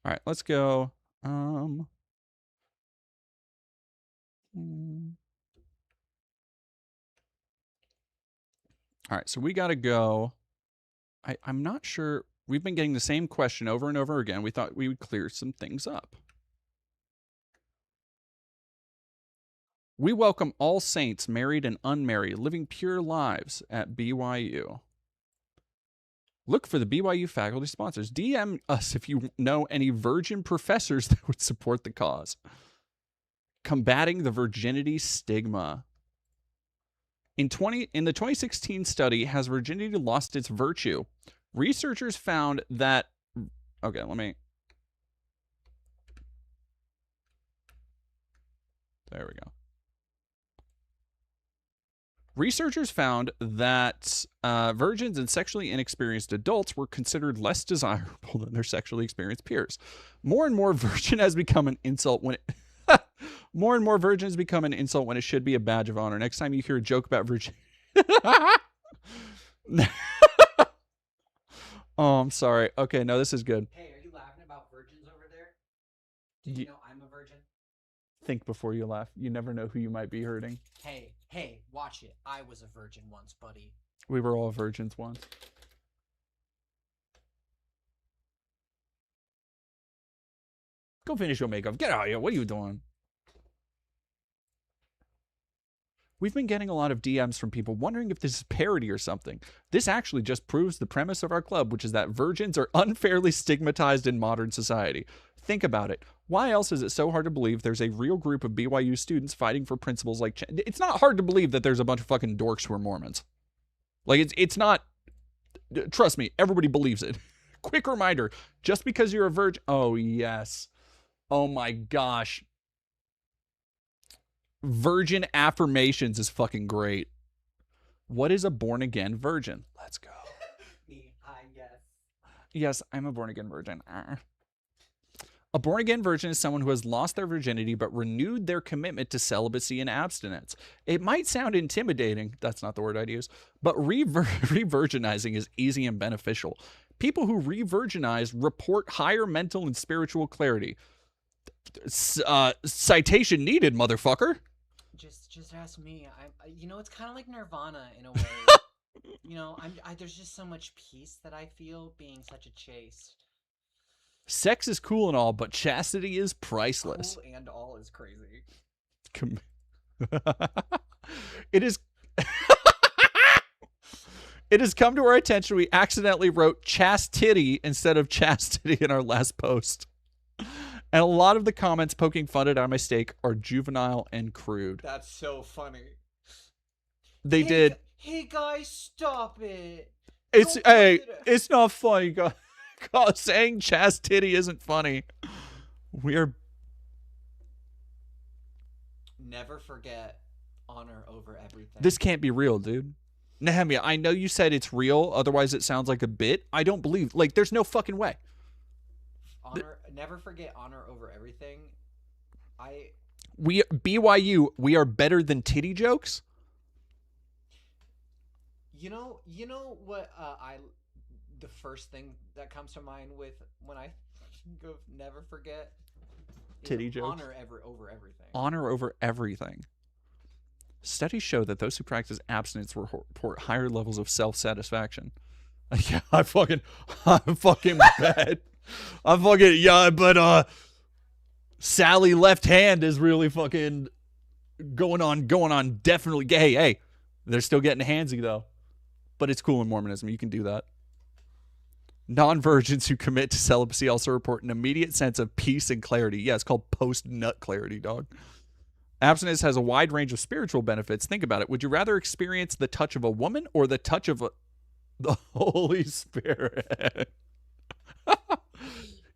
All right, let's go. All right, so we got to go. I'm not sure. We've been getting the same question over and over again. We thought we would clear some things up. We welcome all saints, married and unmarried, living pure lives at BYU. Look for the BYU faculty sponsors. DM us if you know any virgin professors that would support the cause. Combating the virginity stigma. In the 2016 study, has virginity lost its virtue? Researchers found that... Okay, let me... There we go. Researchers found that virgins and sexually inexperienced adults were considered less desirable than their sexually experienced peers. More and more virgin has become an insult when it... More and more virgin has become an insult when it should be a badge of honor. Next time you hear a joke about virgin... Oh, I'm sorry. Okay, no, this is good. Hey, are you laughing about virgins over there? Did you know I'm a virgin? Think before you laugh. You never know who you might be hurting. Hey, watch it. I was a virgin once, buddy. We were all virgins once. Go finish your makeup. Get out of here. What are you doing? We've been getting a lot of DMs from people wondering if this is parody or something. This actually just proves the premise of our club, which is that virgins are unfairly stigmatized in modern society. Think about it. Why else is it so hard to believe there's a real group of BYU students fighting for principles like... It's not hard to believe that there's a bunch of fucking dorks who are Mormons. Like, it's not... Trust me, everybody believes it. Quick reminder, just because you're a virgin... Oh, yes. Oh, my gosh. Virgin affirmations is fucking great. What is a born-again virgin? Let's go. Me, yes. Yes, I'm a born-again virgin. A born-again virgin is someone who has lost their virginity but renewed their commitment to celibacy and abstinence. It might sound intimidating, that's not the word I'd use, but re-virginizing is easy and beneficial. People who re-virginize report higher mental and spiritual clarity. Citation needed, motherfucker. Just ask me. It's kind of like Nirvana in a way. There's just so much peace that I feel being such a chaste. Sex is cool and all, but chastity is priceless. Cool and all is crazy. It is... It has come to our attention we accidentally wrote chastity instead of chastity in our last post. And a lot of the comments poking fun at our mistake are juvenile and crude. That's so funny. They did. Hey guys, stop it. It's not funny, guys. Saying chastity isn't funny. We're never forget honor over everything. This can't be real, dude. Nehemiah, I know you said it's real, otherwise it sounds like a bit. I don't believe. Like, there's no fucking way. Never forget honor over everything. BYU, we are better than titty jokes? You know what the first thing that comes to mind with when I think of never forget titty jokes. Honor over everything. Honor over everything. Studies show that those who practice abstinence report higher levels of self-satisfaction. Yeah, I'm fucking bad. But Sally left hand is really fucking going on definitely. Hey, they're still getting handsy though. But it's cool in Mormonism. You can do that. Non-virgins who commit to celibacy also report an immediate sense of peace and clarity. Yeah, it's called post-nut clarity, dog. Abstinence has a wide range of spiritual benefits. Think about it. Would you rather experience the touch of a woman or the touch of the Holy Spirit?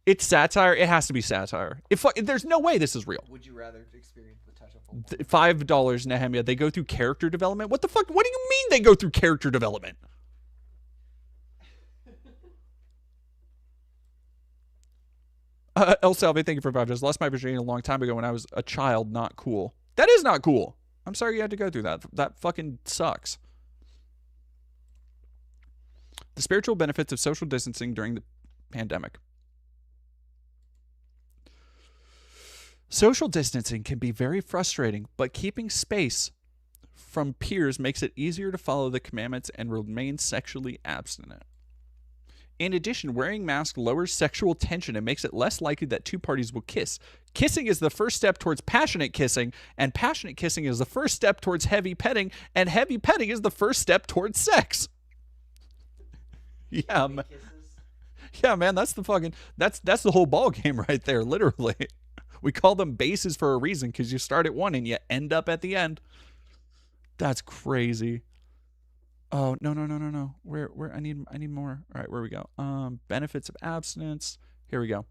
It's satire. It has to be satire. There's no way this is real. Would you rather experience the touch of a woman? $5, Nehemiah. They go through character development. What the fuck? What do you mean they go through character development? El Salve, thank you for $5. Lost my virginity a long time ago when I was a child. Not cool. That is not cool. I'm sorry you had to go through that. That fucking sucks. The spiritual benefits of social distancing during the pandemic. Social distancing can be very frustrating, but keeping space from peers makes it easier to follow the commandments and remain sexually abstinent. In addition, wearing masks lowers sexual tension and makes it less likely that two parties will kiss. Kissing is the first step towards passionate kissing, and passionate kissing is the first step towards heavy petting, and heavy petting is the first step towards sex. Yeah, man. Yeah, man, that's the whole ball game right there, literally. We call them bases for a reason, because you start at one and you end up at the end. That's crazy. Oh, no. Where I need more. All right, where we go? Benefits of abstinence. Here we go.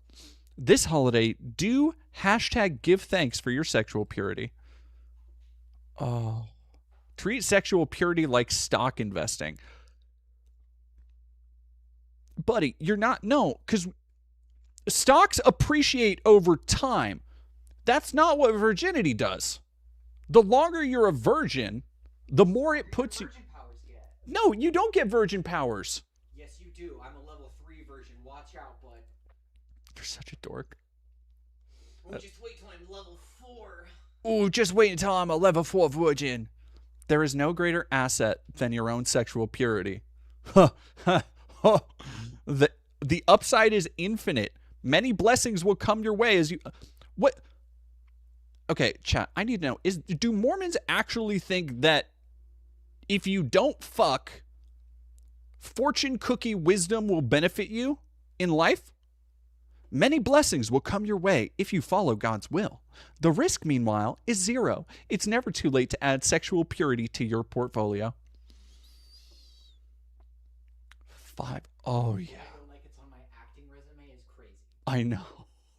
This holiday, do #give thanks for your sexual purity. Oh. Treat sexual purity like stock investing. Buddy, you're not, no, because stocks appreciate over time. That's not what virginity does. The longer you're a virgin, the more it puts you. No, you don't get virgin powers. Yes, you do. I'm a level 3 virgin. Watch out, bud. You're such a dork. Oh, just wait till I'm level 4. Oh, just wait until I'm a level 4 virgin. There is no greater asset than your own sexual purity. The upside is infinite. Many blessings will come your way as you. What? Okay, chat. I need to know: do Mormons actually think that if you don't fuck, fortune cookie wisdom will benefit you in life? Many blessings will come your way if you follow God's will. The risk, meanwhile, is zero. It's never too late to add sexual purity to your portfolio. 5. Oh, yeah. Like it's on my acting resume is crazy. I know.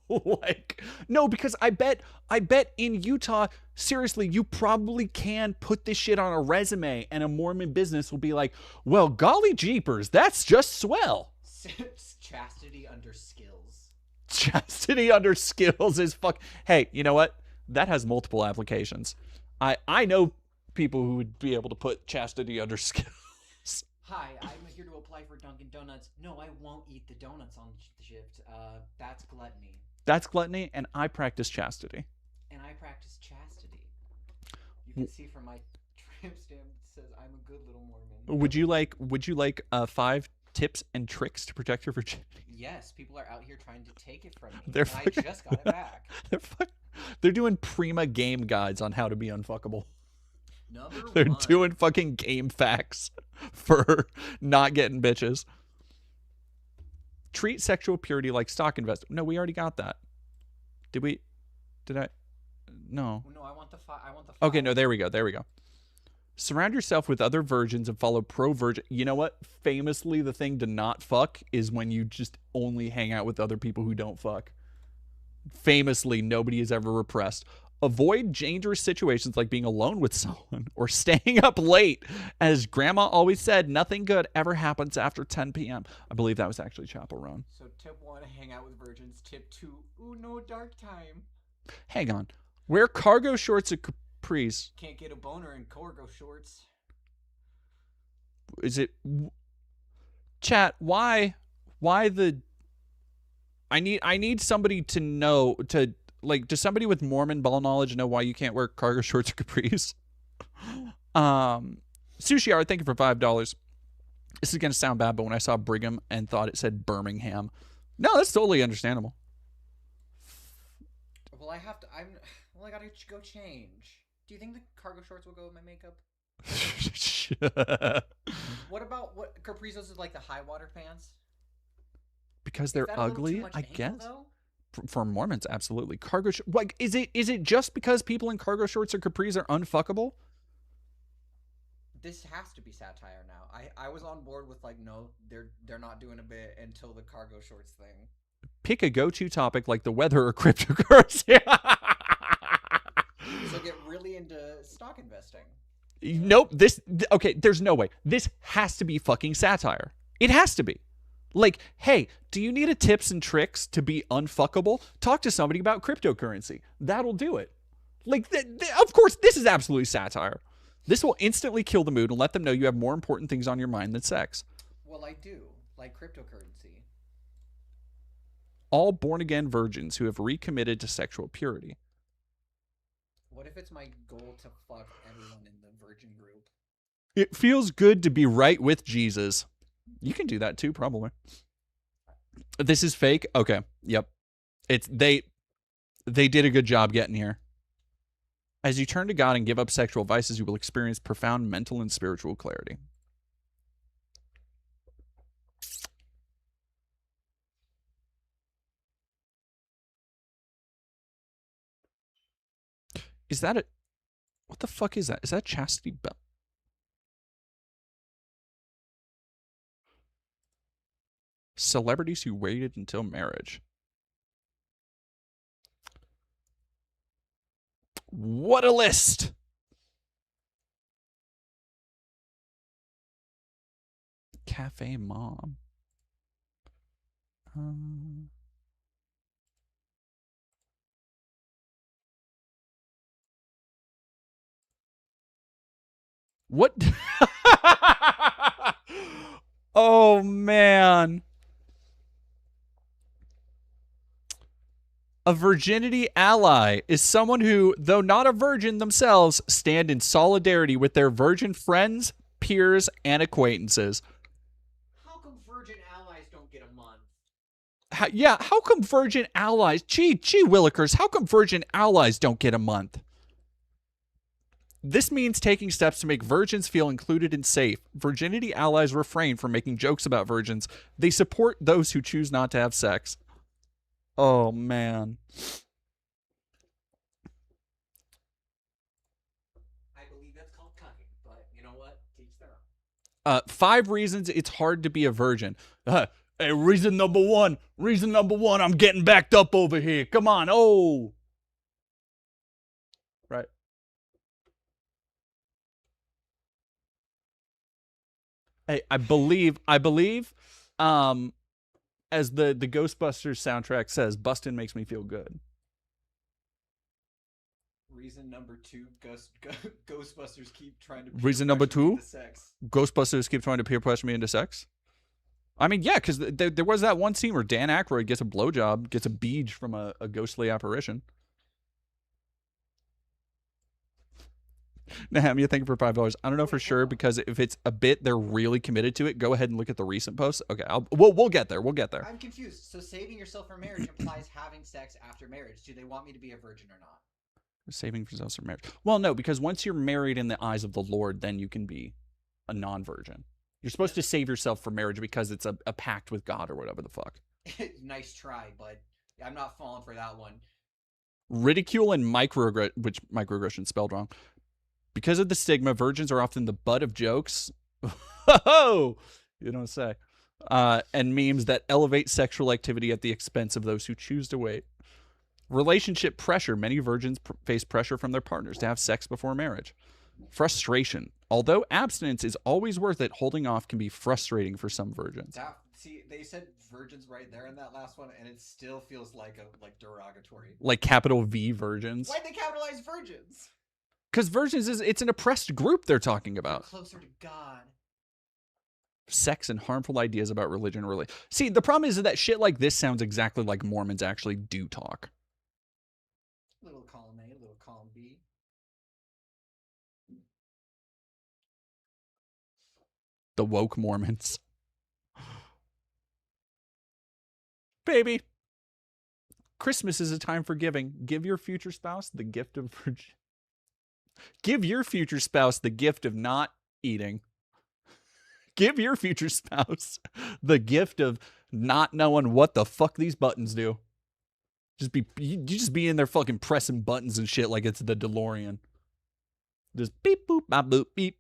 Like, no, because I bet in Utah, seriously, you probably can put this shit on a resume and a Mormon business will be like, well, golly jeepers, that's just swell. Chastity under skills. Chastity under skills is fuck. Hey, you know what? That has multiple applications. I know people who would be able to put chastity under skills. Hi, I'm here to apply for Dunkin' Donuts. No, I won't eat the donuts on shift. That's gluttony. That's gluttony, and I practice chastity. And I practice chastity. You can see from my tramp stamp it says I'm a good little Mormon. Would you like 5 tips and tricks to protect your virginity? Yes, people are out here trying to take it from me. I just got it back. They're doing prima game guides on how to be unfuckable. They're doing fucking game facts for not getting bitches. Treat sexual purity like stock investment. No, we already got that. Did we? Did I? No. No, I want the five. Okay, no, there we go. There we go. Surround yourself with other virgins and follow pro-virgin. You know what? Famously, the thing to not fuck is when you just only hang out with other people who don't fuck. Famously, nobody is ever repressed. Avoid dangerous situations like being alone with someone or staying up late. As grandma always said, nothing good ever happens after 10 p.m. I believe that was actually Chapel Roan. So tip 1, hang out with virgins. Tip 2, ooh, no dark time. Hang on. Wear cargo shorts and capris. Can't get a boner in cargo shorts. Is it... Chat, why the... I need somebody to know, to... Like, does somebody with Mormon ball knowledge know why you can't wear cargo shorts or capris? Sushi Art, thank you for $5. This is going to sound bad, but when I saw Brigham and thought it said Birmingham. No, that's totally understandable. Well, I gotta go change. Do you think the cargo shorts will go with my makeup? What about capris is like the high water pants? Because they're ugly, I guess. For Mormons, absolutely. Cargo like is it just because people in cargo shorts or capris are unfuckable? This has to be satire now. I was on board with like, no, they're not doing a bit until the cargo shorts thing. Pick a go-to topic like the weather or cryptocurrency. So get really into stock investing. Nope. Okay, there's no way. This has to be fucking satire. It has to be. Like, hey, do you need a tips and tricks to be unfuckable? Talk to somebody about cryptocurrency. That'll do it. Like, of course, this is absolutely satire. This will instantly kill the mood and let them know you have more important things on your mind than sex. Well, I do. Like cryptocurrency. All born-again virgins who have recommitted to sexual purity. What if it's my goal to fuck everyone in the virgin group? It feels good to be right with Jesus. You can do that too, probably. This is fake? Okay. Yep. They did a good job getting here. As you turn to God and give up sexual vices, you will experience profound mental and spiritual clarity. Is that what the fuck is that? Is that chastity belt? Celebrities who waited until marriage. What a list! Cafe Mom. What? Oh, man. A virginity ally is someone who, though not a virgin themselves, stand in solidarity with their virgin friends, peers, and acquaintances. How come virgin allies don't get a month? How come virgin allies... Gee willikers, how come virgin allies don't get a month? This means taking steps to make virgins feel included and safe. Virginity allies refrain from making jokes about virgins. They support those who choose not to have sex. Oh, man. I believe that's called cucking, but you know what? Teach their own. 5 reasons it's hard to be a virgin. Hey, reason number one, I'm getting backed up over here. Come on, oh. Right. Hey, I believe, as the Ghostbusters soundtrack says, bustin' makes me feel good. Reason number 2, Ghostbusters keep trying to Reason number 2, sex. Ghostbusters keep trying to peer pressure me into sex. I mean, yeah, because there was that one scene where Dan Aykroyd gets a blowjob, gets a beej from a ghostly apparition. Nahamia, thank you for $5. I don't know for sure, because if it's a bit they're really committed to it, go ahead and look at the recent posts. Okay, we'll get there. We'll get there. I'm confused. So saving yourself for marriage implies having sex after marriage. Do they want me to be a virgin or not? Saving yourselves for marriage. Well, no, because once you're married in the eyes of the Lord, then you can be a non-virgin. You're supposed to save yourself for marriage because it's a pact with God or whatever the fuck. Nice try, but I'm not falling for that one. Ridicule and which microaggression spelled wrong. Because of the stigma, virgins are often the butt of jokes. Oh, you don't say. And memes that elevate sexual activity at the expense of those who choose to wait. Relationship pressure. Many virgins face pressure from their partners to have sex before marriage. Frustration. Although abstinence is always worth it, holding off can be frustrating for some virgins. See, they said virgins right there in that last one, and it still feels like derogatory. Like capital V virgins. Why'd they capitalize virgins? Because virgins it's an oppressed group they're talking about. Closer to God. Sex and harmful ideas about religion really. See, the problem is that shit like this sounds exactly like Mormons actually do talk. Little column A, little column B. The woke Mormons. Baby, Christmas is a time for giving. Give your future spouse the gift of virgin. Give your future spouse the gift of not eating. Give your future spouse the gift of not knowing what the fuck these buttons do. You just be in there fucking pressing buttons and shit like it's the DeLorean. Just beep boop bop boop beep.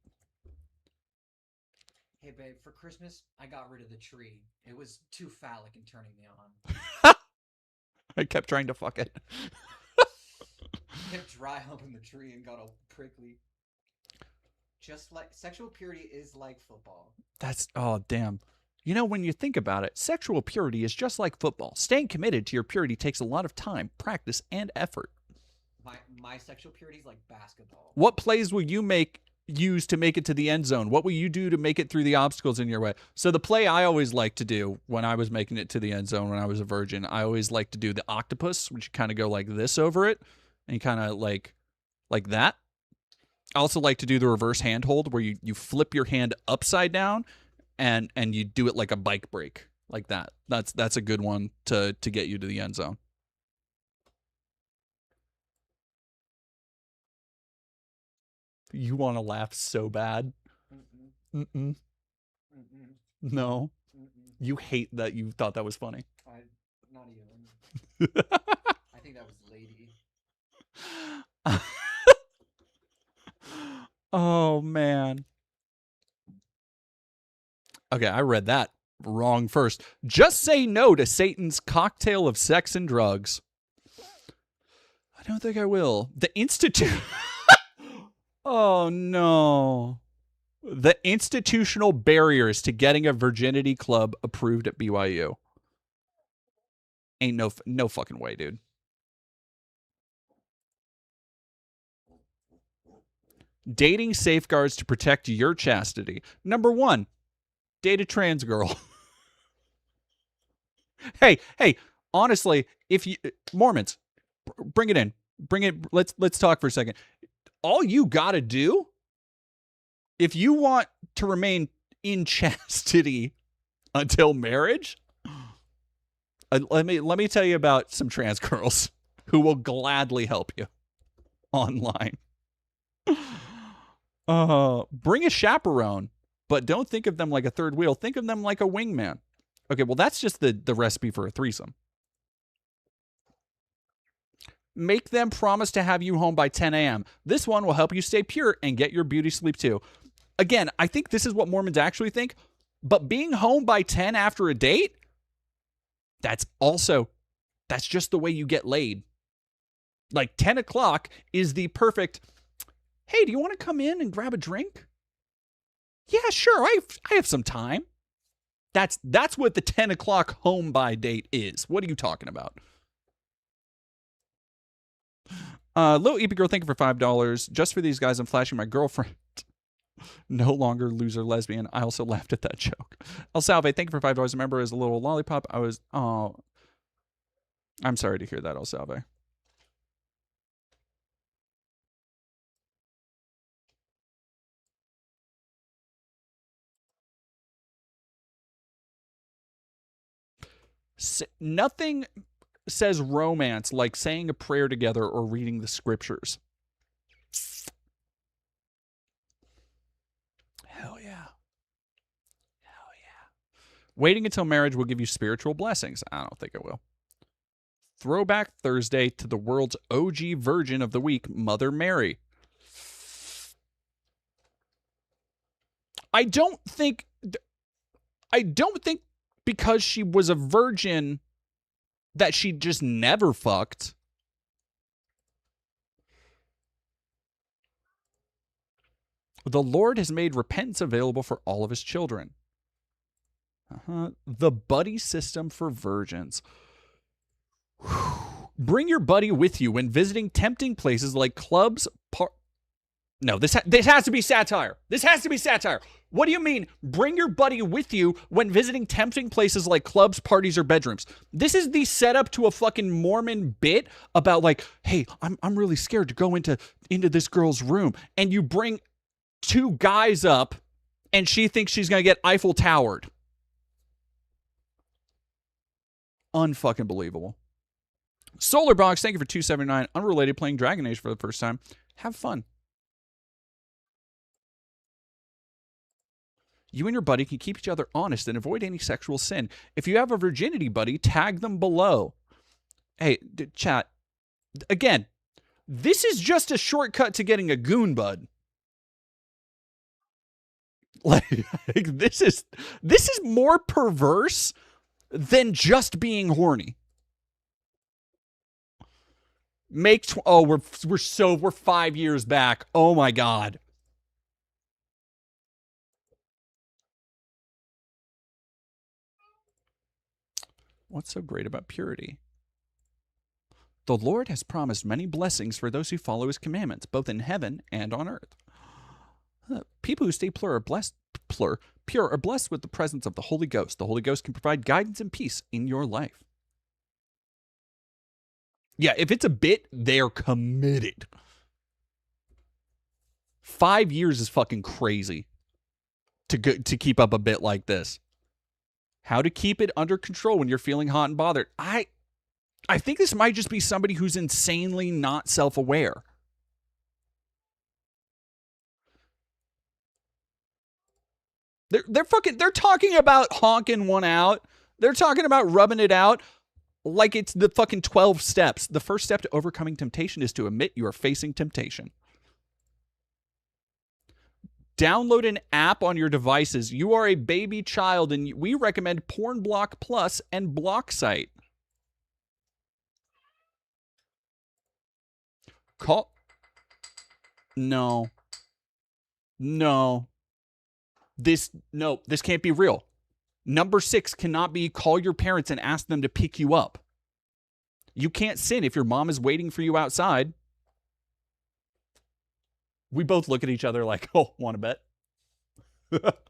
Hey babe, for Christmas I got rid of the tree. It was too phallic in turning me on. I kept trying to fuck it. Kept dry humping the tree and got all prickly. Just like sexual purity is like football. Oh damn. You know, when you think about it, sexual purity is just like football. Staying committed to your purity takes a lot of time, practice, and effort. My sexual purity is like basketball. What plays will you use to make it to the end zone? What will you do to make it through the obstacles in your way? So the play I always liked to do when I was making it to the end zone when I was a virgin, I always liked to do the octopus, which you kind of go like this over it, and you kind of like that. I also like to do the reverse handhold where you flip your hand upside down and you do it like a bike break, like that. That's a good one to get you to the end zone. You want to laugh so bad. Mm-mm. Mm-mm. No. Mm-mm. You hate that you thought that was funny. Not even. I think that was lady. Oh, man. Okay, I read that wrong first. Just say no to Satan's cocktail of sex and drugs. I don't think I will. The Institute... Oh, no. The institutional barriers to getting a virginity club approved at BYU. Ain't no fucking way, dude. Dating safeguards to protect your chastity. Number 1, date a trans girl. Hey, honestly, if you Mormons, bring it in. Let's talk for a second. All you gotta do, if you want to remain in chastity until marriage, let me tell you about some trans girls who will gladly help you online. Bring a chaperone, but don't think of them like a third wheel. Think of them like a wingman. Okay, well, that's just the recipe for a threesome. Make them promise to have you home by 10 a.m. This one will help you stay pure and get your beauty sleep too. Again, I think this is what Mormons actually think, but being home by 10 after a date, that's just the way you get laid. Like 10 o'clock is the perfect, hey, do you want to come in and grab a drink? Yeah, sure, I have some time. That's what the 10 o'clock home by date is. What are you talking about? Little EP Girl, thank you for $5. Just for these guys, I'm flashing my girlfriend. No longer loser lesbian. I also laughed at that joke. El Salve, thank you for $5. Remember, as a little lollipop, I'm sorry to hear that, El Salve. Nothing says romance like saying a prayer together or reading the scriptures. Hell yeah. Hell yeah. Waiting until marriage will give you spiritual blessings. I don't think it will. Throwback Thursday to the world's OG virgin of the week, Mother Mary. I don't think because she was a virgin that she just never fucked. The Lord has made repentance available for all of his children. The buddy system for virgins. Bring your buddy with you when visiting tempting places like clubs. No, this has to be satire. This has to be satire. What do you mean, bring your buddy with you when visiting tempting places like clubs, parties, or bedrooms? This is the setup to a fucking Mormon bit about like, hey, I'm really scared to go into this girl's room. And you bring 2 guys up and she thinks she's going to get Eiffel Towered. Unfucking believable. Solarbox, thank you for $2.79. Unrelated, playing Dragon Age for the first time. Have fun. You and your buddy can keep each other honest and avoid any sexual sin. If you have a virginity buddy, tag them below. Hey, chat. Again, this is just a shortcut to getting a goon bud. Like this is more perverse than just being horny. We're 5 years back. Oh my God. What's so great about purity? The Lord has promised many blessings for those who follow his commandments, both in heaven and on earth. People who stay pure are blessed with the presence of the Holy Ghost. The Holy Ghost can provide guidance and peace in your life. Yeah, if it's a bit, they're committed. 5 years is fucking crazy to keep up a bit like this. How to keep it under control when you're feeling hot and bothered. I think this might just be somebody who's insanely not self-aware. They're talking about honking one out. They're talking about rubbing it out like it's the fucking 12 steps. The first step to overcoming temptation is to admit you are facing temptation. Download an app on your devices. You are a baby child, and we recommend Porn Block Plus and BlockSite. No. This can't be real. Number 6 cannot be call your parents and ask them to pick you up. You can't sin if your mom is waiting for you outside. We both look at each other like, oh, want to bet?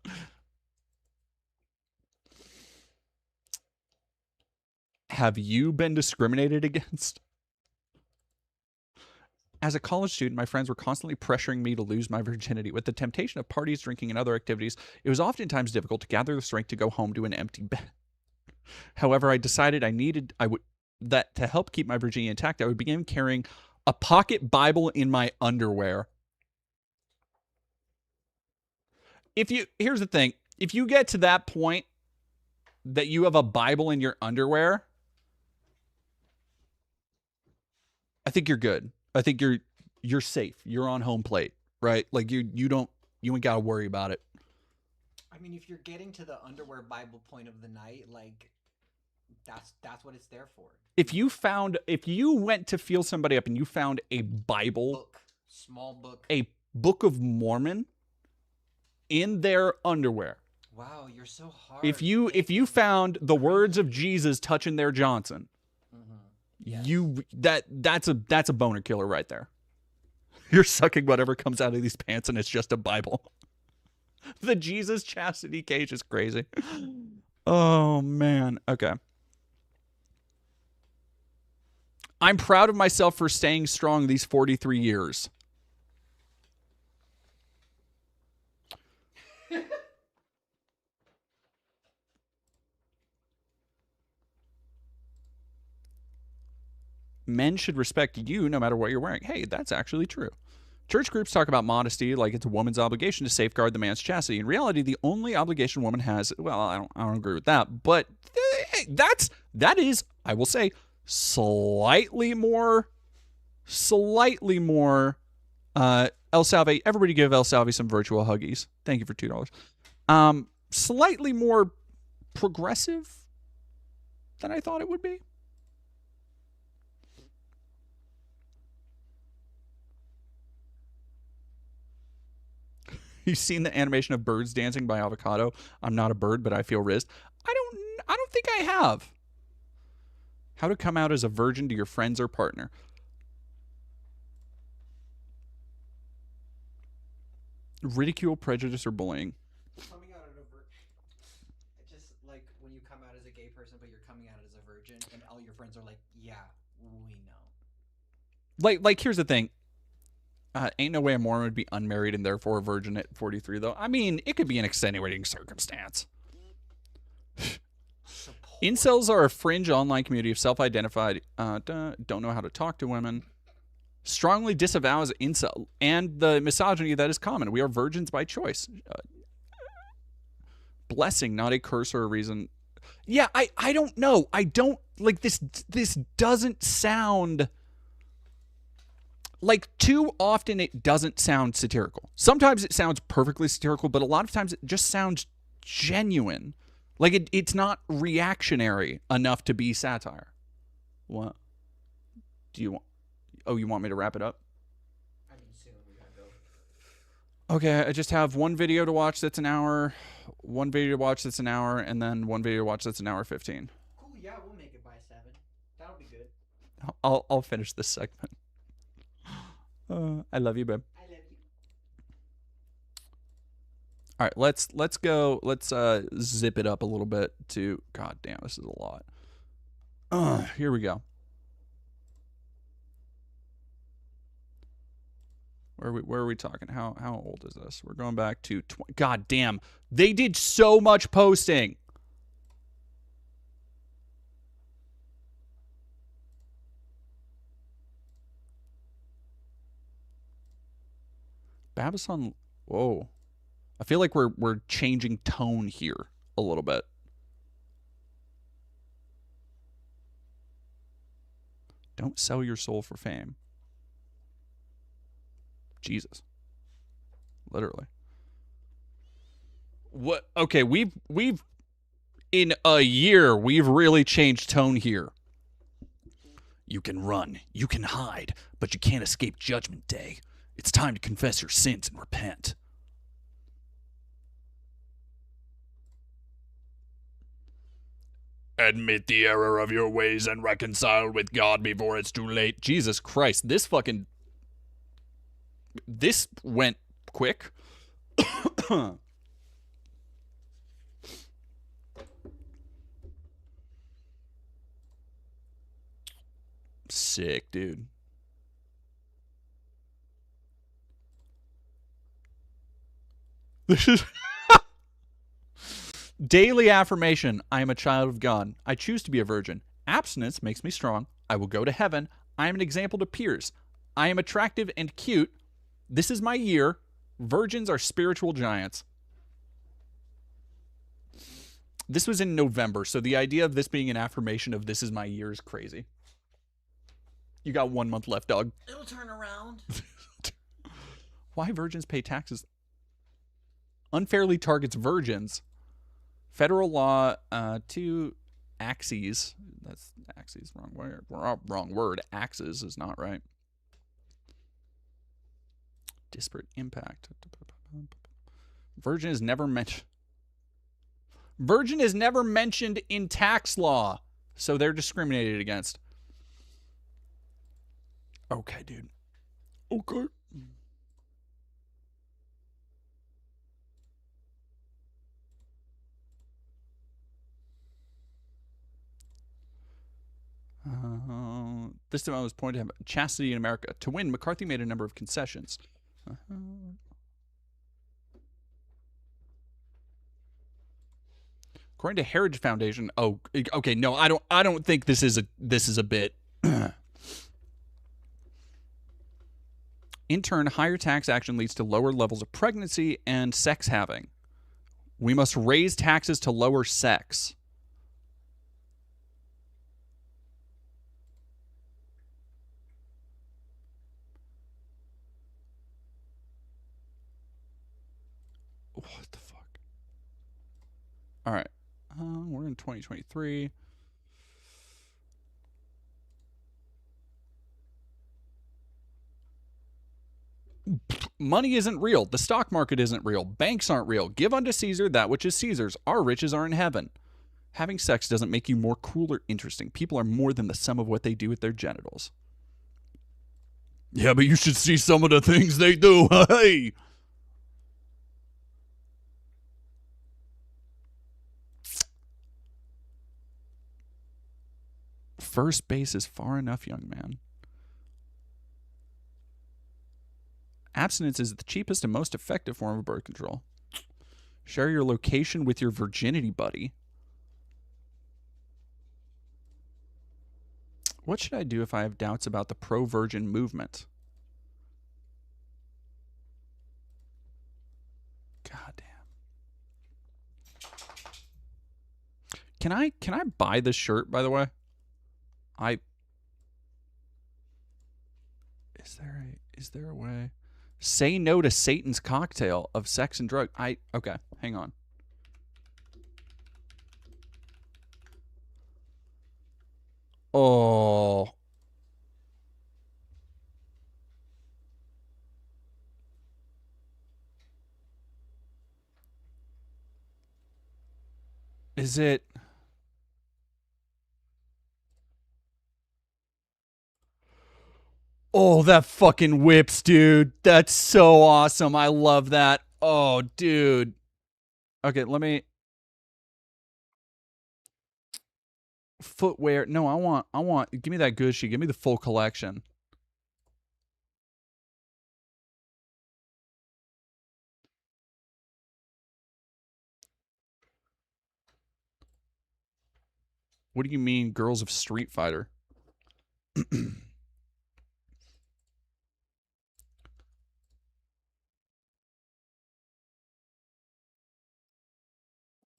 Have you been discriminated against? As a college student, my friends were constantly pressuring me to lose my virginity. With the temptation of parties, drinking, and other activities, it was oftentimes difficult to gather the strength to go home to an empty bed. However, I decided that to help keep my virginity intact, I would begin carrying a pocket Bible in my underwear. Here's the thing. If you get to that point that you have a Bible in your underwear, I think you're good. I think you're safe. You're on home plate, right? Like you ain't got to worry about it. I mean, if you're getting to the underwear Bible point of the night, like that's what it's there for. If you went to feel somebody up and you found a Bible, small book, a Book of Mormon in their underwear. Wow, you're so hard. If you found the words of Jesus touching their Johnson, yes. That's a boner killer right there. You're sucking whatever comes out of these pants and it's just a Bible. The Jesus chastity cage is crazy. Oh man. Okay. I'm proud of myself for staying strong these 43 years. Men should respect you no matter what you're wearing. Hey, that's actually true. Church groups talk about modesty like it's a woman's obligation to safeguard the man's chastity. In reality, the only obligation a woman has, well, I don't agree with that, but that is, I will say, slightly more El Salve. Everybody give El Salve some virtual huggies. Thank you for $2. Slightly more progressive than I thought it would be. You've seen the animation of birds dancing by Avocado. I'm not a bird, but I feel rizzed. I don't think I have. How to come out as a virgin to your friends or partner. Ridicule, prejudice, or bullying. Coming out as a virgin. It's just like when you come out as a gay person, but you're coming out as a virgin, and all your friends are like, "Yeah, we know." Like here's the thing. Ain't no way a Mormon would be unmarried and therefore a virgin at 43, though. I mean, it could be an extenuating circumstance. Incels are a fringe online community of self-identified, don't know how to talk to women, strongly disavows incel and the misogyny that is common. We are virgins by choice. Blessing, not a curse or a reason. Yeah, I don't know. I don't, like, this doesn't sound... Like, too often it doesn't sound satirical. Sometimes it sounds perfectly satirical, but a lot of times it just sounds genuine. Like, it's not reactionary enough to be satire. What? Do you want... Oh, you want me to wrap it up? I mean, soon we gotta go. Okay, I just have one video to watch that's an hour, one video to watch that's an hour, and then one video to watch that's an hour 15. Cool, yeah, we'll make it by 7. That'll be good. I'll finish this segment. I love you, babe. I love you. All right, let's go. Let's zip it up a little bit to... God damn, this is a lot. Here we go. Where are we talking? How old is this? We're going back to... God damn, they did so much posting. Babison, whoa. I feel like we're changing tone here a little bit. Don't sell your soul for fame. Jesus. Literally. What? Okay, we've in a year, we've really changed tone here. You can run, you can hide, but you can't escape Judgment Day. It's time to confess your sins and repent. Admit the error of your ways and reconcile with God before it's too late. Jesus Christ, this went quick. Sick, dude. This is daily affirmation. I am a child of God. I choose to be a virgin. Abstinence makes me strong. I will go to heaven. I am an example to peers. I am attractive and cute. This is my year. Virgins are spiritual giants. This was in November, so the idea of this being an affirmation of this is my year is crazy. You got 1 month left, dog. It'll turn around. Why virgins pay taxes? Unfairly targets virgins. Federal law to axes. That's axes, wrong word. Wrong word. Axes is not right. Disparate impact. Virgin is never mentioned. Virgin is never mentioned in tax law, so they're discriminated against. Okay, dude. Okay. This time I was pointing to chastity in America. To win, McCarthy made a number of concessions. According to Heritage Foundation, oh, okay, no, I don't think this is a bit. In turn, higher tax action leads to lower levels of pregnancy and sex having. We must raise taxes to lower sex. What the fuck? All right. We're in 2023. Money isn't real. The stock market isn't real. Banks aren't real. Give unto Caesar that which is Caesar's. Our riches are in heaven. Having sex doesn't make you more cool or interesting. People are more than the sum of what they do with their genitals. Yeah, but you should see some of the things they do. Hey! First base is far enough, young man. Abstinence is the cheapest and most effective form of birth control. Share your location with your virginity buddy. What should I do if I have doubts about the pro-virgin movement? God damn. Can I buy this shirt, by the way? Is there a way? Say no to Satan's cocktail of sex and drug. Okay, hang on. Oh. Is it? Oh, that fucking whips, dude. That's so awesome. I love that. Oh, dude. Okay, let me... Footwear. No, I want... Give me that Gucci. Give me the full collection. What do you mean, Girls of Street Fighter?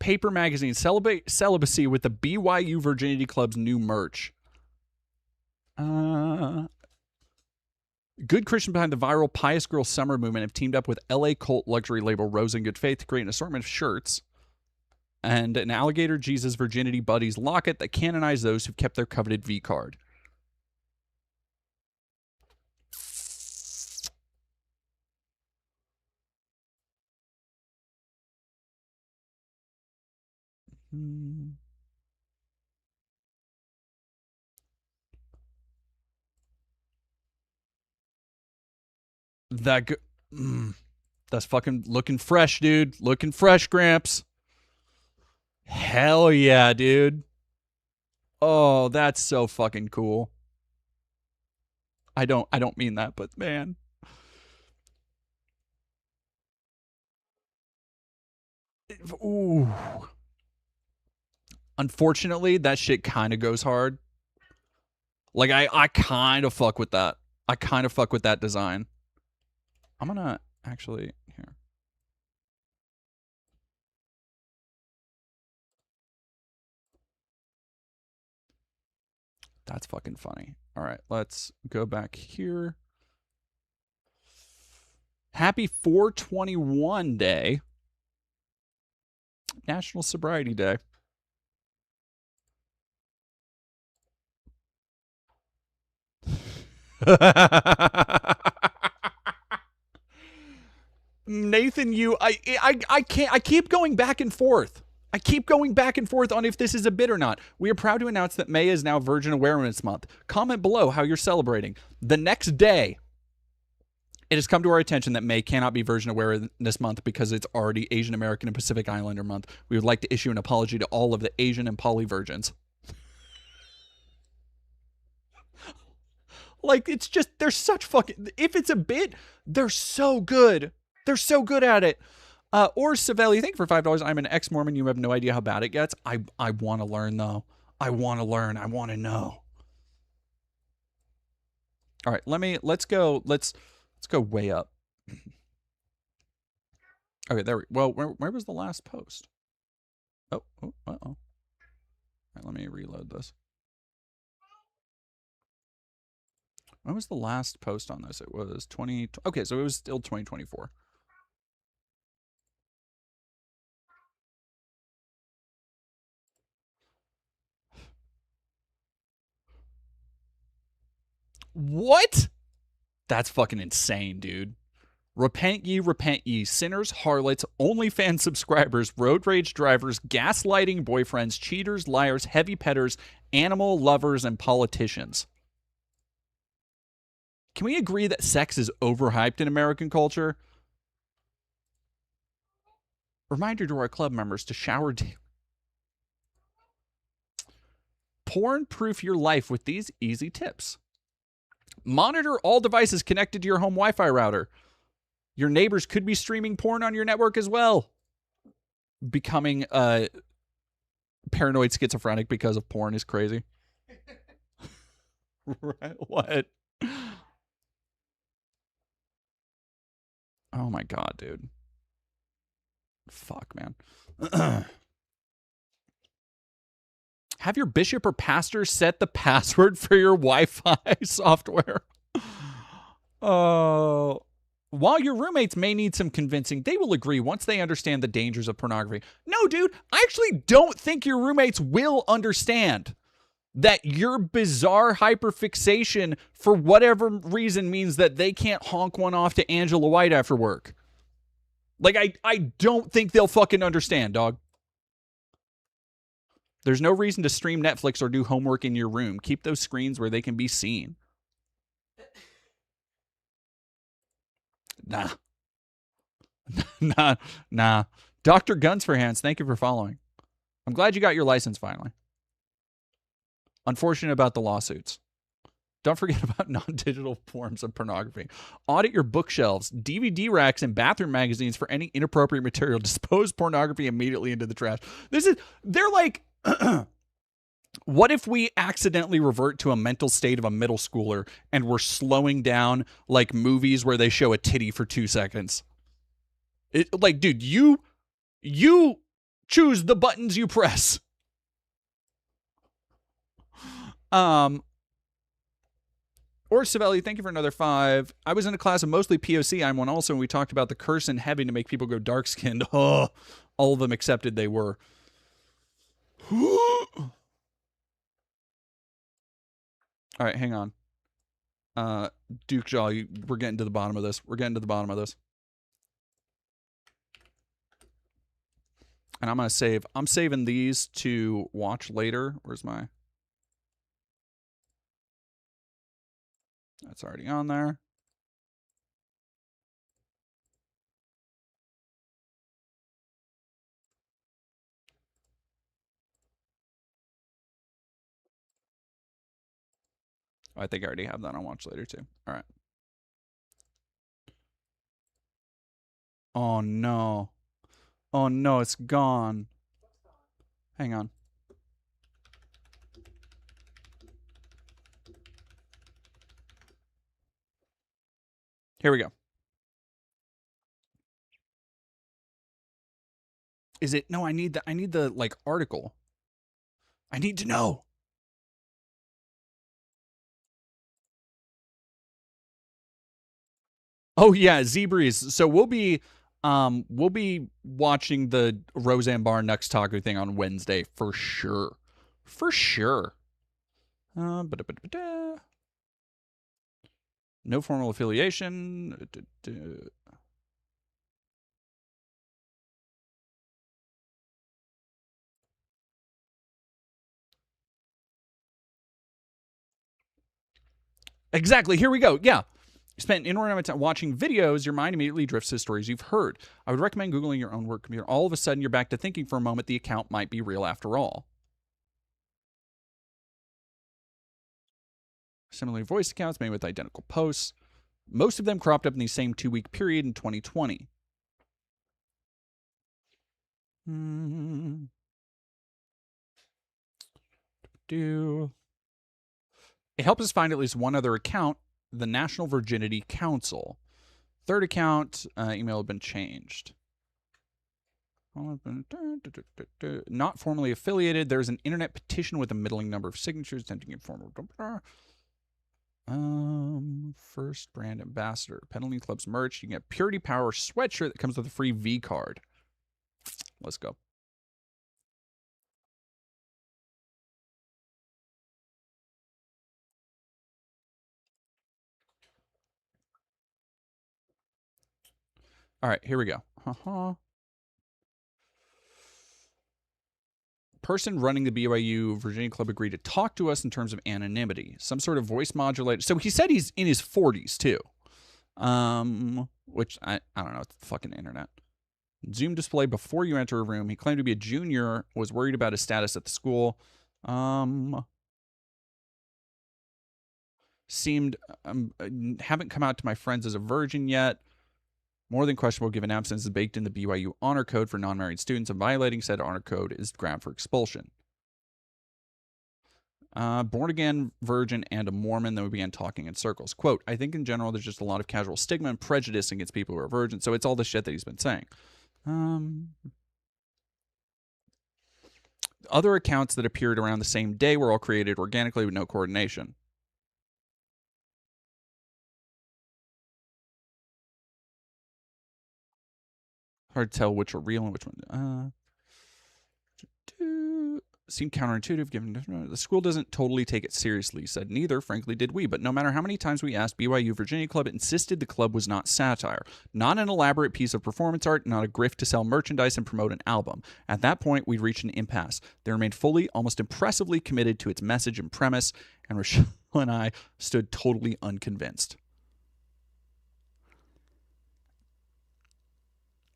Paper Magazine, celibacy with the BYU Virginity Club's new merch. Good Christian behind the viral Pious Girl Summer movement have teamed up with LA cult luxury label Rose in Good Faith to create an assortment of shirts and an Alligator Jesus Virginity Buddies locket that canonize those who've kept their coveted V card. That's fucking looking fresh, dude. Looking fresh, Gramps. Hell yeah, dude. Oh, that's so fucking cool. I don't mean that, but man. Ooh. Unfortunately, that shit kind of goes hard. Like, I kind of fuck with that. I kind of fuck with that design. I'm gonna actually... Here. That's fucking funny. All right, let's go back here. Happy 421 Day. National Sobriety Day. Nathan, I can't. I keep going back and forth. I keep going back and forth on if this is a bit or not. We are proud to announce that May is now Virgin Awareness Month. Comment below how you're celebrating. The next day, it has come to our attention that May cannot be Virgin Awareness Month because it's already Asian American and Pacific Islander Month. We would like to issue an apology to all of the Asian and poly virgins. Like, it's just, they're such fucking... If it's a bit, they're so good. They're so good at it. Or Savelli, thank you for $5. I'm an ex-Mormon. You have no idea how bad it gets. I want to learn, though. I want to learn. I want to know. All right, let's go. Let's go way up. Okay, there we well, where was the last post? Oh, uh-oh. All right, let me reload this. When was the last post on this? It was 20... Okay, so it was still 2024. What? That's fucking insane, dude. Repent ye, sinners, harlots, OnlyFans subscribers, road rage drivers, gaslighting boyfriends, cheaters, liars, heavy petters, animal lovers, and politicians. Can we agree that sex is overhyped in American culture? Reminder to our club members to shower daily. Porn-proof your life with these easy tips. Monitor all devices connected to your home Wi-Fi router. Your neighbors could be streaming porn on your network as well. Becoming paranoid schizophrenic because of porn is crazy. Right? What? Oh my god, dude. Fuck, man. Have your bishop or pastor set the password for your Wi-Fi software. Oh. While your roommates may need some convincing, they will agree once they understand the dangers of pornography. No, dude, I actually don't think your roommates will understand that your bizarre hyperfixation for whatever reason means that they can't honk one off to Angela White after work. Like, I don't think they'll fucking understand, dog. There's no reason to stream Netflix or do homework in your room. Keep those screens where they can be seen. Nah. Nah. Dr. Guns for Hands, thank you for following. I'm glad you got your license finally. Unfortunate about the lawsuits. Don't forget about non-digital forms of pornography. Audit your bookshelves, DVD racks, and bathroom magazines for any inappropriate material. Dispose pornography immediately into the trash. They're like, what if we accidentally revert to a mental state of a middle schooler and we're slowing down like movies where they show a titty for 2 seconds? Like, dude, you choose the buttons you press. Or Savelli, thank you for another 5. I was in a class of mostly POC. I'm one also, and we talked about the curse in heaven to make people go dark-skinned. Oh, all of them accepted they were. All right, hang on. Duke Jaw, we're getting to the bottom of this. And I'm going to save. I'm saving these to watch later. Where's my... That's already on there. I think I already have that on watch later too. All right. Oh no. Oh no, it's gone. Hang on. Here we go. Is it? No, I need the like article. I need to know. Oh yeah, Z-Breeze. So we'll be watching the Roseanne Barr Nux Taco thing on Wednesday for sure. For sure. No formal affiliation. Exactly. Here we go. Yeah. You spent an inordinate time watching videos, your mind immediately drifts to stories you've heard. I would recommend Googling your own work computer. All of a sudden, you're back to thinking for a moment the account might be real after all. Similarly, voice accounts made with identical posts. Most of them cropped up in the same 2-week period in 2020. It helps us find at least one other account, the National Virginity Council. Third account, email had been changed. Not formally affiliated. There's an internet petition with a middling number of signatures attempting informal. First brand ambassador. Penalty Club's merch. You can get Purity Power sweatshirt that comes with a free V card. Let's go. All right, here we go. Person running the BYU Virginia Club agreed to talk to us in terms of anonymity. Some sort of voice modulator. So he said he's in his 40s too. Which I don't know. It's the fucking internet. Zoom display before you enter a room. He claimed to be a junior, was worried about his status at the school. Seemed haven't come out to my friends as a virgin yet. More than questionable given absence is baked in the BYU honor code for non-married students, and violating said honor code is ground for expulsion. Born again, virgin, and a Mormon. Then we began talking in circles. Quote, I think in general there's just a lot of casual stigma and prejudice against people who are virgins. So it's all the shit that he's been saying. Other accounts that appeared around the same day were all created organically with no coordination. Hard to tell which are real and which one. Seemed counterintuitive given the school doesn't totally take it seriously. Said neither, frankly, did we. But no matter how many times we asked, BYU Virginia Club insisted the club was not satire, not an elaborate piece of performance art, not a grift to sell merchandise and promote an album. At that point, we'd reached an impasse. They remained fully, almost impressively committed to its message and premise, and Rochelle and I stood totally unconvinced.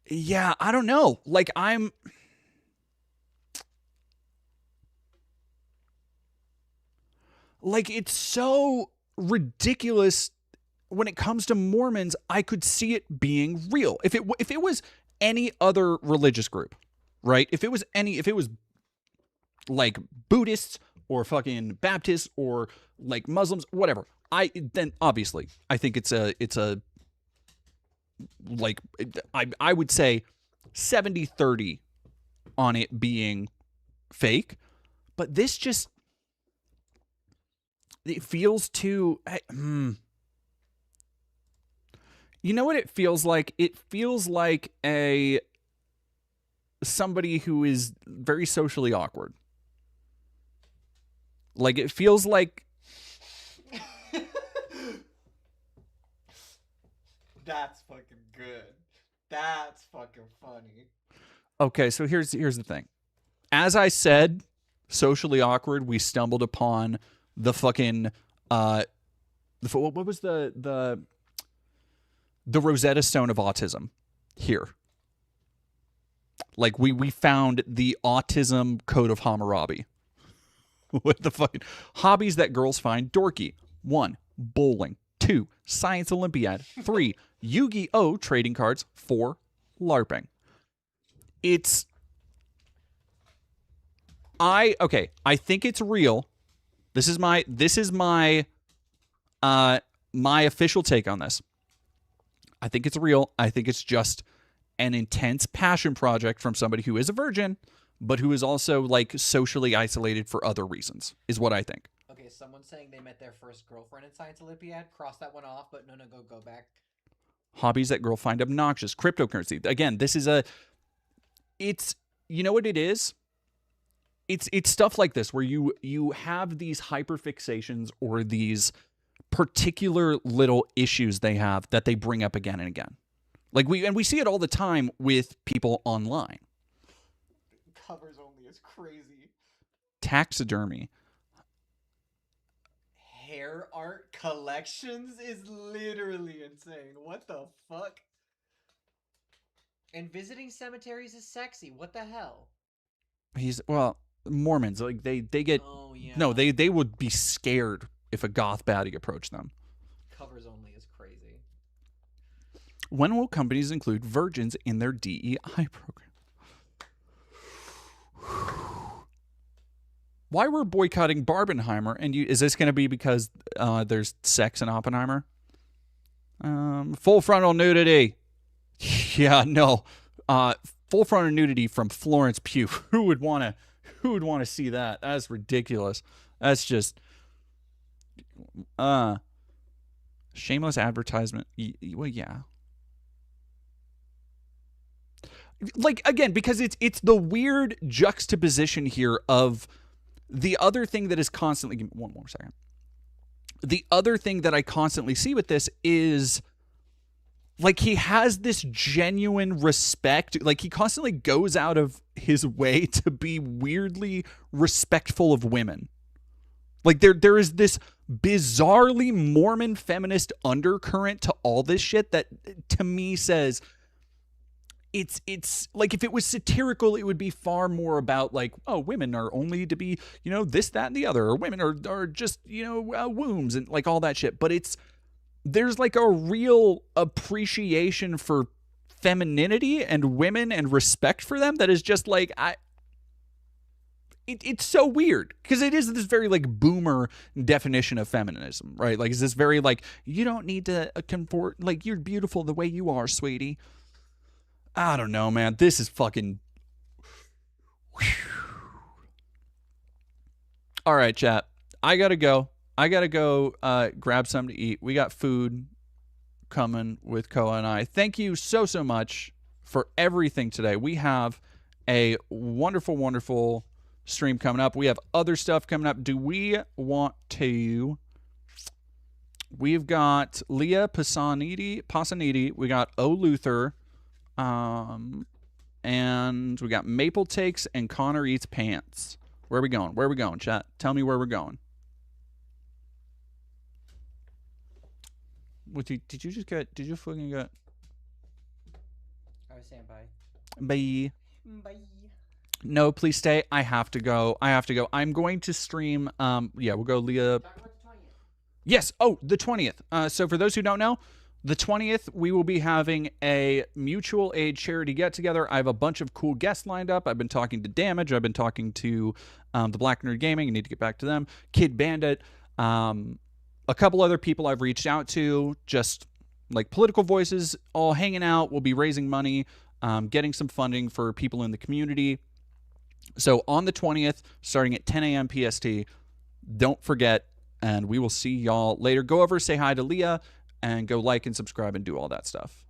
Yeah, I don't know. Like, it's so ridiculous when it comes to Mormons. I could see it being real. If it was any other religious group, right? If it was like Buddhists or fucking Baptists or like Muslims, whatever, then obviously I think it's a like, I would say 70-30 on it being fake. But this just, it feels too, you know what it feels like? It feels like somebody who is very socially awkward. Like, it feels like That's fucking good. That's fucking funny. Okay, so here's the thing. As I said, socially awkward, we stumbled upon the fucking what was the Rosetta Stone of autism here. Like we found the autism code of Hammurabi. What the fucking hobbies that girls find dorky. 1, bowling. 2, science Olympiad. 3, Yu-Gi-Oh! Trading cards. 4, LARPing. I think it's real. This is my my official take on this. I think it's real. I think it's just an intense passion project from somebody who is a virgin, but who is also like socially isolated for other reasons, is what I think. Okay, someone's saying they met their first girlfriend in Science Olympiad. Cross that one off, but no, go back. Hobbies that girl find obnoxious. Cryptocurrency. Again, this is it's, you know what it is? It's stuff like this where you have these hyperfixations or these particular little issues they have that they bring up again and again. Like we see it all the time with people online. Covers only is crazy. Taxidermy. Hair art collections is literally insane. What the fuck? And visiting cemeteries is sexy. What the hell? Mormons, like they get no, they would be scared if a goth baddie approached them. Covers only is crazy. When will companies include virgins in their DEI program? Why we're boycotting Barbenheimer? And is this going to be because there's sex in Oppenheimer? Full frontal nudity. Yeah, no. Full frontal nudity from Florence Pugh. Who would want to see that? That's ridiculous. That's just shameless advertisement. Well, yeah. Like, again, because it's the weird juxtaposition here of the other thing that is constantly, give me one more second. The other thing that I constantly see with this is, like, he has this genuine respect. Like, he constantly goes out of his way to be weirdly respectful of women. Like, there is this bizarrely Mormon feminist undercurrent to all this shit that, to me, says it's like, if it was satirical, it would be far more about, like, oh, women are only to be, this, that, and the other, or women are just, wombs, and like all that shit. But there's like a real appreciation for femininity and women and respect for them that is just like, it's so weird, because it is this very like boomer definition of feminism, right? Like, it's this very like, you don't need to conform, like, you're beautiful the way you are, sweetie. I don't know, man. This is fucking... All right, chat. I gotta go. Grab something to eat. We got food coming with Koa and I. Thank you so much for everything today. We have a wonderful, wonderful stream coming up. We have other stuff coming up. Do we want to... We've got Leah Pasanidi. We got O. Luther. And we got Maple Takes and Connor Eats Pants. Where are we going, chat? Tell me where we're going. What did you fucking get? I was saying bye. Bye. Bye. No, please stay. I have to go. I'm going to stream. Yeah, we'll go Leah. Yes. Oh, the 20th. So for those who don't know, the 20th, we will be having a mutual aid charity get-together. I have a bunch of cool guests lined up. I've been talking to Damage. I've been talking to the Black Nerd Gaming. I need to get back to them. Kid Bandit. A couple other people I've reached out to. Just like political voices, all hanging out. We'll be raising money, getting some funding for people in the community. So on the 20th, starting at 10 a.m. PST, don't forget, and we will see y'all later. Go over, say hi to Leah, and go like and subscribe and do all that stuff.